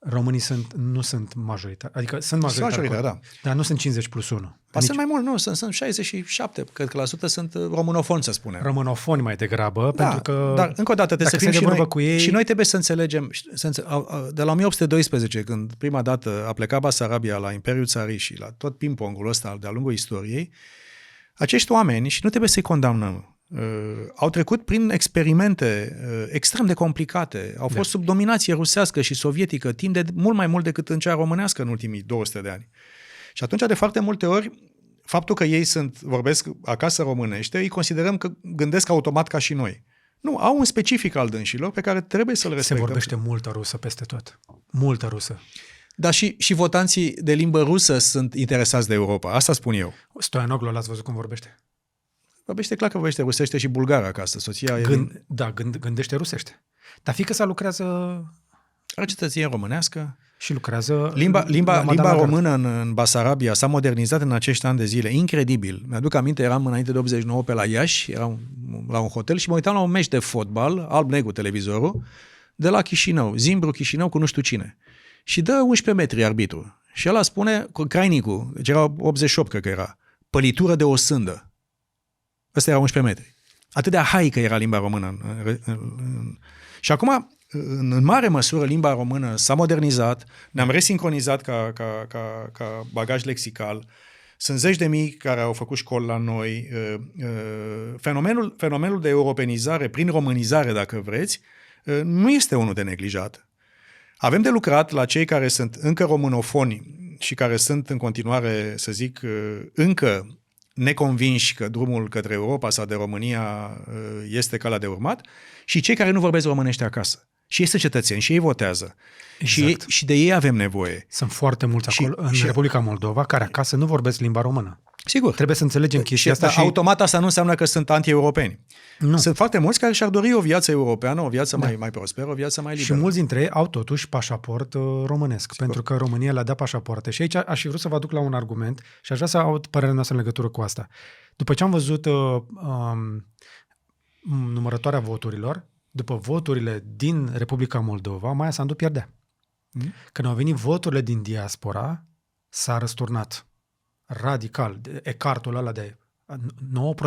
Românii nu sunt majoritari, adică sunt majoritari, da. Dar nu sunt 50 plus 1. Sunt mai mult, nu, sunt 67, cred că la sută sunt românofoni, să spunem. Românofoni mai degrabă, da, pentru că dar încă o dată trebuie să fim și noi, cu ei... și noi trebuie să înțelegem, de la 1812, când prima dată a plecat Basarabia la Imperiul Țarii și la tot ping-pongul ăsta de-a lungul istoriei, acești oameni, și nu trebuie să-i condamnăm, au trecut prin experimente extrem de complicate, au fost sub dominație rusească și sovietică timp de mult mai mult decât în cea românească în ultimii 200 de ani. Și atunci, de foarte multe ori, faptul că ei vorbesc acasă românește, îi considerăm că gândesc automat ca și noi. Nu, au un specific al dânșilor pe care trebuie să-l respectăm. Se vorbește multă rusă peste tot. Multă rusă. Dar și votanții de limbă rusă sunt interesați de Europa. Asta spun eu. Stoianoglu, l-ați văzut cum vorbește? Vorbește clar că vorbește rusește și bulgară acasă. Soția gândește rusește. Dar fiică sa lucrează... Are cetățenie românească. Și lucrează... Limba română în Basarabia s-a modernizat în acești ani de zile. Incredibil. Mi-aduc aminte, eram înainte de 89 pe la Iași, eram la un hotel și mă uitam la un meci de fotbal, alb-negru televizorul, de la Chișinău, Zimbru-Chișinău cu nu știu cine. Și dă 11 metri arbitru. Și ăla spune, Crainicul, deci era 88 cred că era, pălitură de o sândă. Ăsta era 11 metri. Atât de arhaică era limba română. Și acum, în mare măsură, limba română s-a modernizat, ne-am resincronizat ca bagaj lexical, sunt zeci de mii care au făcut școli la noi. Fenomenul de europenizare, prin românizare, dacă vreți, nu este unul de neglijat. Avem de lucrat la cei care sunt încă românofoni și care sunt în continuare, să zic, încă neconvinși că drumul către Europa sau de România este calea de urmat și cei care nu vorbesc românește acasă. Și ei sunt cetățeni și ei votează. Exact. Și de ei avem nevoie. Sunt foarte mulți acolo în Republica Moldova care acasă nu vorbesc limba română. Sigur. Trebuie să înțelegem chestia asta. Și automat asta nu înseamnă că sunt anti-europeni. Nu. Sunt foarte mulți care și-ar dori o viață europeană, o viață mai prosperă, o viață mai liberă. Și mulți dintre ei au totuși pașaport românesc, sigur, pentru că România le-a dat pașapoarte. Și aici aș fi vrut să vă aduc la un argument și aș vrea să aud părerea noastră în legătură cu asta. După ce am văzut numărătoarea voturilor, după voturile din Republica Moldova, Maia Sandu pierdea. Când au venit voturile din diaspora, s-a răsturnat radical. Ecartul ăla de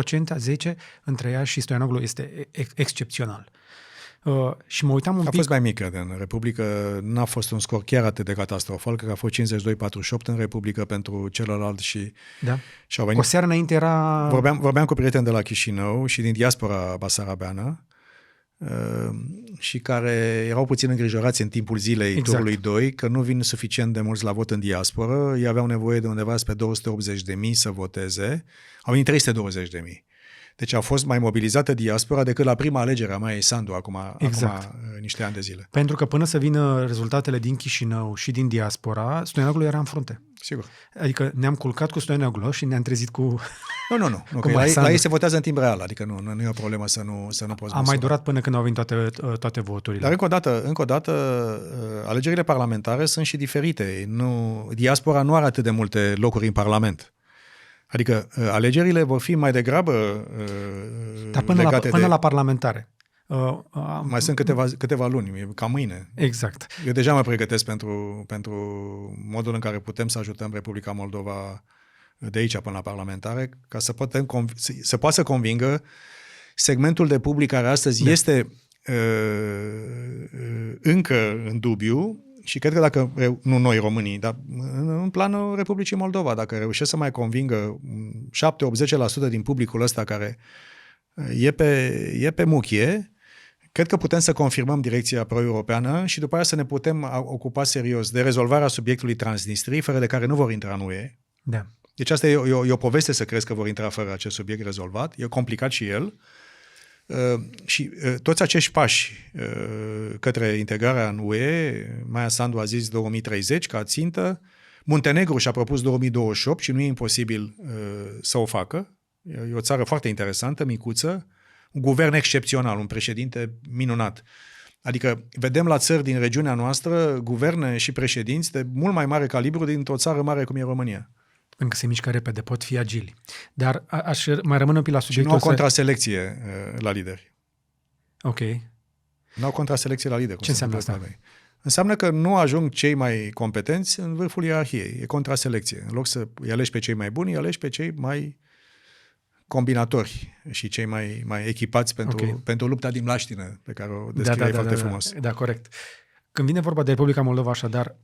9%, 10% între ea și Stoianoglu este excepțional. Și mă uitam un pic... A fost mai mică în Republică, n-a fost un scor chiar atât de catastrofal, cred că a fost 52-48 în Republică pentru celălalt și... Da. Și au venit... O seară înainte era... Vorbeam cu prieteni de la Chișinău și din diaspora basarabeană și care erau puțin îngrijorați în timpul zilei turului 2 că nu vin suficient de mulți la vot în diasporă, ei aveau nevoie de undeva spre 280.000 să voteze, au venit 320.000. Deci a fost mai mobilizată diaspora decât la prima alegere a Maiei Sandu acum niște ani de zile. Pentru că până să vină rezultatele din Chișinău și din diaspora, Stoianoglu era în frunte. Sigur. Adică ne-am culcat cu Stoianoglu și ne-am trezit cu... Nu. La ei se votează în timp real, adică nu e o problemă să nu poți... A mai durat până când au venit toate voturile. Dar încă o dată, alegerile parlamentare sunt și diferite. Diaspora nu are atât de multe locuri în Parlament. Adică alegerile vor fi mai degrabă dar până la parlamentare. Mai sunt câteva luni, ca mâine. Exact. Eu deja mă pregătesc pentru modul în care putem să ajutăm Republica Moldova de aici până la parlamentare, ca să poată să convingă segmentul de public care astăzi este încă în dubiu. Și cred că dacă, nu noi românii, dar în planul Republicii Moldova, dacă reușesc să mai convingă 7-80% din publicul ăsta care e pe muchie, cred că putem să confirmăm direcția pro-europeană și după aia să ne putem ocupa serios de rezolvarea subiectului Transnistrii, fără de care nu vor intra în UE. Da. Deci asta e o poveste să crezi că vor intra fără acest subiect rezolvat. E complicat și el. Și toți acești pași către integrarea în UE, Maia Sandu a zis 2030 ca țintă, Muntenegru și-a propus 2028 și nu e imposibil să o facă. E o țară foarte interesantă, micuță, un guvern excepțional, un președinte minunat. Adică vedem la țări din regiunea noastră guverne și președinți de mult mai mare calibru dintr-o țară mare cum e România. Încă se mișcă repede, pot fi agili. Dar aș mai rămâne un pic la Și subiectul nu au contraselecție la lideri. Ok. Nu au contraselecție la lideri. Ce înseamnă asta? Înseamnă că nu ajung cei mai competenți în vârful ierarhiei. E contraselecție. În loc să îi alegi pe cei mai buni, îi alegi pe cei mai combinatori și cei mai echipați pentru lupta din mlaștină pe care o descriei foarte frumos. Da, corect. Când vine vorba de Republica Moldova, așadar,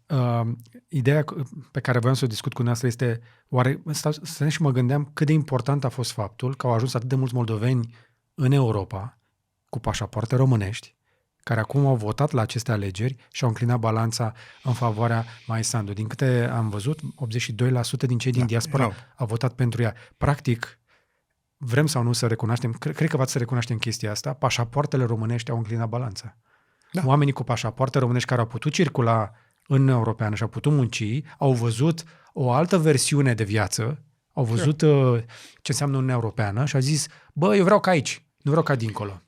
ideea pe care voiam să o discut cu noastră este, oare, să ne și mă gândeam cât de important a fost faptul că au ajuns atât de mulți moldoveni în Europa cu pașapoarte românești, care acum au votat la aceste alegeri și au înclinat balanța în favoarea Maia Sandu. Din câte am văzut, 82% din cei din diaspora au votat pentru ea. Practic, vrem sau nu să recunoaștem, cred că v-ați să recunoaștem chestia asta, pașapoartele românești au înclinat balanța. Da. Oamenii cu pașapoarte românești care au putut circula în Europeană și au putut munci, au văzut o altă versiune de viață, au văzut ce înseamnă Uniunea Europeană și au zis, bă, eu vreau ca aici, nu vreau ca dincolo.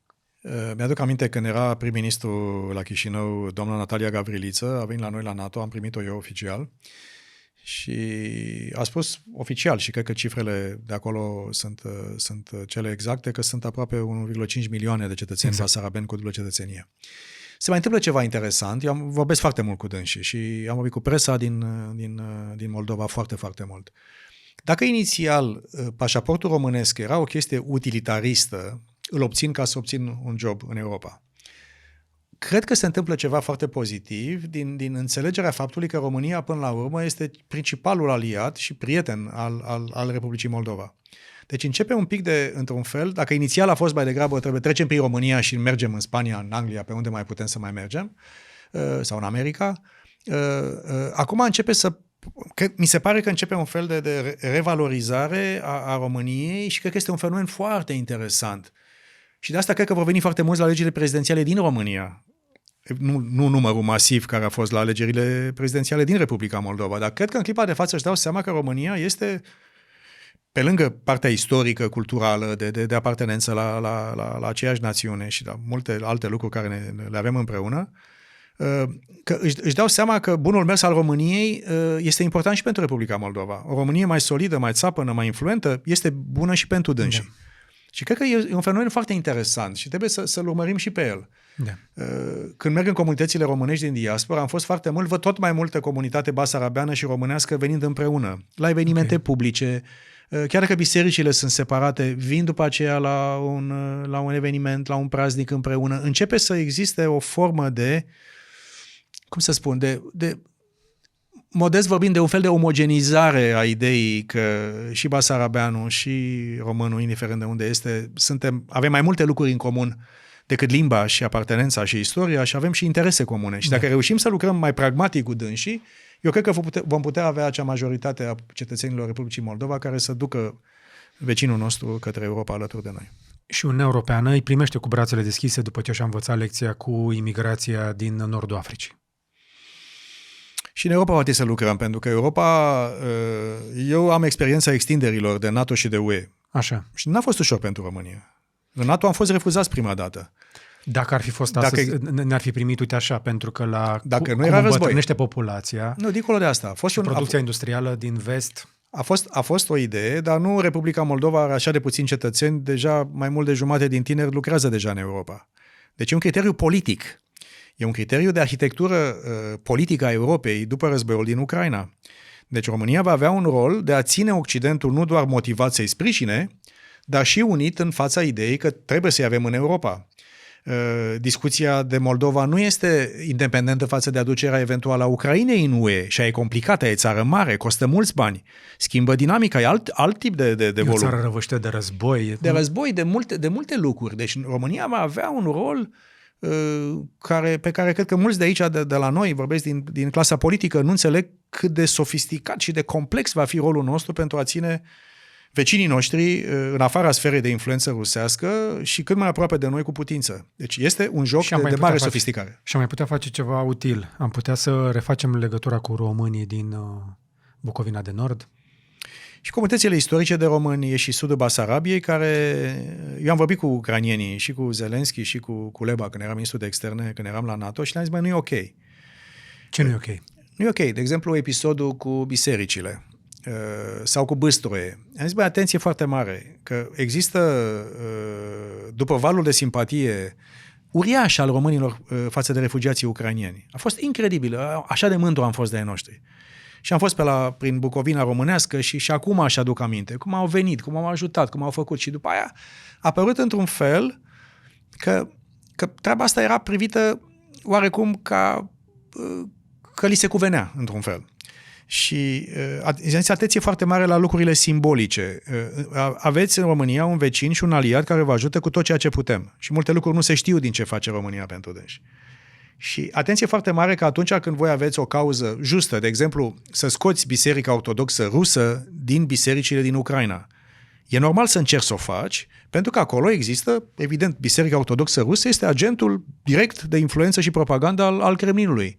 Mi-aduc aminte când era prim-ministru la Chișinău, doamna Natalia Gavriliță, a venit la noi la NATO, am primit-o eu oficial și a spus oficial, și cred că cifrele de acolo sunt cele exacte, că sunt aproape 1,5 milioane de cetățeni basarabeni cu dublă cetățenie. Se mai întâmplă ceva interesant, eu vorbesc foarte mult cu dânsii și am vorbit cu presa din Moldova foarte, foarte mult. Dacă inițial pașaportul românesc era o chestie utilitaristă, îl obțin ca să obțin un job în Europa. Cred că se întâmplă ceva foarte pozitiv din înțelegerea faptului că România, până la urmă, este principalul aliat și prieten al Republicii Moldova. Deci începe un pic într-un fel, dacă inițial a fost mai degrabă, trebuie trecem prin România și mergem în Spania, în Anglia, pe unde mai putem să mai mergem, sau în America, acum începe mi se pare că începe un fel de revalorizare a României și cred că este un fenomen foarte interesant. Și de asta cred că vor veni foarte mulți la alegerile prezidențiale din România. Nu numărul masiv care a fost la alegerile prezidențiale din Republica Moldova, dar cred că în clipa de față își dau seama că România este, pe lângă partea istorică, culturală, de apartenență la aceeași națiune și la multe alte lucruri care le avem împreună, că își dau seama că bunul mers al României este important și pentru Republica Moldova. O Românie mai solidă, mai țapănă, mai influentă, este bună și pentru dânsii. Da. Și cred că e un fenomen foarte interesant și trebuie să-l urmărim și pe el. Da. Când merg în comunitățile românești din diaspora, am fost foarte mult, văd tot mai multă comunitate basarabeană și românească venind împreună, la evenimente publice, chiar dacă bisericile sunt separate, vin după aceea la un eveniment, la un praznic împreună. Începe să existe o formă de, cum să spun, de modest vorbind, de un fel de omogenizare a ideii că și basarabeanul și românul, indiferent de unde este, avem mai multe lucruri în comun decât limba și apartenența și istoria și avem și interese comune. Și dacă reușim să lucrăm mai pragmatic cu dânsii, eu cred că vom putea avea acea majoritate a cetățenilor Republicii Moldova care să ducă vecinul nostru către Europa alături de noi. Și Uniunea Europeană îi primește cu brațele deschise după ce și-a învățat lecția cu imigrația din Nordul Africii. Și în Europa poate să lucrăm, pentru că Europa, eu am experiența extinderilor de NATO și de UE. Așa. Și n-a fost ușor pentru România. În NATO am fost refuzați prima dată. Dacă ar fi fost astăzi, ne-ar fi primit, uite așa, pentru că dacă nu era război, îmbătrânește populația. Nu, dincolo de asta. Producția industrială din vest. A fost o idee, dar nu Republica Moldova are așa de puțini cetățeni, deja mai mult de jumătate din tineri lucrează deja în Europa. Deci e un criteriu politic. E un criteriu de arhitectură politică a Europei după războiul din Ucraina. Deci România va avea un rol de a ține Occidentul nu doar motivat să-i sprijine, dar și unit în fața ideii că trebuie să-i avem în Europa. Discuția de Moldova nu este independentă față de aducerea eventuală a Ucrainei în UE și e complicată, e țară mare, costă mulți bani, schimbă dinamica, e alt tip de volum. E o țară răvășită de război. De război, de multe lucruri. Deci România va avea un rol pe care cred că mulți de aici, de la noi, vorbesc din clasa politică, nu înțeleg cât de sofisticat și de complex va fi rolul nostru pentru a ține vecinii noștri în afara sferei de influență rusească și cât mai aproape de noi cu putință. Deci este un joc de mare sofisticare. Și am mai putea face ceva util. Am putea să refacem legătura cu românii din Bucovina de Nord? Și comunitățile istorice de români e și sudul Basarabiei, care... Eu am vorbit cu ucrainienii și cu Zelenski și cu Kuleba când eram ministru de externe, când eram la NATO și le-am zis, nu e ok. Ce nu e ok? Nu e ok. De exemplu, episodul cu bisericile sau cu bâstroie. Am zis, atenție foarte mare, că există, după valul de simpatie uriaș al românilor față de refugiații ucrainieni. A fost incredibil. Așa de mândru am fost de ai noștri. Și am fost prin Bucovina românească și acum își aduc aminte cum au venit, cum au ajutat, cum au făcut. Și după aia a apărut într-un fel că treaba asta era privită oarecum ca că li se cuvenea, într-un fel. Și atenție foarte mare la lucrurile simbolice. Aveți în România un vecin și un aliat care vă ajută cu tot ceea ce putem. Și multe lucruri nu se știu din ce face România pentru dânsi. Și atenție foarte mare că atunci când voi aveți o cauză justă, de exemplu, să scoți Biserica Ortodoxă Rusă din bisericile din Ucraina, e normal să încerci să o faci, pentru că acolo există, evident, Biserica Ortodoxă Rusă este agentul direct de influență și propagandă al Kremlinului.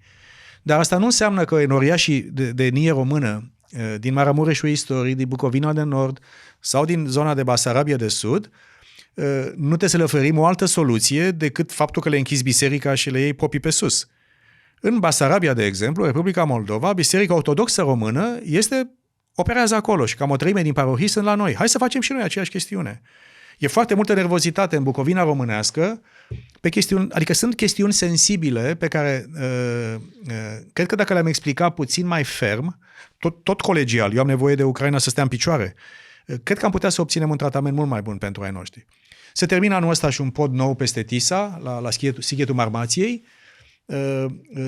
Dar asta nu înseamnă că enoriașii de etnie română din Maramureșul istoric, din Bucovina de Nord sau din zona de Basarabia de Sud, nu trebuie să le oferim o altă soluție decât faptul că le închizi biserica și le iei popii pe sus. În Basarabia, de exemplu, Republica Moldova, Biserica Ortodoxă Română operează acolo și cam o treime din parohii sunt la noi. Hai să facem și noi aceeași chestiune. E foarte multă nervozitate în Bucovina românească pe chestiuni, adică sunt chestiuni sensibile pe care cred că dacă le-am explicat puțin mai ferm, tot colegial, eu am nevoie de Ucraina să stea în picioare, cred că am putea să obținem un tratament mult mai bun pentru ai noștri. Se termină anul ăsta și un pod nou peste Tisa, la Sighetul Marmației.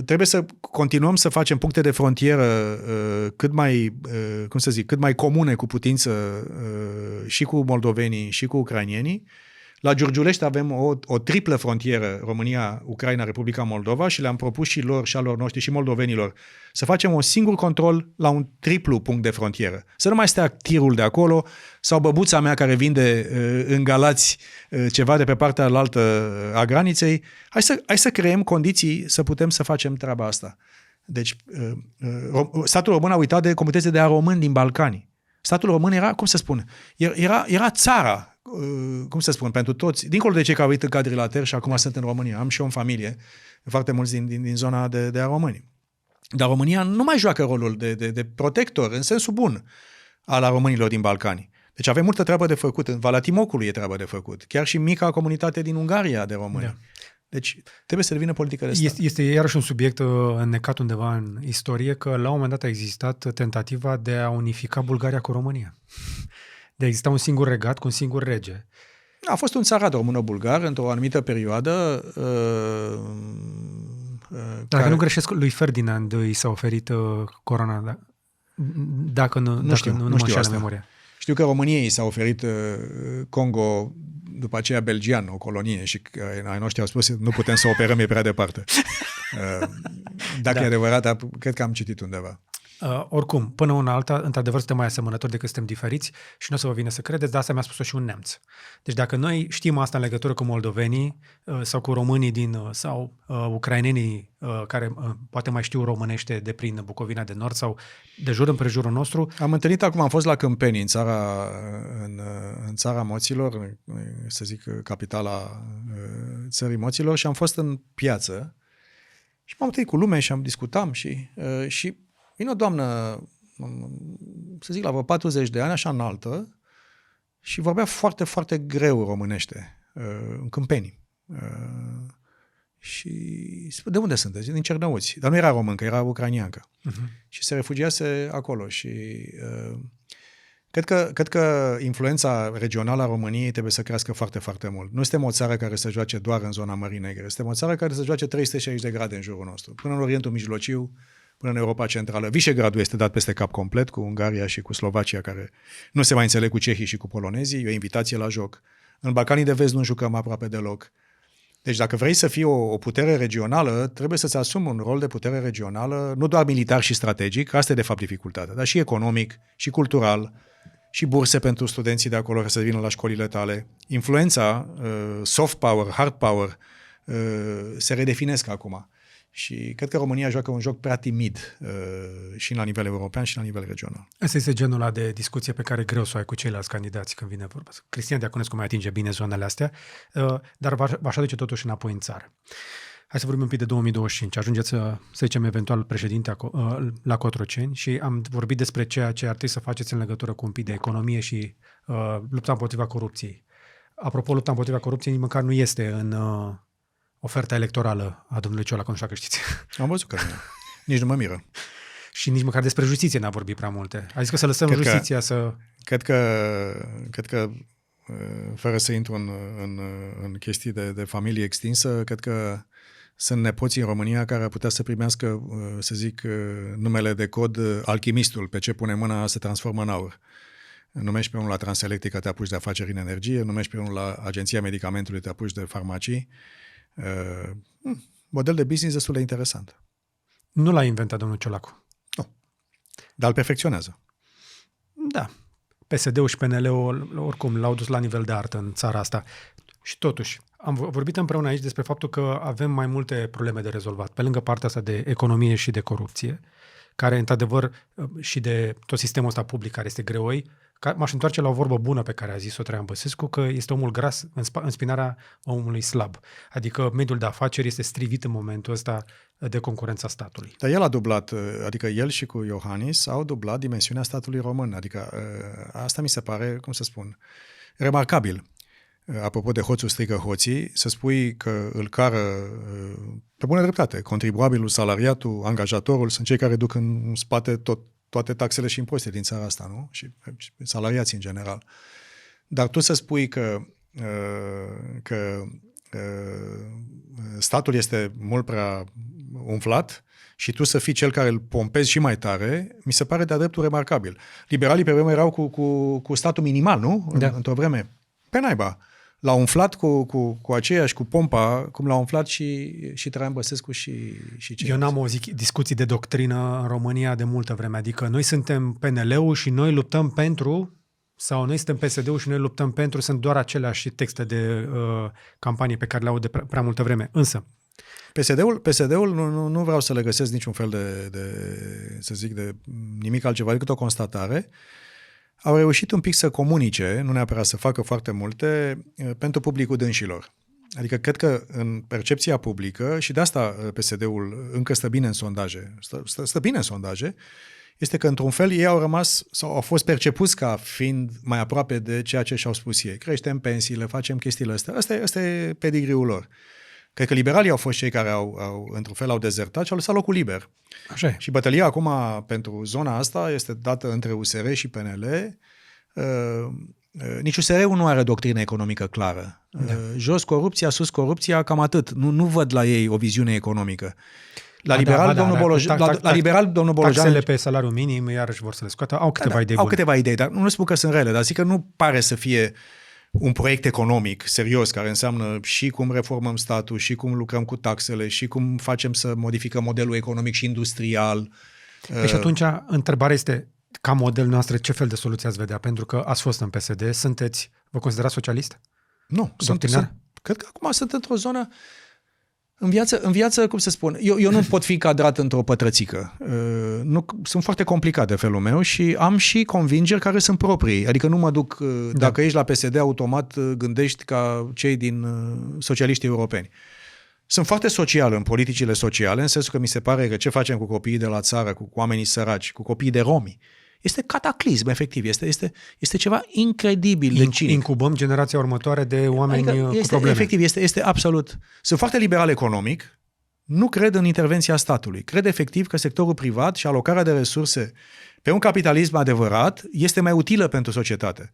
Trebuie să continuăm să facem puncte de frontieră cât mai comune cu putință și cu moldovenii și cu ucrainienii. La Giurgiulești avem o triplă frontieră, România, Ucraina, Republica Moldova, și le-am propus și lor, și alor noștri, și moldovenilor să facem un singur control la un triplu punct de frontieră. Să nu mai stea tirul de acolo sau băbuța mea care vinde în Galați ceva de pe partea alaltă a graniței. Hai să creăm condiții să putem să facem treaba asta. Deci, statul român a uitat de comunitățile de români din Balcani. Statul român era, cum să spun, era țara, cum să spun, pentru toți, dincolo de cei care au uit în cadrilater și acum sunt în România. Am și eu în familie, foarte mulți din zona de români. Dar România nu mai joacă rolul de protector, în sensul bun, al românilor din Balcani. Deci avem multă treabă de făcut. În Valea Timocului e treabă de făcut. Chiar și mica comunitate din Ungaria de români. Da. Deci trebuie să devină politică de stat. Este iarăși un subiect înnecat undeva în istorie, că la un moment dat a existat tentativa de a unifica Bulgaria cu România. De a exista un singur regat cu un singur rege. A fost un țarat româno-bulgar într-o anumită perioadă. Dacă nu greșesc, lui Ferdinand i s-a oferit coroana, dacă nu știu mă înșeală memoria. Știu că României s-a oferit Congo, după aceea Belgian, o colonie, și ai noștri au spus nu putem să operăm, e prea departe. Dacă e adevărat, cred că am citit undeva. Oricum, până una alta, într-adevăr, suntem mai asemănători decât suntem diferiți și nu o să vă vină să credeți, dar asta mi-a spus-o și un neamț. Deci dacă noi știm asta în legătură cu moldovenii sau cu românii sau ucrainenii care poate mai știu românește de prin Bucovina de Nord sau de jur împrejurul nostru. Am întâlnit acum, am fost la Câmpeni, în țara moților, să zic capitala țării moților, și am fost în piață și m-am întâlnit cu lume și am discutat și vine o doamnă, să zic, la vreo 40 de ani, așa înaltă, și vorbea foarte, foarte greu românește, în Câmpeni. Și spune, de unde sunteți? Din Cernăuți. Dar nu era româncă, era ucrainiancă. Și se refugiase acolo. Și cred că influența regională a României trebuie să crească foarte, foarte mult. Nu suntem o țară care să joace doar în zona Mării Negre. Suntem o țară care să joace 360 de grade în jurul nostru. Până în Orientul Mijlociu, până în Europa Centrală. Visegrádul este dat peste cap complet, cu Ungaria și cu Slovacia, care nu se mai înțeleg cu cehii și cu polonezii. E o invitație la joc. În Balcanii de Vest nu jucăm aproape deloc. Deci dacă vrei să fii o putere regională, trebuie să-ți asumi un rol de putere regională, nu doar militar și strategic, asta e de fapt dificultatea, dar și economic, și cultural, și burse pentru studenții de acolo care să vină la școlile tale. Influența, soft power, hard power, se redefinesc acum. Și cred că România joacă un joc prea timid și la nivel european și la nivel regional. Asta este genul ăla de discuție pe care greu să o ai cu ceilalți candidați când vine vorba. Cristian Diaconescu mai atinge bine zonele astea, dar v-aș aduce totuși înapoi în țară. Hai să vorbim un pic de 2025. Ajungeți, să zicem, eventual președinte la Cotroceni și am vorbit despre ceea ce ar trebui să faceți în legătură cu un pic de economie și lupta împotriva corupției. Apropo, lupta împotriva corupției nici măcar nu este în oferta electorală a domnului Ciolacu, nu știu dacă știți. Am văzut că nu. Nici nu mă miră. Și nici măcar despre justiție n-a vorbit prea multe. A zis că să lăsăm justiția să... Cred că fără să intru în chestii de familie extinsă, cred că sunt nepoții în România care ar putea să primească, să zic, numele de cod alchimistul, pe ce pune mâna se transformă în aur. Numești pe unul la Transelectrica, te apuci de afaceri în energie, numești pe unul la Agenția Medicamentului, te apuci de farmacii. Model de business destul de interesant. Nu l-a inventat domnul Ciolacu. Nu. Dar îl perfecționează. Da. PSD-ul și PNL-ul oricum l-au dus la nivel de artă în țara asta. Și totuși, am vorbit împreună aici despre faptul că avem mai multe probleme de rezolvat, pe lângă partea asta de economie și de corupție, care, într-adevăr, și de tot sistemul ăsta public care este greoi. M-aș întoarce la o vorbă bună pe care a zis-o Traian Băsescu, că este omul gras în spinarea omului slab. Adică mediul de afaceri este strivit în momentul ăsta de concurența statului. Dar el a dublat, adică el și cu Iohannis au dublat dimensiunea statului român. Adică asta mi se pare, cum să spun, remarcabil. Apropo de hoțul strică hoții, să spui că îl cară pe bună dreptate. Contribuabilul, salariatul, angajatorul sunt cei care duc în spate toate taxele și impozitele din țara asta, nu? Și salariații în general. Dar tu să spui că statul este mult prea umflat și tu să fii cel care îl pompezi și mai tare, mi se pare de-a dreptul remarcabil. Liberalii pe vreme erau cu statul minimal, nu? Da. Într-o vreme. Pe naiba. L-a umflat cu aceeași, cu pompa, cum l-a umflat și Traian Băsescu și ceilalți. Eu n-am auzit discuții de doctrină în România de multă vreme. Adică noi suntem PNL-ul și noi luptăm pentru, sau noi suntem PSD-ul și noi luptăm pentru, sunt doar aceleași texte de campanie pe care le aud de prea multă vreme. Însă, PSD-ul nu vreau să le găsesc niciun fel să zic, de nimic altceva decât o constatare. Au reușit un pic să comunice, nu neapărat să facă foarte multe, pentru publicul dânșilor. Adică cred că în percepția publică, și de asta PSD-ul încă stă bine în sondaje, stă bine în sondaje, este că într-un fel ei au rămas sau au fost percepuți ca fiind mai aproape de ceea ce și-au spus ei. Creștem pensiile, facem chestiile astea. Asta e pedigriul lor. Cred că liberalii au fost cei care într-un fel, au dezertat și au lăsat locul liber. Așa e. Și bătălia acum pentru zona asta este dată între USR și PNL. Nici USR-ul nu are doctrină economică clară. Da. Jos corupția, sus corupția, cam atât. Nu văd la ei o viziune economică. La liberal, domnul Bolojan... Taxele pe salariul minim, iarăși vor să le scoată. Au câteva idei bune. Au câteva idei, dar nu spun că sunt rele, dar zic că nu pare să fie un proiect economic serios, care înseamnă și cum reformăm statul, și cum lucrăm cu taxele, și cum facem să modificăm modelul economic și industrial. Și atunci, întrebarea este, ca model noastră, ce fel de soluție ați vedea? Pentru că ați fost în PSD, vă considerați socialist? Nu, cred că acum sunt într-o zonă. În viață, cum să spun, eu nu pot fi cadrat într-o pătrățică. Sunt foarte complicat de felul meu și am și convingeri care sunt proprii. Adică nu mă duc, dacă ești la PSD, automat gândești ca cei din socialiștii europeni. Sunt foarte social în politicile sociale, în sensul că mi se pare că ce facem cu copiii de la țară, cu oamenii săraci, cu copiii de romi, este cataclism, efectiv. Este ceva incredibil de cinic. Incubăm generația următoare de oameni cu probleme. Efectiv, este absolut... Sunt foarte liberal economic, nu cred în intervenția statului. Cred efectiv că sectorul privat și alocarea de resurse pe un capitalism adevărat este mai utilă pentru societate.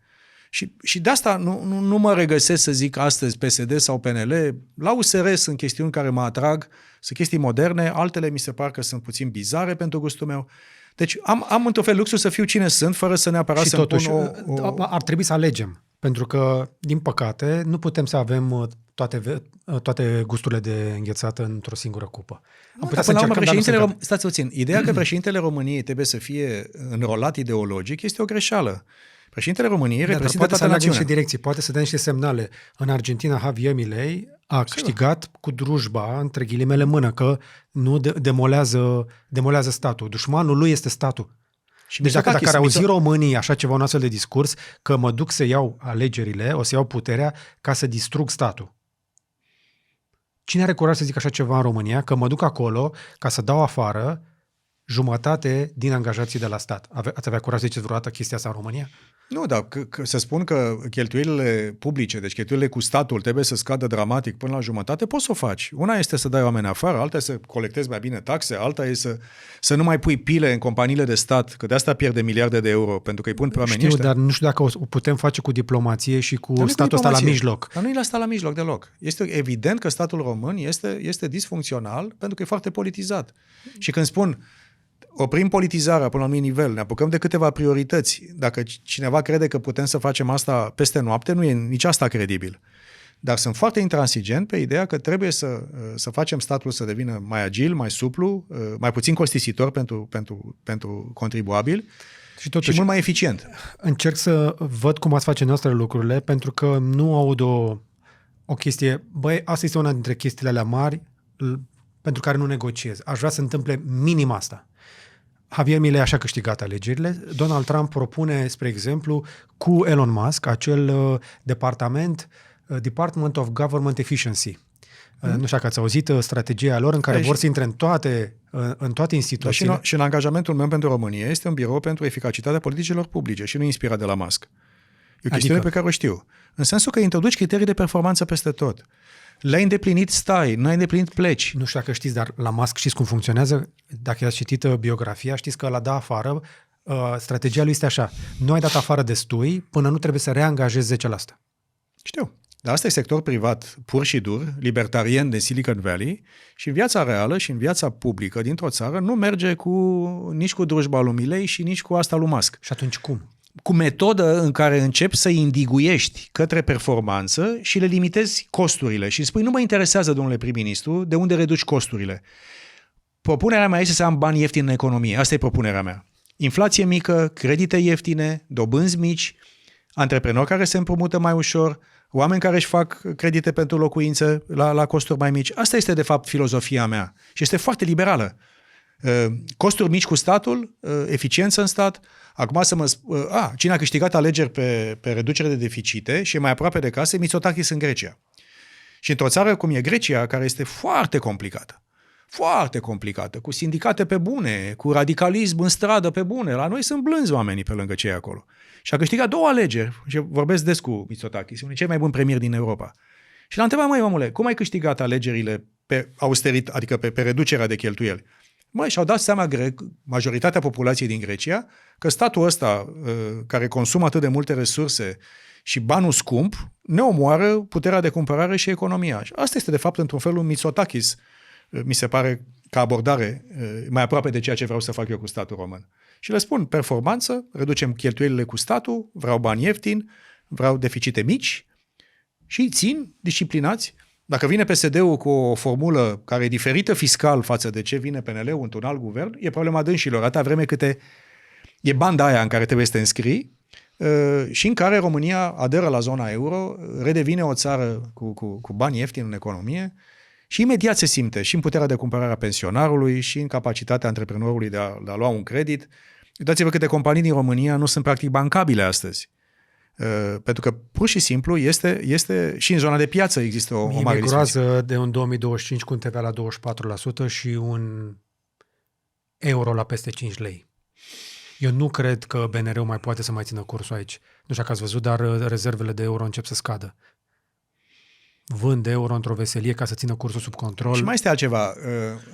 Și de asta nu mă regăsesc să zic astăzi PSD sau PNL. La USR sunt chestiuni care mă atrag, sunt chestii moderne, altele mi se par că sunt puțin bizare pentru gustul meu. Deci am într-un fel luxul să fiu cine sunt, fără să neapărat să-mi pun ar trebui să alegem, pentru că, din păcate, nu putem să avem toate gusturile de înghețată într-o singură cupă. Stați puțin, ideea că președintele României trebuie să fie înrolat ideologic este o greșeală. Președintele României reprezintă poate toată să națiunea. niște direcții, poate să dea niște semnale. În Argentina, Javier Milei a câștigat cu drujba, între ghilimele mână, că nu demolează statul. Dușmanul lui este statul. Și Deci dacă ar auzi Mitsotakis- românii așa ceva, un astfel de discurs, că mă duc să iau alegerile, o să iau puterea ca să distrug statul. Cine are curaj să zică așa ceva în România, că mă duc acolo ca să dau afară jumătate din angajații de la stat? Ați avea curaj să ziceți vreodată chestia asta în România? Nu, dar să spun că cheltuielile publice, deci cheltuielile cu statul trebuie să scadă dramatic până la jumătate, poți să o faci. Una este să dai oameni afară, alta este să colectezi mai bine taxe, alta este să nu mai pui pile în companiile de stat, că de asta pierde miliarde de euro, pentru că îi pun pe oamenii Știu, ăștia. dar nu știu dacă o putem face cu diplomație și cu Dar nu-i statul ăsta la diplomație. mijloc. Dar nu e la asta la mijloc deloc. Este evident că statul român este disfuncțional pentru că e foarte politizat. Și când spun oprim politizarea până la un nivel, ne apucăm de câteva priorități. Dacă cineva crede că putem să facem asta peste noapte, nu e nici asta credibil. Dar sunt foarte intransigent pe ideea că trebuie să facem statul să devină mai agil, mai suplu, mai puțin costisitor pentru contribuabil Și totuși, și mult mai eficient. încerc să văd cum ați face noastre lucrurile, pentru că nu aud o chestie. Băi, asta este una dintre chestiile alea mari pentru care nu negociez. Aș vrea să întâmple minim asta. Javier Milei așa a câștigat alegerile. Donald Trump propune, spre exemplu, cu Elon Musk, acel Department of Government Efficiency. Nu știu dacă ați auzit strategia lor în care vor să intre în toate instituțiile. Dar și în angajamentul meu pentru România este un birou pentru eficacitatea politicilor publice și nu inspirat de la Musk. E o chestiune pe care o știu. În sensul că introduci criterii de performanță peste tot. Le-ai îndeplinit, stai, n-ai îndeplinit, pleci. Nu știu dacă știți, dar la Musk știți cum funcționează? Dacă ați citit biografia, știți că ăla dă afară, strategia lui este așa: nu ai dat afară destui până nu trebuie să reangajezi 10%. Știu. Dar asta e sector privat pur și dur, libertarien de Silicon Valley și în viața reală și în viața publică dintr-o țară nu merge nici cu drujba lui Milei și nici cu asta lui Musk. Și atunci cum? Cu metodă în care începi să indiguiești către performanță și le limitezi costurile și spui, nu mă interesează, domnule prim-ministru, de unde reduci costurile. Propunerea mea este să am bani ieftini în economie. Asta e propunerea mea. Inflație mică, credite ieftine, dobânzi mici, antreprenori care se împrumută mai ușor, oameni care își fac credite pentru locuințe la costuri mai mici. Asta este, de fapt, filozofia mea. Și este foarte liberală. Costuri mici cu statul, eficiență în stat. Acum cine a câștigat alegeri pe reducere de deficite și e mai aproape de casă, Mitsotakis în Grecia. Și într-o țară cum e Grecia, care este foarte complicată, cu sindicate pe bune, cu radicalism în stradă pe bune. La noi sunt blânzi oamenii pe lângă cei acolo. Și a câștigat 2 alegeri. Și vorbesc des cu Mitsotakis, unul cei mai buni premier din Europa. Și l-a întrebat, omule, cum ai câștigat alegerile pe austeritate, adică pe reducerea de cheltuieli? Și-au dat seama majoritatea populației din Grecia că statul ăsta, care consumă atât de multe resurse și banul scump, ne omoară puterea de cumpărare și economia. Și asta este, de fapt, într-un fel un Mitsotakis, mi se pare, ca abordare mai aproape de ceea ce vreau să fac eu cu statul român. Și le spun, performanță, reducem cheltuielile cu statul, vreau bani ieftini, vreau deficite mici și țin disciplinați. Dacă vine PSD-ul cu o formulă care e diferită fiscal față de ce vine PNL-ul într-un alt guvern, e problema dânșilor. Atâta vreme cât e banda aia în care trebuie să te înscrii și în care România aderă la zona euro, redevine o țară cu bani ieftini în economie și imediat se simte și în puterea de cumpărare a pensionarului și în capacitatea antreprenorului de a lua un credit. Uitați-vă câte companii din România nu sunt practic bancabile astăzi. Pentru că pur și simplu este și în zona de piață există o mare discuție. groază de un 2025 cu un TVA la 24% și un euro la peste 5 lei. Eu nu cred că BNR-ul mai poate să mai țină cursul aici. Nu știu dacă ați văzut, dar rezervele de euro încep să scadă. Vând euro într-o veselie ca să țină cursul sub control. Și mai este altceva.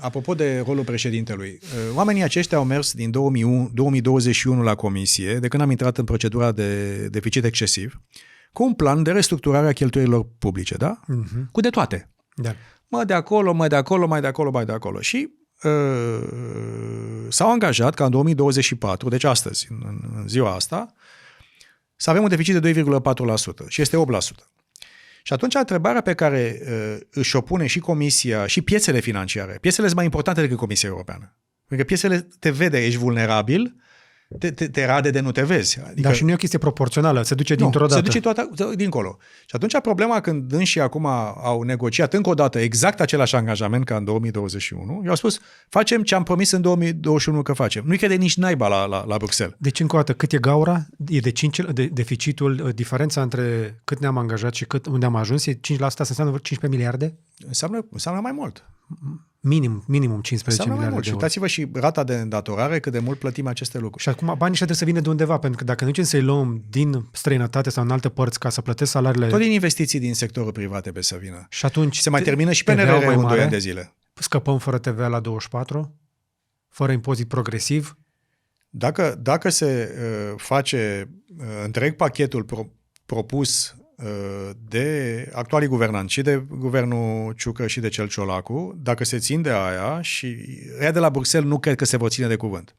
Apropo de rolul președintelui. Oamenii aceștia au mers din 2021 la comisie, de când am intrat în procedura de deficit excesiv, cu un plan de restructurare a cheltuielilor publice, da? Mm-hmm. Cu de toate. Da. Mai de acolo. Și s-au angajat ca în 2024, deci astăzi, în ziua asta, să avem un deficit de 2,4% și este 8%. Și atunci întrebarea pe care își o pune și Comisia și piețele financiare, piețele sunt mai importante decât Comisia Europeană. Pentru că piețele te vede, ești vulnerabil, te rade de nu te vezi. Adică, dar și nu e o chestie proporțională, se duce dintr-o dată. Se duce toată dincolo. Și atunci problema când dânsii acum au negociat încă o dată exact același angajament ca în 2021, eu au spus, facem ce am promis în 2021 că facem. Nu-i crede nici naiba la Bruxelles. Deci, încă o dată, cât e gaura? E de 5, deficitul, diferența între cât ne-am angajat și unde am ajuns, e 5%, înseamnă 15 miliarde? Înseamnă mai mult. Minimum 15 miliarde de euro. Uitați-vă și rata de îndatorare, cât de mult plătim aceste lucruri. Și acum banii ăștia trebuie să vină de undeva, pentru că dacă nu începem să-i luăm din străinătate sau în alte părți ca să plătesc salariile... Tot din investiții din sectorul privat trebuie să vină. Și atunci... Se mai termină și PNRR în 2 ani de zile. Scăpăm fără TVA la 24? Fără impozit progresiv? Dacă se face întreg pachetul propus de actualii guvernanți și de guvernul Ciucă și de cel Ciolacu, dacă se țin de aia și ea de la Bruxelles nu cred că se vor ține de cuvânt.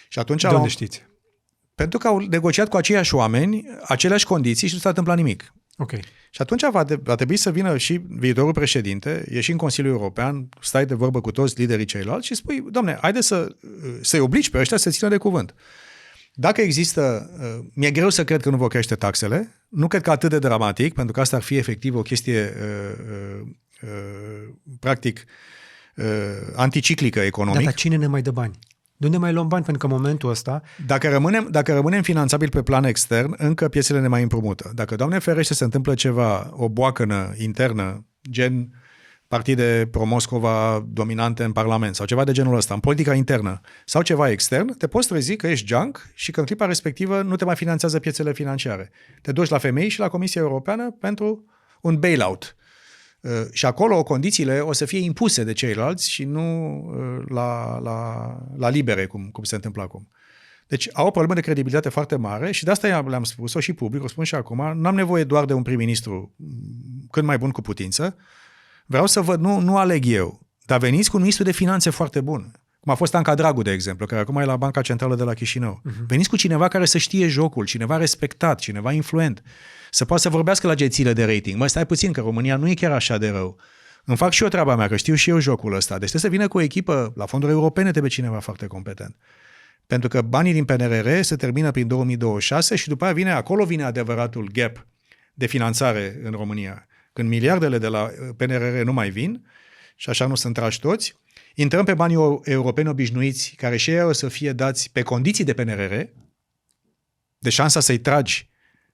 Și atunci de unde știți? Pentru că au negociat cu aceiași oameni aceleași condiții și nu s-a întâmplat nimic. Ok. Și atunci va trebui să vină și viitorul președinte, ieși în Consiliul European, stai de vorbă cu toți liderii ceilalți și spui, domne, haide să-i obligi pe ăștia să se țină de cuvânt. Dacă există, mi-e greu să cred că nu vor crește taxele, nu cred că atât de dramatic, pentru că asta ar fi efectiv o chestie practic anticiclică economic. Dar cine ne mai dă bani? De unde mai luăm bani? Pentru că în momentul ăsta... Dacă rămânem finanțabili pe plan extern, încă piețele ne mai împrumută. Dacă, Doamne ferește, se întâmplă ceva, o boacănă internă, gen partide pro-Moscova dominante în Parlament sau ceva de genul ăsta, în politica internă sau ceva extern, te poți trezi că ești junk și că în clipa respectivă nu te mai finanțează piețele financiare. Te duci la FMI și la Comisia Europeană pentru un bailout. Și acolo condițiile o să fie impuse de ceilalți și nu la libere, cum se întâmplă acum. Deci au o problemă de credibilitate foarte mare și de asta le-am spus-o și public, o spun și acum, n-am nevoie doar de un prim-ministru cât mai bun cu putință. Vreau să văd, nu aleg eu, dar veniți cu un ministru de finanțe foarte bun. Cum a fost Anca Dragu, de exemplu, care acum e la Banca Centrală de la Chișinău. Veniți cu cineva care să știe jocul, cineva respectat, cineva influent, să poată să vorbească la agențiile de rating. Mă, stai puțin, că România nu e chiar așa de rău. Îmi fac și eu treaba mea, că știu și eu jocul ăsta. Deci trebuie să vină cu o echipă, la fonduri europene trebuie cineva foarte competent. Pentru că banii din PNRR se termină prin 2026 și după aia acolo vine adevăratul gap de finanțare în România. Când miliardele de la PNRR nu mai vin, și așa nu sunt trași toți, intrăm pe banii europeni obișnuiți, care și ei o să fie dați pe condiții de PNRR, de șansa să-i tragi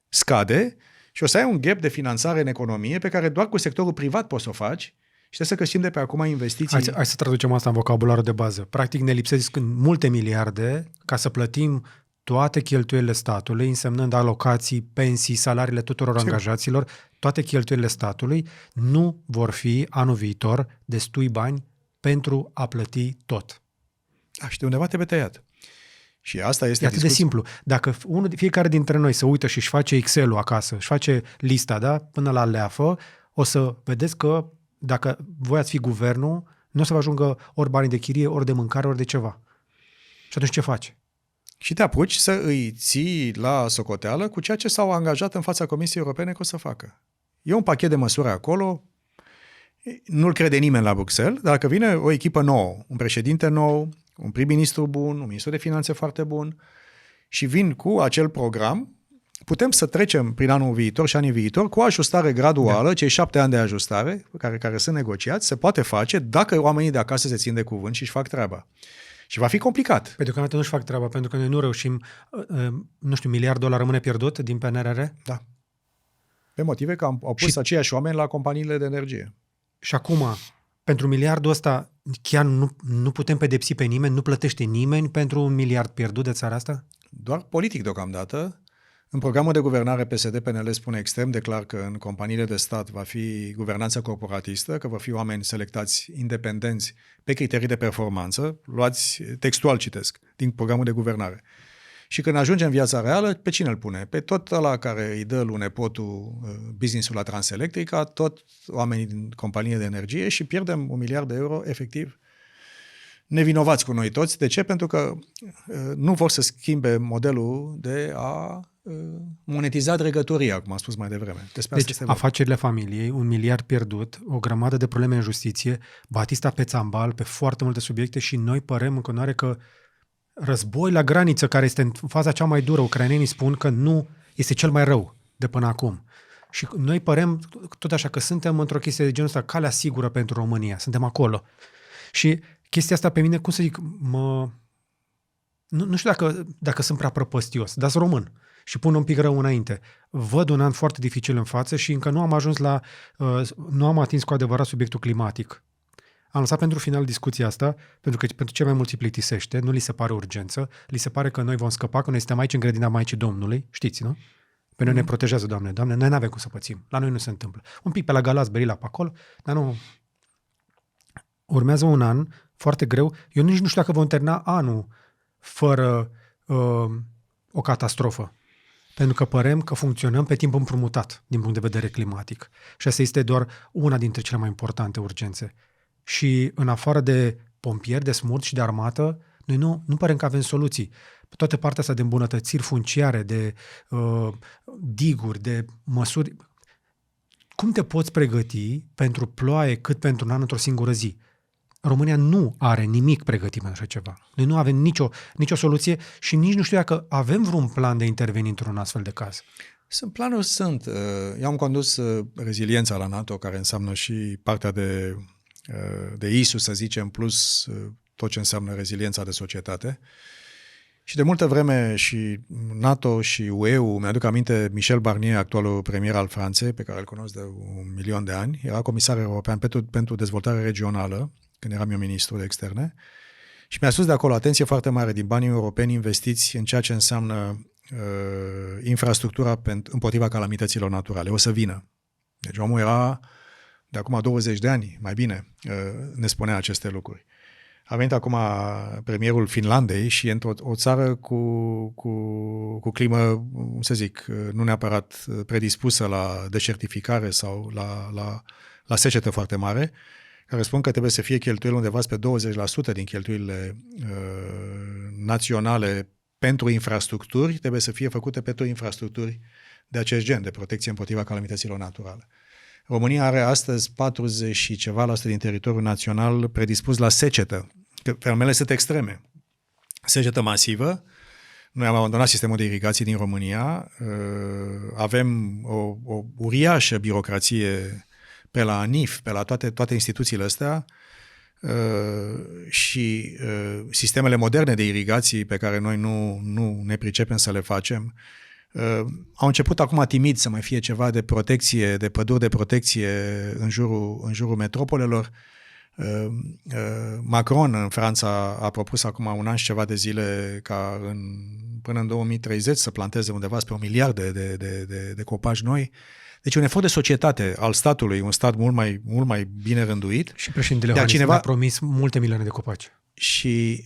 scade și o să ai un gap de finanțare în economie pe care doar cu sectorul privat poți să o faci și trebuie să găsim de pe acum investiții. Hai să traducem asta în vocabularul de bază. Practic ne lipsesc multe miliarde ca să plătim toate cheltuielile statului, însemnând alocații, pensii, salariile tuturor angajaților, toate cheltuielile statului, nu vor fi anul viitor destui bani pentru a plăti tot. Și de undeva trebuie tăiat. Și asta este atât de simplu. Dacă fiecare dintre noi se uită și își face Excel-ul acasă, își face lista, da, până la leafă, o să vedeți că dacă voi ați fi guvernul, nu o să vă ajungă ori banii de chirie, ori de mâncare, ori de ceva. Și atunci ce faci? Și te apuci să îi ții la socoteală cu ceea ce s-au angajat în fața Comisiei Europene că o să facă. E un pachet de măsuri acolo, nu-l crede nimeni la Bruxelles, dar dacă vine o echipă nouă, un președinte nou, un prim-ministru bun, un ministru de finanțe foarte bun și vin cu acel program, putem să trecem prin anul viitor și anii viitor cu o ajustare graduală, cei 7 ani de ajustare care sunt negociați, se poate face dacă oamenii de acasă se țin de cuvânt și își fac treaba. Și va fi complicat. Pe deocamdată nu-și fac treaba, pentru că noi nu reușim, nu știu, $1 miliard rămâne pierdut din PNRR? Da. Pe motive că au pus aceiași oameni la companiile de energie. Și acum, pentru miliardul ăsta, chiar nu putem pedepsi pe nimeni, nu plătește nimeni pentru $1 miliard pierdut de țara asta? Doar politic deocamdată. În programul de guvernare PSD-PNL spune extrem de clar că în companiile de stat va fi guvernanța corporatistă, că vor fi oameni selectați independenți pe criterii de performanță, luați textual citesc, din programul de guvernare. Și când ajungem în viața reală, pe cine îl pune? Pe tot ăla care îi dă lui nepotul business-ul la Transelectrica, tot oamenii din companie de energie și pierdem €1 miliard efectiv nevinovați cu noi toți. De ce? Pentru că nu vor să schimbe modelul de a monetiza dregătoria, cum am spus mai devreme. Deci afacerile familiei, $1 miliard pierdut, o grămadă de probleme în justiție, Batista pe țambal, pe foarte multe subiecte și noi părem în continuare că război la graniță, care este în faza cea mai dură. Ucrainenii spun că nu este cel mai rău de până acum. Și noi părem tot așa că suntem într-o chestie de genul ăsta, calea sigură pentru România. Suntem acolo. Și chestia asta pe mine, cum să zic, nu știu dacă sunt prea prăpăstios, dar sunt român și pun un pic rău înainte. Văd un an foarte dificil în față și încă nu am ajuns nu am atins cu adevărat subiectul climatic. Am lăsat pentru final discuția asta, pentru că pentru cei mai mulți îi plictisește, nu li se pare urgență, li se pare că noi vom scăpa, că noi suntem aici în grădina Maicii Domnului, știți, nu? Pe noi ne protejează, Doamne, noi n-avem cum să pățim, la noi nu se întâmplă. Un pic pe la Galați, Berila, pe acolo, dar nu. Urmează un an foarte greu, eu nici nu știu dacă vom termina anul fără o catastrofă. Pentru că părem că funcționăm pe timp împrumutat din punct de vedere climatic. Și asta este doar una dintre cele mai importante urgențe. Și în afară de pompieri, de smurți și de armată, noi nu părem că avem soluții. Pe toată partea asta de îmbunătățiri funciare, de diguri, de măsuri. Cum te poți pregăti pentru ploaie cât pentru un an într-o singură zi? România nu are nimic pregătit pentru așa ceva. Noi nu avem nicio soluție și nici nu știu dacă avem vreun plan de interveni într-un astfel de caz. Planuri sunt. Eu am condus reziliența la NATO, care înseamnă și partea de ISU, să zicem, plus tot ce înseamnă reziliența de societate. Și de multă vreme și NATO și UE-ul, mi-aduc aminte, Michel Barnier, actualul premier al Franței, pe care îl cunosc de 1.000.000 de ani, era comisar european pentru dezvoltare regională, când eram eu ministru de externe, și mi-a spus de acolo, atenție foarte mare, din banii europeni investiți în ceea ce înseamnă infrastructura împotriva calamităților naturale. O să vină. Deci omul era, de acum 20 de ani, mai bine, ne spunea aceste lucruri. A venit acum premierul Finlandei și e într-o țară cu climă, să zic, nu neapărat predispusă la deșertificare sau la secetă foarte mare, care spun că trebuie să fie cheltuieli undeva pe 20% din cheltuielile naționale pentru infrastructuri, trebuie să fie făcute pentru infrastructuri de acest gen, de protecție împotriva calamităților naturale. România are astăzi 40 și ceva la sută din teritoriul național predispus la secetă. Fermele sunt extreme. Secetă masivă. Noi am abandonat sistemul de irigații din România. Avem o uriașă birocrație pe la ANIF, pe la toate instituțiile astea și sistemele moderne de irigații pe care noi nu ne pricepem să le facem. Au început acum timid să mai fie ceva de protecție, de păduri de protecție în jurul metropolelor. Macron în Franța a propus acum un an și ceva de zile ca până în 2030 să planteze undeva spre 1 miliard de copaci noi. Deci un efort de societate al statului, un stat mult mai bine rânduit. Și președintele Iohannis a promis multe milioane de copaci. Și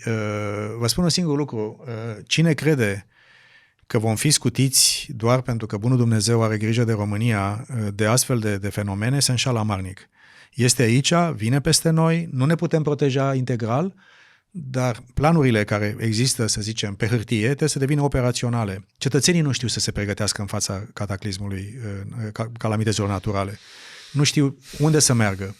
vă spun un singur lucru, cine crede că vom fi scutiți doar pentru că bunul Dumnezeu are grijă de România de astfel de fenomene, se înșală amarnic. Este aici, vine peste noi, nu ne putem proteja integral, dar planurile care există, să zicem, pe hârtie, trebuie să devină operaționale. Cetățenii nu știu să se pregătească în fața cataclismului, calamităților naturale. Nu știu unde să meargă.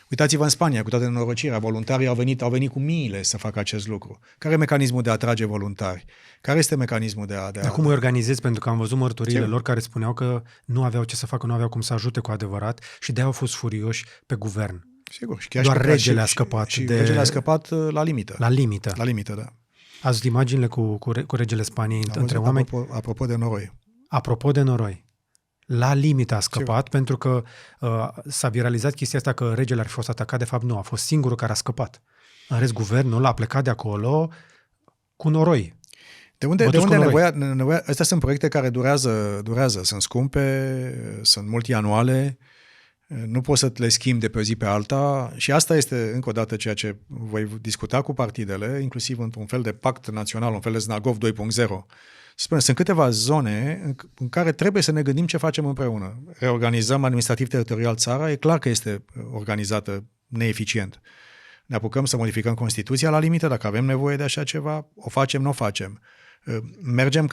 Uitați-vă în Spania, cu toată nenorocirea, voluntarii au venit cu miile să facă acest lucru. Care e mecanismul de a atrage voluntari? Care este mecanismul de a... Cum îi organizezi? Pentru că am văzut mărturiile lor care spuneau că nu aveau ce să facă, nu aveau cum să ajute cu adevărat și de-aia au fost furioși pe guvern. Sigur. Și chiar doar regele a scăpat. Regele a scăpat la limită. La limită. La limită, da. Ați văzut imaginile cu regele Spaniei între oameni? Apropo de noroi. Apropo de noroi. La limită a scăpat, pentru că s-a viralizat chestia asta că regele ar fi fost atacat, de fapt nu, a fost singurul care a scăpat. În rest, guvernul a plecat de acolo cu noroi. De unde nevoia? Astea sunt proiecte care durează, sunt scumpe, sunt multianuale, nu poți să le schimbi de pe o zi pe alta și asta este încă o dată ceea ce voi discuta cu partidele, inclusiv într-un fel de pact național, un fel de Znagov 2.0. Spune, sunt câteva zone în care trebuie să ne gândim ce facem împreună. Reorganizăm administrativ-teritorial țara, e clar că este organizată neeficient. Ne apucăm să modificăm Constituția la limită, dacă avem nevoie de așa ceva, o facem, nu o facem. Mergem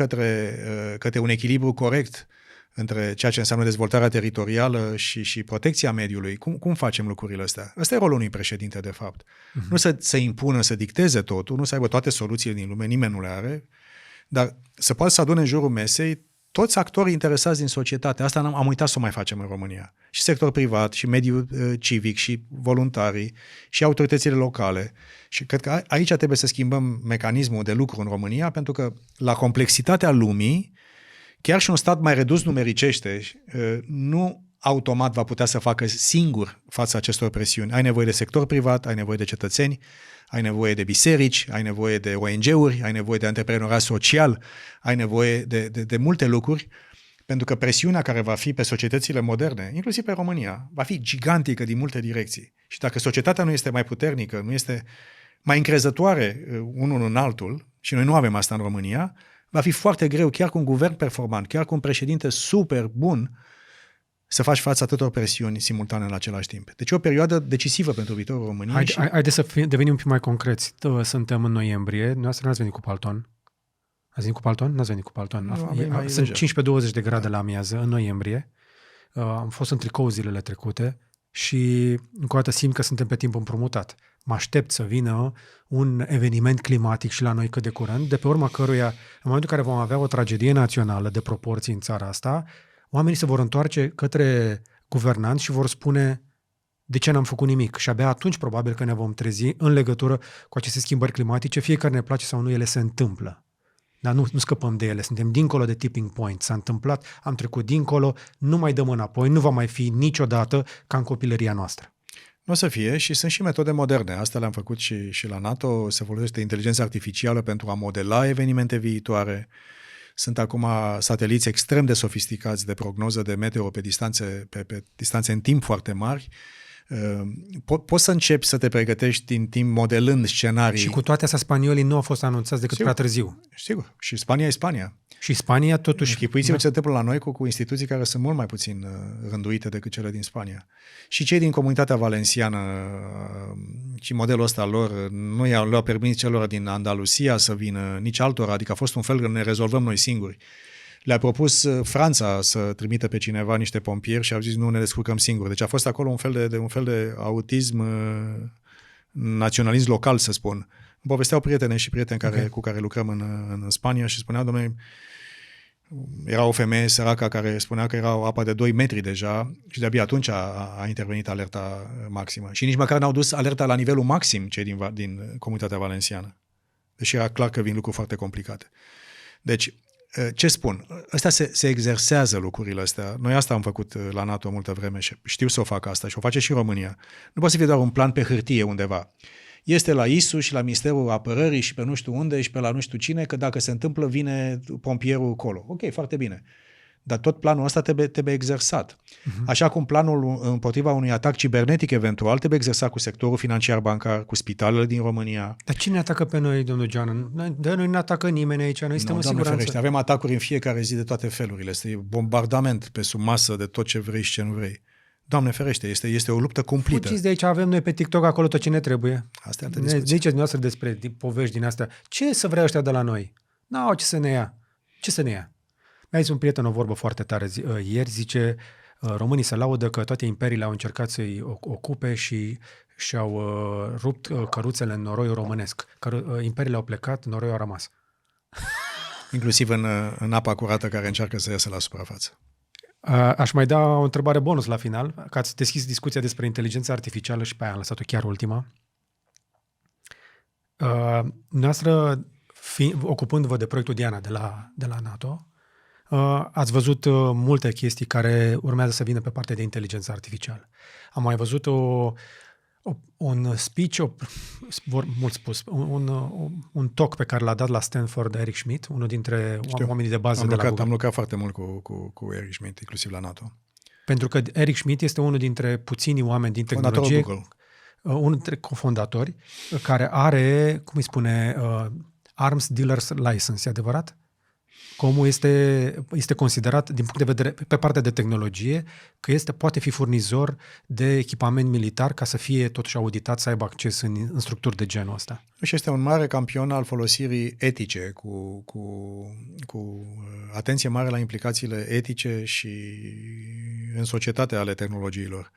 către un echilibru corect între ceea ce înseamnă dezvoltarea teritorială și protecția mediului. Cum facem lucrurile astea? Ăsta e rolul unui președinte, de fapt. Nu să impună, să dicteze totul, nu să aibă toate soluțiile din lume, nimeni nu le are, dar să poată să adune în jurul mesei toți actorii interesați din societate. Asta am uitat să o mai facem în România. Și sector privat, și mediul civic, și voluntarii, și autoritățile locale. Și cred că aici trebuie să schimbăm mecanismul de lucru în România, pentru că la complexitatea lumii, chiar și un stat mai redus numericește nu automat va putea să facă singur față acestor presiuni. Ai nevoie de sector privat, ai nevoie de cetățeni, ai nevoie de biserici, ai nevoie de ONG-uri, ai nevoie de antreprenoriat social, ai nevoie de multe lucruri, pentru că presiunea care va fi pe societățile moderne, inclusiv pe România, va fi gigantică din multe direcții. Și dacă societatea nu este mai puternică, nu este mai încrezătoare unul în altul, și noi nu avem asta în România, va fi foarte greu, chiar cu un guvern performant, chiar cu un președinte super bun, să faci față atâtor presiuni simultane în același timp. Deci e o perioadă decisivă pentru viitorul României. Haideți să devenim un pic mai concreți. Suntem în noiembrie, noastră n-ați venit cu palton. Ați venit cu palton? N-ați venit cu palton. Sunt 15-20 de grade la amiază în noiembrie. Am fost în tricou zilele trecute și încă o dată simt că suntem pe timp împrumutat. Mă aștept să vină un eveniment climatic și la noi cât de curând, de pe urma căruia, în momentul în care vom avea o tragedie națională de proporții în țara asta, oamenii se vor întoarce către guvernanți și vor spune de ce n-am făcut nimic. Și abia atunci probabil că ne vom trezi în legătură cu aceste schimbări climatice, fie că ne place sau nu, ele se întâmplă. Dar nu scăpăm de ele, suntem dincolo de tipping point. S-a întâmplat, am trecut dincolo, nu mai dăm înapoi, nu va mai fi niciodată ca în copilăria noastră. Nu o să fie și sunt și metode moderne. Asta le-am făcut și la NATO. Se folosește inteligența artificială pentru a modela evenimente viitoare. Sunt acum sateliți extrem de sofisticați de prognoză de meteo pe distanțe în timp foarte mari. Poți să începi să te pregătești în timp modelând scenarii. Și cu toate astea spaniolii nu au fost anunțați decât prea târziu. Sigur. Și Spania e Spania. Și Spania totuși... Închipuiți-vă ce se întâmplă la noi cu instituții care sunt mult mai puțin rânduite decât cele din Spania. Și cei din comunitatea valenciană și modelul ăsta lor nu le-au permis celor din Andalusia să vină, nici altora, adică a fost un fel că ne rezolvăm noi singuri. Le-a propus Franța să trimită pe cineva niște pompieri și au zis nu ne descurcăm singuri. Deci a fost acolo un fel de autism, naționalism local, să spun. Îmi povesteau prieteni cu care lucrăm în Spania și spuneau, dom'le, era o femeie săracă care spunea că era o apă de 2 metri deja și de-abia atunci a intervenit alerta maximă. Și nici măcar n-au dus alerta la nivelul maxim cei din comunitatea valenciană. Deși era clar că vin lucruri foarte complicate. Deci, ce spun? Astea se exersează lucrurile astea. Noi asta am făcut la NATO multă vreme și știu să o fac asta și o face și România. Nu poate să fie doar un plan pe hârtie undeva. Este la ISU și la Ministerul Apărării și pe nu știu unde și pe la nu știu cine, că dacă se întâmplă vine pompierul acolo. Ok, foarte bine. Dar tot planul ăsta trebuie exersat. Așa cum planul împotriva unui atac cibernetic eventual trebuie exersat cu sectorul financiar bancar, cu spitalele din România. Dar cine atacă pe noi, domnul Geană? De noi nu atacă nimeni aici, noi suntem în siguranță. Ferește. Avem atacuri în fiecare zi de toate felurile. Este bombardament pe sub masă de tot ce vrei și ce nu vrei. Doamne ferește, este o luptă cumplită. Fugiți de aici, avem noi pe TikTok acolo tot ce ne trebuie. Asta e altă discuție. Ziceți dumneavoastră despre povești din astea. Ce să vrea ăștia de la noi? N-au ce să ne ia. Ce să ne ia? Mi-a zis un prieten o vorbă foarte tare ieri, zice, românii se laudă că toate imperiile au încercat să-i ocupe și și-au rupt căruțele în noroiul românesc. Imperiile au plecat, noroiul a rămas. Inclusiv în apa curată care încearcă să iasă la suprafață. Aș mai da o întrebare bonus la final, că ați deschis discuția despre inteligența artificială și pe aia am lăsat-o chiar ultima. Noastră, ocupându-vă de proiectul Diana de la NATO, ați văzut multe chestii care urmează să vină pe partea de inteligență artificială. Am mai văzut un speech, mult spus, un talk pe care l-a dat la Stanford Eric Schmidt, unul dintre oamenii de bază de la Google. Am lucrat foarte mult cu Eric Schmidt, inclusiv la NATO. Pentru că Eric Schmidt este unul dintre puținii oameni din tehnologie, unul dintre cofondatori, care are, cum îi spune, Arms Dealer's License, e adevărat? Că omul este considerat, din punct de vedere, pe partea de tehnologie, că poate fi furnizor de echipament militar ca să fie totuși auditat, să aibă acces în structuri de genul ăsta. Și este un mare campion al folosirii etice, cu atenție mare la implicațiile etice și în societate ale tehnologiilor.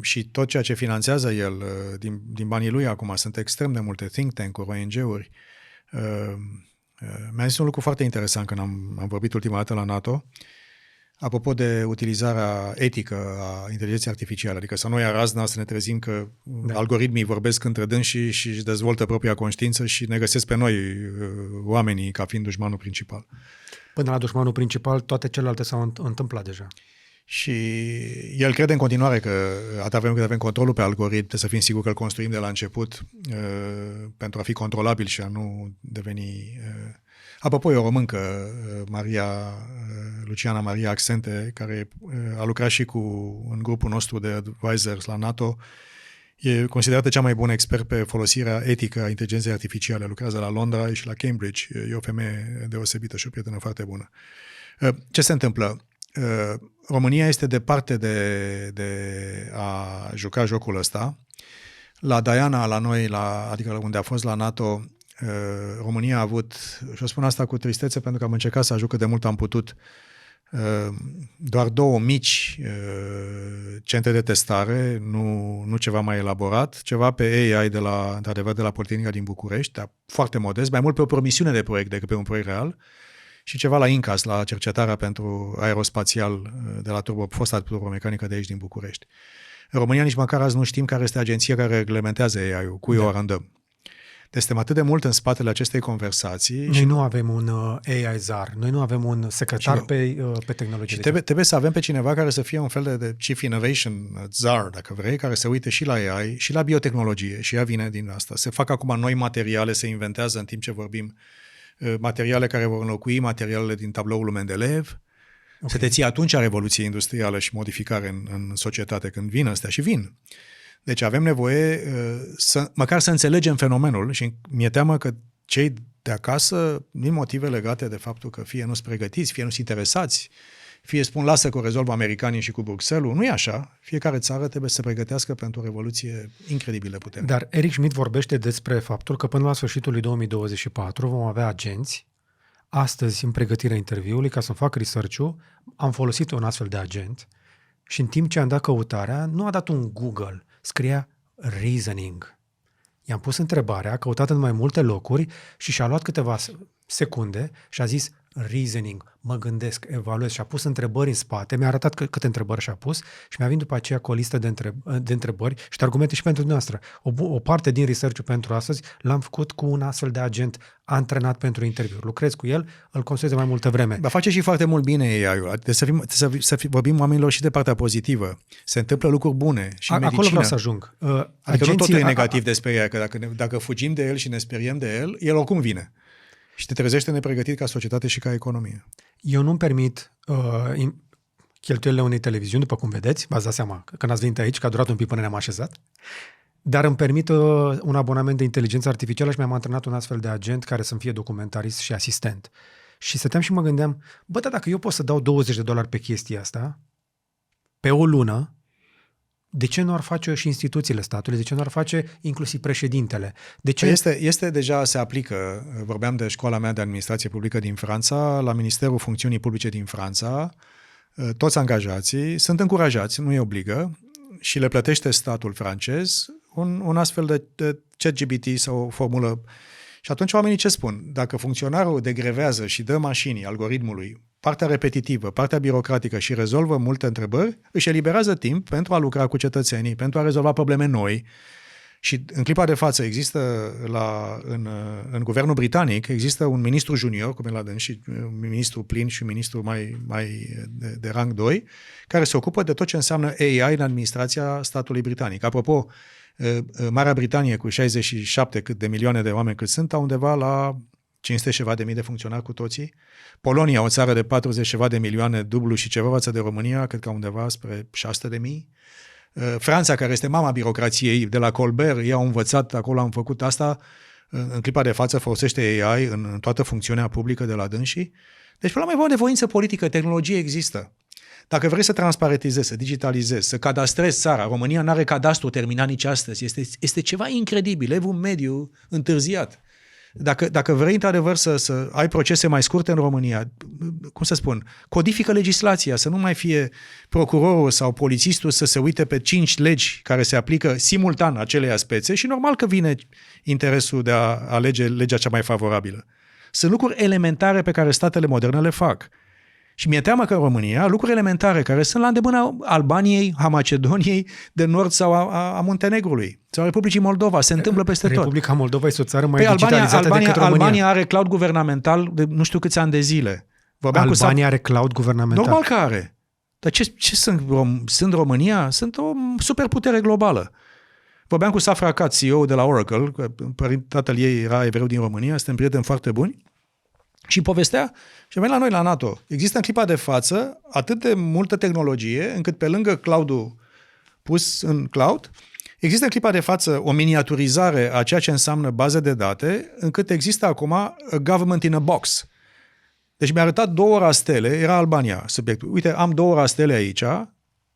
Și tot ceea ce finanțează el din banii lui acum, sunt extrem de multe think tank-uri, ONG-uri. Mi-a zis un lucru foarte interesant când am vorbit ultima dată la NATO, apropo de utilizarea etică a inteligenței artificiale, adică să nu ia razna să ne trezim că algoritmii vorbesc între dânsii și își dezvoltă propria conștiință și ne găsesc pe noi, oamenii, ca fiind dușmanul principal. Până la dușmanul principal, toate celelalte s-au întâmplat deja. Și el crede în continuare că atâta vreme cât avem controlul pe algoritm, trebuie să fim siguri că îl construim de la început pentru a fi controlabil și a nu deveni... Apropo, e o româncă, Luciana Maria Accente, care a lucrat și în grupul nostru de advisors la NATO. E considerată cea mai bună expert pe folosirea etică a inteligenței artificiale. Lucrează la Londra și la Cambridge. E o femeie deosebită și o prietenă foarte bună. Ce se întâmplă? România este departe de a juca jocul ăsta. La Diana, la noi, adică unde a fost la NATO, România a avut, și o spun asta cu tristețe pentru că am încercat să ajut cât de mult am putut, doar 2 mici centre de testare, nu ceva mai elaborat, ceva pe AI într-adevăr de la Politehnica din București, dar foarte modest, mai mult pe o promisiune de proiect decât pe un proiect real, și ceva la INCAS, la cercetarea pentru aerospațial de la fosta turbomecanică de aici din București. În România nici măcar azi nu știm care este agenția care reglementează AI-ul, cui o arandăm. Deci suntem atât de mult în spatele acestei conversații. Noi nu avem un AI czar, noi nu avem un secretar pe tehnologie. Și trebuie să avem pe cineva care să fie un fel de Chief Innovation czar, dacă vrei, care să uite și la AI și la biotehnologie. Și ea vine din asta. Se fac acum noi materiale, se inventează în timp ce vorbim, materiale care vor înlocui materialele din tabloul Mendeleev. Okay. Se te ții atunci a revoluție industrială și modificare în societate, când vin astea și vin. Deci avem nevoie măcar să înțelegem fenomenul și mi-e teamă că cei de acasă, din motive legate de faptul că fie nu sunt pregătiți, fie nu sunt interesați, fie spun lasă că o rezolvă americanii și cu Bruxelles, nu e așa. Fiecare țară trebuie să se pregătească pentru o revoluție incredibil de puternică. Dar Eric Schmidt vorbește despre faptul că până la sfârșitul lui 2024 vom avea agenți. Astăzi, în pregătirea interviului, ca să-mi fac research-ul, am folosit un astfel de agent și în timp ce am dat căutarea, nu a dat un Google, scria reasoning. I-am pus întrebarea, a căutat în mai multe locuri și și-a luat câteva secunde și a zis reasoning, mă gândesc, evaluez și a pus întrebări în spate, mi-a arătat câte întrebări și-a pus și mi-a venit după aceea cu o listă de întrebări și de argumente și pentru dumneavoastră. O parte din research-ul pentru astăzi l-am făcut cu un astfel de agent antrenat pentru interviu. Lucrez cu el, îl construiesc de mai multă vreme. Dar face și foarte mult bine AI-ul. Să vorbim oamenilor și de partea pozitivă. Se întâmplă lucruri bune și în medicină. Acolo vreau să ajung. Adică nu totul e negativ despre AI, că dacă fugim de el și ne speriem de el oricum vine. Și te trezește nepregătit ca societate și ca economie. Eu nu-mi permit cheltuielile unei televiziuni, după cum vedeți, v-ați dat seama când ați venit aici, că a durat un pic până ne-am așezat, dar îmi permit un abonament de inteligență artificială și mi-am antrenat un astfel de agent care să-mi fie documentarist și asistent. Și stăteam și mă gândeam, dar dacă eu pot să dau $20 pe chestia asta, pe o lună, de ce nu ar face și instituțiile statului? De ce nu ar face inclusiv președintele? De ce? Este deja, se aplică, vorbeam de școala mea de administrație publică din Franța, la Ministerul Funcțiunii Publice din Franța, toți angajații sunt încurajați, nu îi obligă, și le plătește statul francez un astfel de ChatGPT sau o formulă. Și atunci oamenii ce spun? Dacă funcționarul degrevează și dă mașinii algoritmului partea repetitivă, partea birocratică și rezolvă multe întrebări, își eliberează timp pentru a lucra cu cetățenii, pentru a rezolva probleme noi. Și în clipa de față există în guvernul britanic, există un ministru junior, cum e la dâns, și un ministru plin și un ministru mai de rang 2, care se ocupă de tot ce înseamnă AI în administrația statului britanic. Apropo, Marea Britanie, cu 67 de milioane de oameni cât sunt, au undeva la 500 ceva de mii de funcționari cu toții. Polonia, o țară de 40 ceva de milioane, dublu și ceva față de România, cred că undeva spre 600 de mii. Franța, care este mama birocrației, de la Colbert, ei au învățat, acolo am făcut asta, în clipa de față folosește AI în toată funcțiunea publică de la dânsii. Deci, până la mai de voință politică, tehnologie există. Dacă vrei să transparentizezi, să digitalizezi, să cadastrezi țara, România nu are cadastru terminat nici astăzi, este ceva incredibil, evul mediu întârziat. Dacă vrei, într-adevăr, să ai procese mai scurte în România, cum să spun, codifică legislația, să nu mai fie procurorul sau polițistul să se uite pe 5 legi care se aplică simultan acelei spețe și normal că vine interesul de a alege legea cea mai favorabilă. Sunt lucruri elementare pe care statele moderne le fac. Și mi-e teamă că în România, lucruri elementare care sunt la îndemâna Albaniei, a Macedoniei de Nord sau a Muntenegrului sau a Republicii Moldova, se întâmplă peste tot. Republica Moldova este o țară mai digitalizată decât România. Albania are cloud guvernamental de nu știu câți ani de zile. Albania are cloud guvernamental? Normal că are. Dar ce sunt România? Sunt o superputere globală. Vorbeam cu Safra Cat, CEO de la Oracle, tatăl ei era evreu din România, suntem prieteni foarte buni, și povestea și a venit la noi la NATO. Există în clipa de față atât de multă tehnologie, încât pe lângă cloud-ul pus în cloud, există în clipa de față o miniaturizare a ceea ce înseamnă baze de date, încât există acum a government in a box. Deci mi-a arătat 2 rastele, era Albania subiectul. Uite, am 2 rastele aici,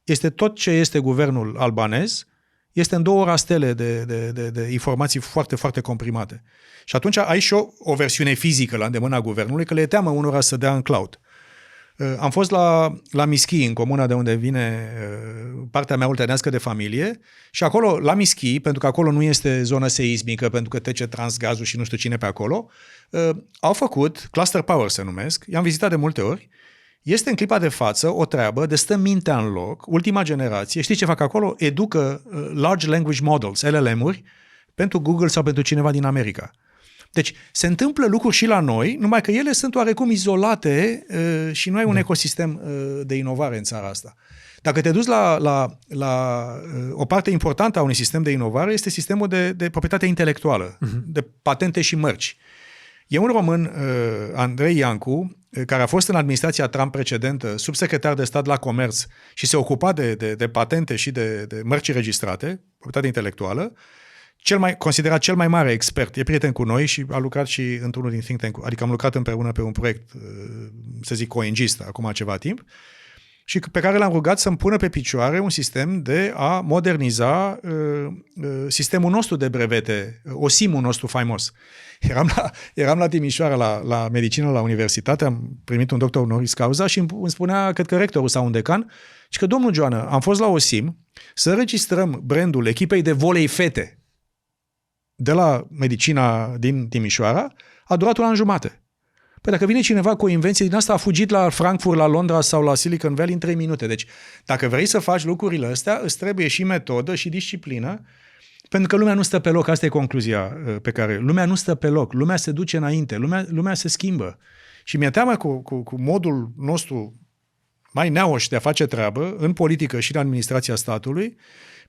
este tot ce este guvernul albanez, este în 2 rastele de informații foarte, foarte comprimate. Și atunci ai și o versiune fizică la îndemâna guvernului, că le teamă unora să dea în cloud. Am fost la Mischi, în comuna de unde vine partea mea oltenească de familie, și acolo, la Mischi, pentru că acolo nu este zonă seismică, pentru că trece Transgazul și nu știu cine pe acolo, au făcut, Cluster Power se numesc, i-am vizitat de multe ori, este în clipa de față o treabă de stă mintea în loc, ultima generație, știți ce fac acolo? Educă Large Language Models, LLM-uri, pentru Google sau pentru cineva din America. Deci se întâmplă lucruri și la noi, numai că ele sunt oarecum izolate și nu ai un ecosistem de inovare în țara asta. Dacă te duci la o parte importantă a unui sistem de inovare, este sistemul de proprietate intelectuală, de patente și mărci. E un român, Andrei Iancu, care a fost în administrația Trump precedentă subsecretar de stat la comerț și se ocupa de patente și de mărci registrate, proprietate intelectuală, considerat cel mai mare expert, e prieten cu noi și a lucrat și într-unul din think tank, adică am lucrat împreună pe un proiect, să zic, ONG-ist, acum ceva timp, și pe care l-am rugat să-mi pună pe picioare un sistem de a moderniza sistemul nostru de brevete, OSIM-ul nostru faimos. Eram la Timișoara, la medicină, la universitate, am primit un doctor honoris causa și îmi spunea, cred că rectorul sau un decan, și că, domnul Joană, am fost la OSIM să registrăm brandul echipei de volei fete de la medicina din Timișoara, a durat 1 an jumate. Păi dacă vine cineva cu o invenție din asta, a fugit la Frankfurt, la Londra sau la Silicon Valley în 3 minute. Deci, dacă vrei să faci lucrurile astea, îți trebuie și metodă și disciplină, pentru că lumea nu stă pe loc. Asta e concluzia pe care... Lumea nu stă pe loc, lumea se duce înainte, lumea se schimbă. Și mi-e teamă cu modul nostru mai neauș de a face treabă, în politică și în administrația statului,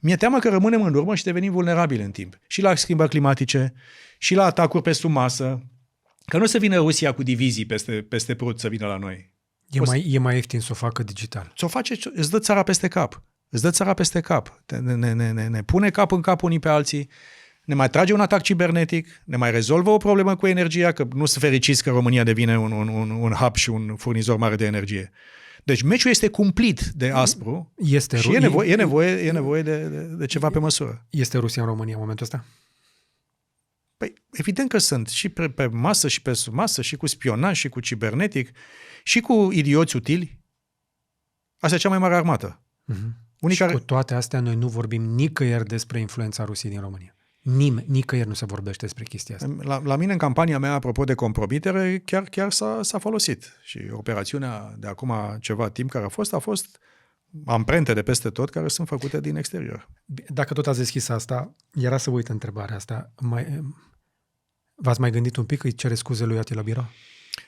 mi-e teamă că rămânem în urmă și devenim vulnerabili în timp. Și la schimbări climatice, și la atacuri pe sub masă, că nu o să vină Rusia cu divizii peste Prut să vină la noi. E mai ieftin să o facă digital. Să o face, îți dă țara peste cap. Îți dă țara peste cap. Ne pune cap în cap unii pe alții, ne mai trage un atac cibernetic, ne mai rezolvă o problemă cu energia, că nu sunt fericiți că România devine un hub și un furnizor mare de energie. Deci meciul este cumplit de aspru și e nevoie de ceva pe măsură. Este Rusia în România în momentul ăsta? Păi, evident că sunt. Și pe masă și pe sub masă, și cu spionaj, și cu cibernetic, și cu idioți utili. Asta e cea mai mare armată. Cu toate astea, noi nu vorbim nicăieri despre influența Rusiei din România. Nicăieri nu se vorbește despre chestia asta. La mine, în campania mea, apropo de compromitere, chiar s-a folosit. Și operațiunea de acum ceva timp care a fost amprente de peste tot care sunt făcute din exterior. Dacă tot ați deschis asta, era să uit întrebarea asta. V-ați mai gândit un pic că îi cere scuze lui Attila Birol?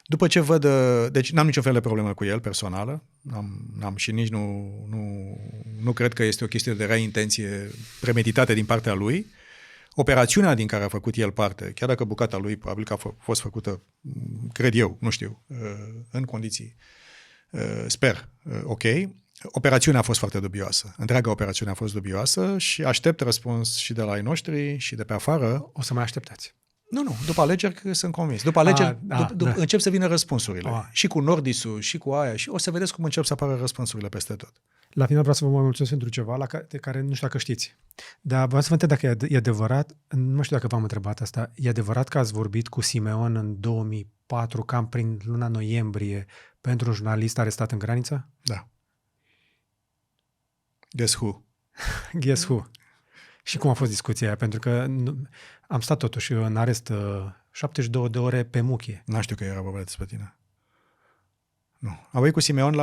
După ce văd... Deci n-am niciun fel de problemă cu el personală. N-am și nici nu cred că este o chestie de rea intenție premeditate din partea lui. Operațiunea din care a făcut el parte, chiar dacă bucata lui probabil că a fost făcută, cred eu, nu știu, în condiții, sper, ok, operațiunea a fost foarte dubioasă. Întreaga operațiune a fost dubioasă și aștept răspuns și de la ai noștri și de pe afară. O să mai așteptați. Nu, după alegeri sunt convins. După alegeri încep să vină răspunsurile. Și cu Nordisul, și cu aia, și o să vedeți cum încep să apară răspunsurile peste tot. La final vreau să vă mai mulțumesc pentru ceva de care nu știu dacă știți. Dar vreau să vă întreb dacă e adevărat, nu știu dacă v-am întrebat asta, e adevărat că ați vorbit cu Simeon în 2004, cam prin luna noiembrie, pentru un jurnalist arestat în graniță? Da. Guess who? Guess who? Și cum a fost discuția aia? Pentru că am stat totuși în arest 72 de ore pe muchie. N-am știu că era vorba despre tine. Nu. Am vorbit cu Simeon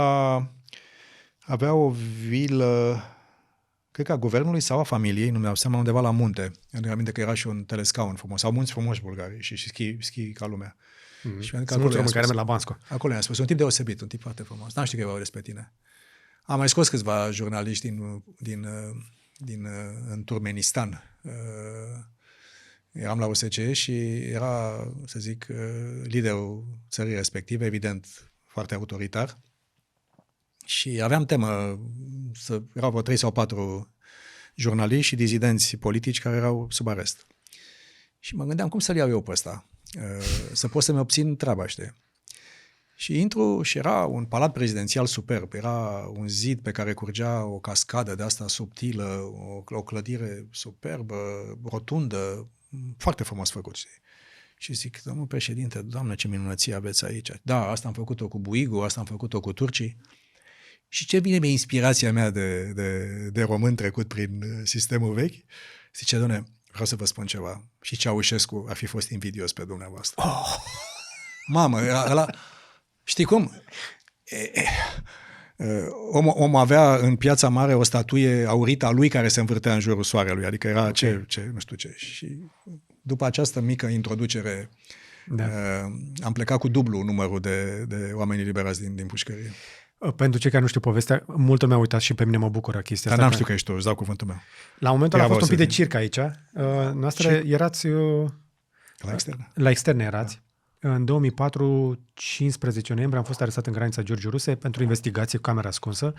avea o vilă, cred că a guvernului sau a familiei, nu mi-au seama, undeva la munte. Îmi aminte că era și un telescaun frumos. Au munți frumoși bulgari și schi ca lumea. Și sunt mulți români care merg la Bansko. Acolo i-am spus, un tip deosebit, un tip foarte frumos. N-am știu că e vorba despre tine. Am mai scos câțiva jurnaliști din Turkmenistan. Eram la OSCE și era, să zic, liderul țării respective, evident, foarte autoritar. Și aveam temă, erau vreo 3 sau 4 jurnaliști și dizidenți politici care erau sub arest. Și mă gândeam cum să-l iau eu pe ăsta, să pot să-mi obțin treaba, știi? Și intru și era un palat prezidențial superb, era un zid pe care curgea o cascadă de asta subtilă, o clădire superbă, rotundă, foarte frumos făcut, știi? Și zic, domnul președinte, Doamne, ce minunăție aveți aici. Da, asta am făcut-o cu Buigu, asta am făcut-o cu turcii. Și ce vine mie inspirația mea de român trecut prin sistemul vechi? Zice, doamne, vreau să vă spun ceva. Și Ceaușescu ar fi fost invidios pe dumneavoastră. Oh. Mamă, ăla... Știi cum? Om avea în Piața Mare o statuie aurită a lui care se învârtea în jurul soarelui. Adică era nu știu ce. Și după această mică introducere am plecat cu dublu numărul de oameni liberați din pușcărie. Pentru cei care nu știu povestea, multă lumea a uitat și pe mine mă bucură chestia asta. Dar n-am știut că ești tu, îți dau cuvântul meu. La momentul ăla a fost un pic de circ aici. Noastră erați... La externe. La externe erați. În 2004, 15 noiembrie, am fost arestat în granița Giurgiu Ruse pentru investigație cu camera ascunsă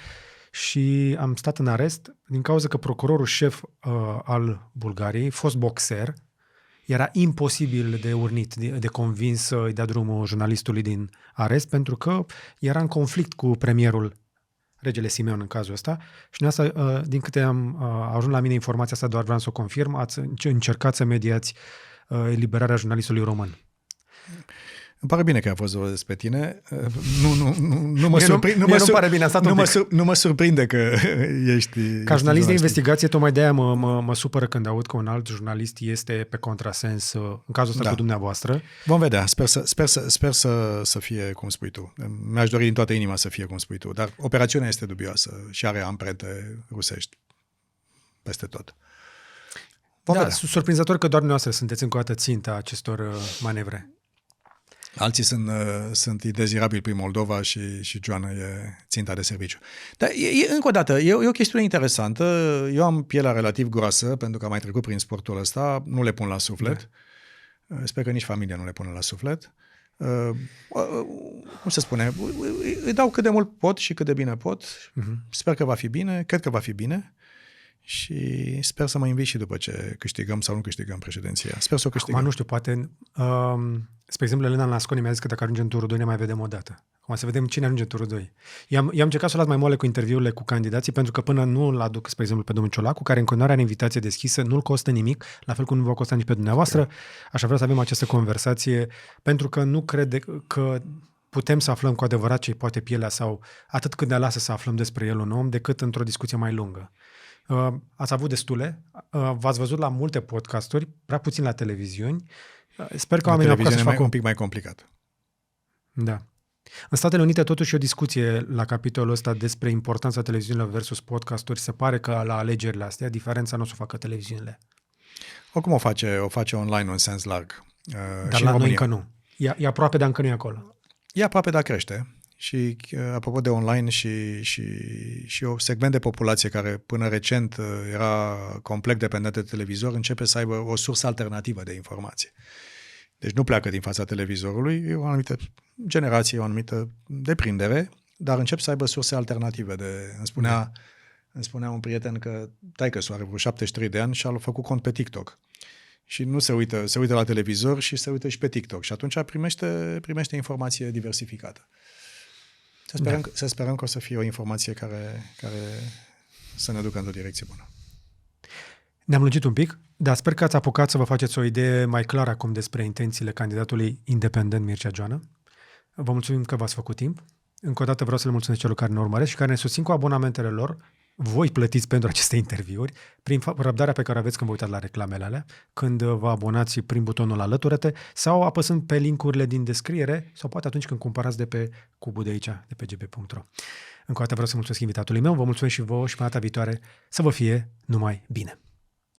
și am stat în arest din cauza că procurorul șef al Bulgariei, fost boxer, era imposibil de urnit, de convins să-i dea drumul jurnalistului din arest, pentru că era în conflict cu premierul, regele Simeon în cazul ăsta. Și asta, din câte am ajuns la mine informația asta, doar vreau să o confirm, ați încercat să mediați eliberarea jurnalistului român. Îmi pare bine că a fost despre tine. Nu mă surprinde că ești... Ca jurnalist de investigație, tocmai de aia mă supără când aud că un alt jurnalist este pe contrasens, în cazul ăsta cu dumneavoastră. Vom vedea. Sper să fie cum spui tu. Mi-aș dori din toată inima să fie cum spui tu. Dar operațiunea este dubioasă și are amprente rusești peste tot. Surprinzător că doar dumneavoastră sunteți încă o dată ținta acestor manevre. Alții sunt indezirabili prin Moldova și Joana e ținta de serviciu. Dar încă o dată, e o chestiune interesantă. Eu am pielea relativ groasă, pentru că am mai trecut prin sportul ăsta, nu le pun la suflet. Da. Sper că nici familia nu le pune la suflet. Cum se spune? Îi dau cât de mult pot și cât de bine pot. Sper că va fi bine, cred că va fi bine. Și sper să mă invit și după ce câștigăm sau nu câștigăm președinția. Sper să o câștigăm. Acum nu știu, poate... spre exemplu, Elena Nasconi mi-a zis că dacă ajungem în turul 2 ne mai vedem o dată. Acum să vedem cine ajunge în turul 2. Eu am încercat să o las mai moale cu interviurile cu candidații, pentru că până nu îl aduc, spre exemplu, pe domnul Ciolacu, care în continuare are invitație deschisă, nu-l costă nimic, la fel cum nu va costa nici pe dumneavoastră. Așa vreau să avem această conversație, pentru că nu cred că putem să aflăm cu adevărat ce poate pielea sau atât cât de lasă să aflăm despre el un om, decât într-o discuție mai lungă. Ați avut destule, v-ați văzut la multe podcasturi, prea puțin la televiziuni. Sper că oamenii au să facă un pic mai complicat. Da. În Statele Unite totuși e o discuție la capitolul ăsta despre importanța televiziunilor versus podcasturi. Se pare că la alegerile astea diferența nu o să o facă televiziunile. Oricum o face online în sens larg. Dar la noi încă nu. E aproape, dar încă nu e acolo. E aproape, dar crește. Și apropo de online și o segment de populație care până recent era complet dependent de televizor, începe să aibă o sursă alternativă de informație. Deci nu pleacă din fața televizorului, e o anumită generație, o anumită deprindere, dar încep să aibă surse alternative. Îmi spunea un prieten că taică-su are vreo 73 de ani și a făcut cont pe TikTok. și nu se uită la televizor și se uită și pe TikTok. Și atunci primește informație diversificată. Să sperăm că o să fie o informație care să ne ducă într-o direcție bună. Ne-am lungit un pic, dar sper că ați apucat să vă faceți o idee mai clară acum despre intențiile candidatului independent Mircea Joană. Vă mulțumim că v-ați făcut timp. Încă o dată vreau să le mulțumesc celor care ne urmăresc și care ne susțin cu abonamentele lor. Voi plătiți pentru aceste interviuri prin răbdarea pe care o aveți când vă uitați la reclamele alea, când vă abonați prin butonul alătură-te sau apăsând pe linkurile din descriere sau poate atunci când cumpărați de pe cubul de aici, de pe gb.ro. Încă o dată vreau să mulțumesc invitatului meu, vă mulțumesc și vouă și pe data viitoare să vă fie numai bine.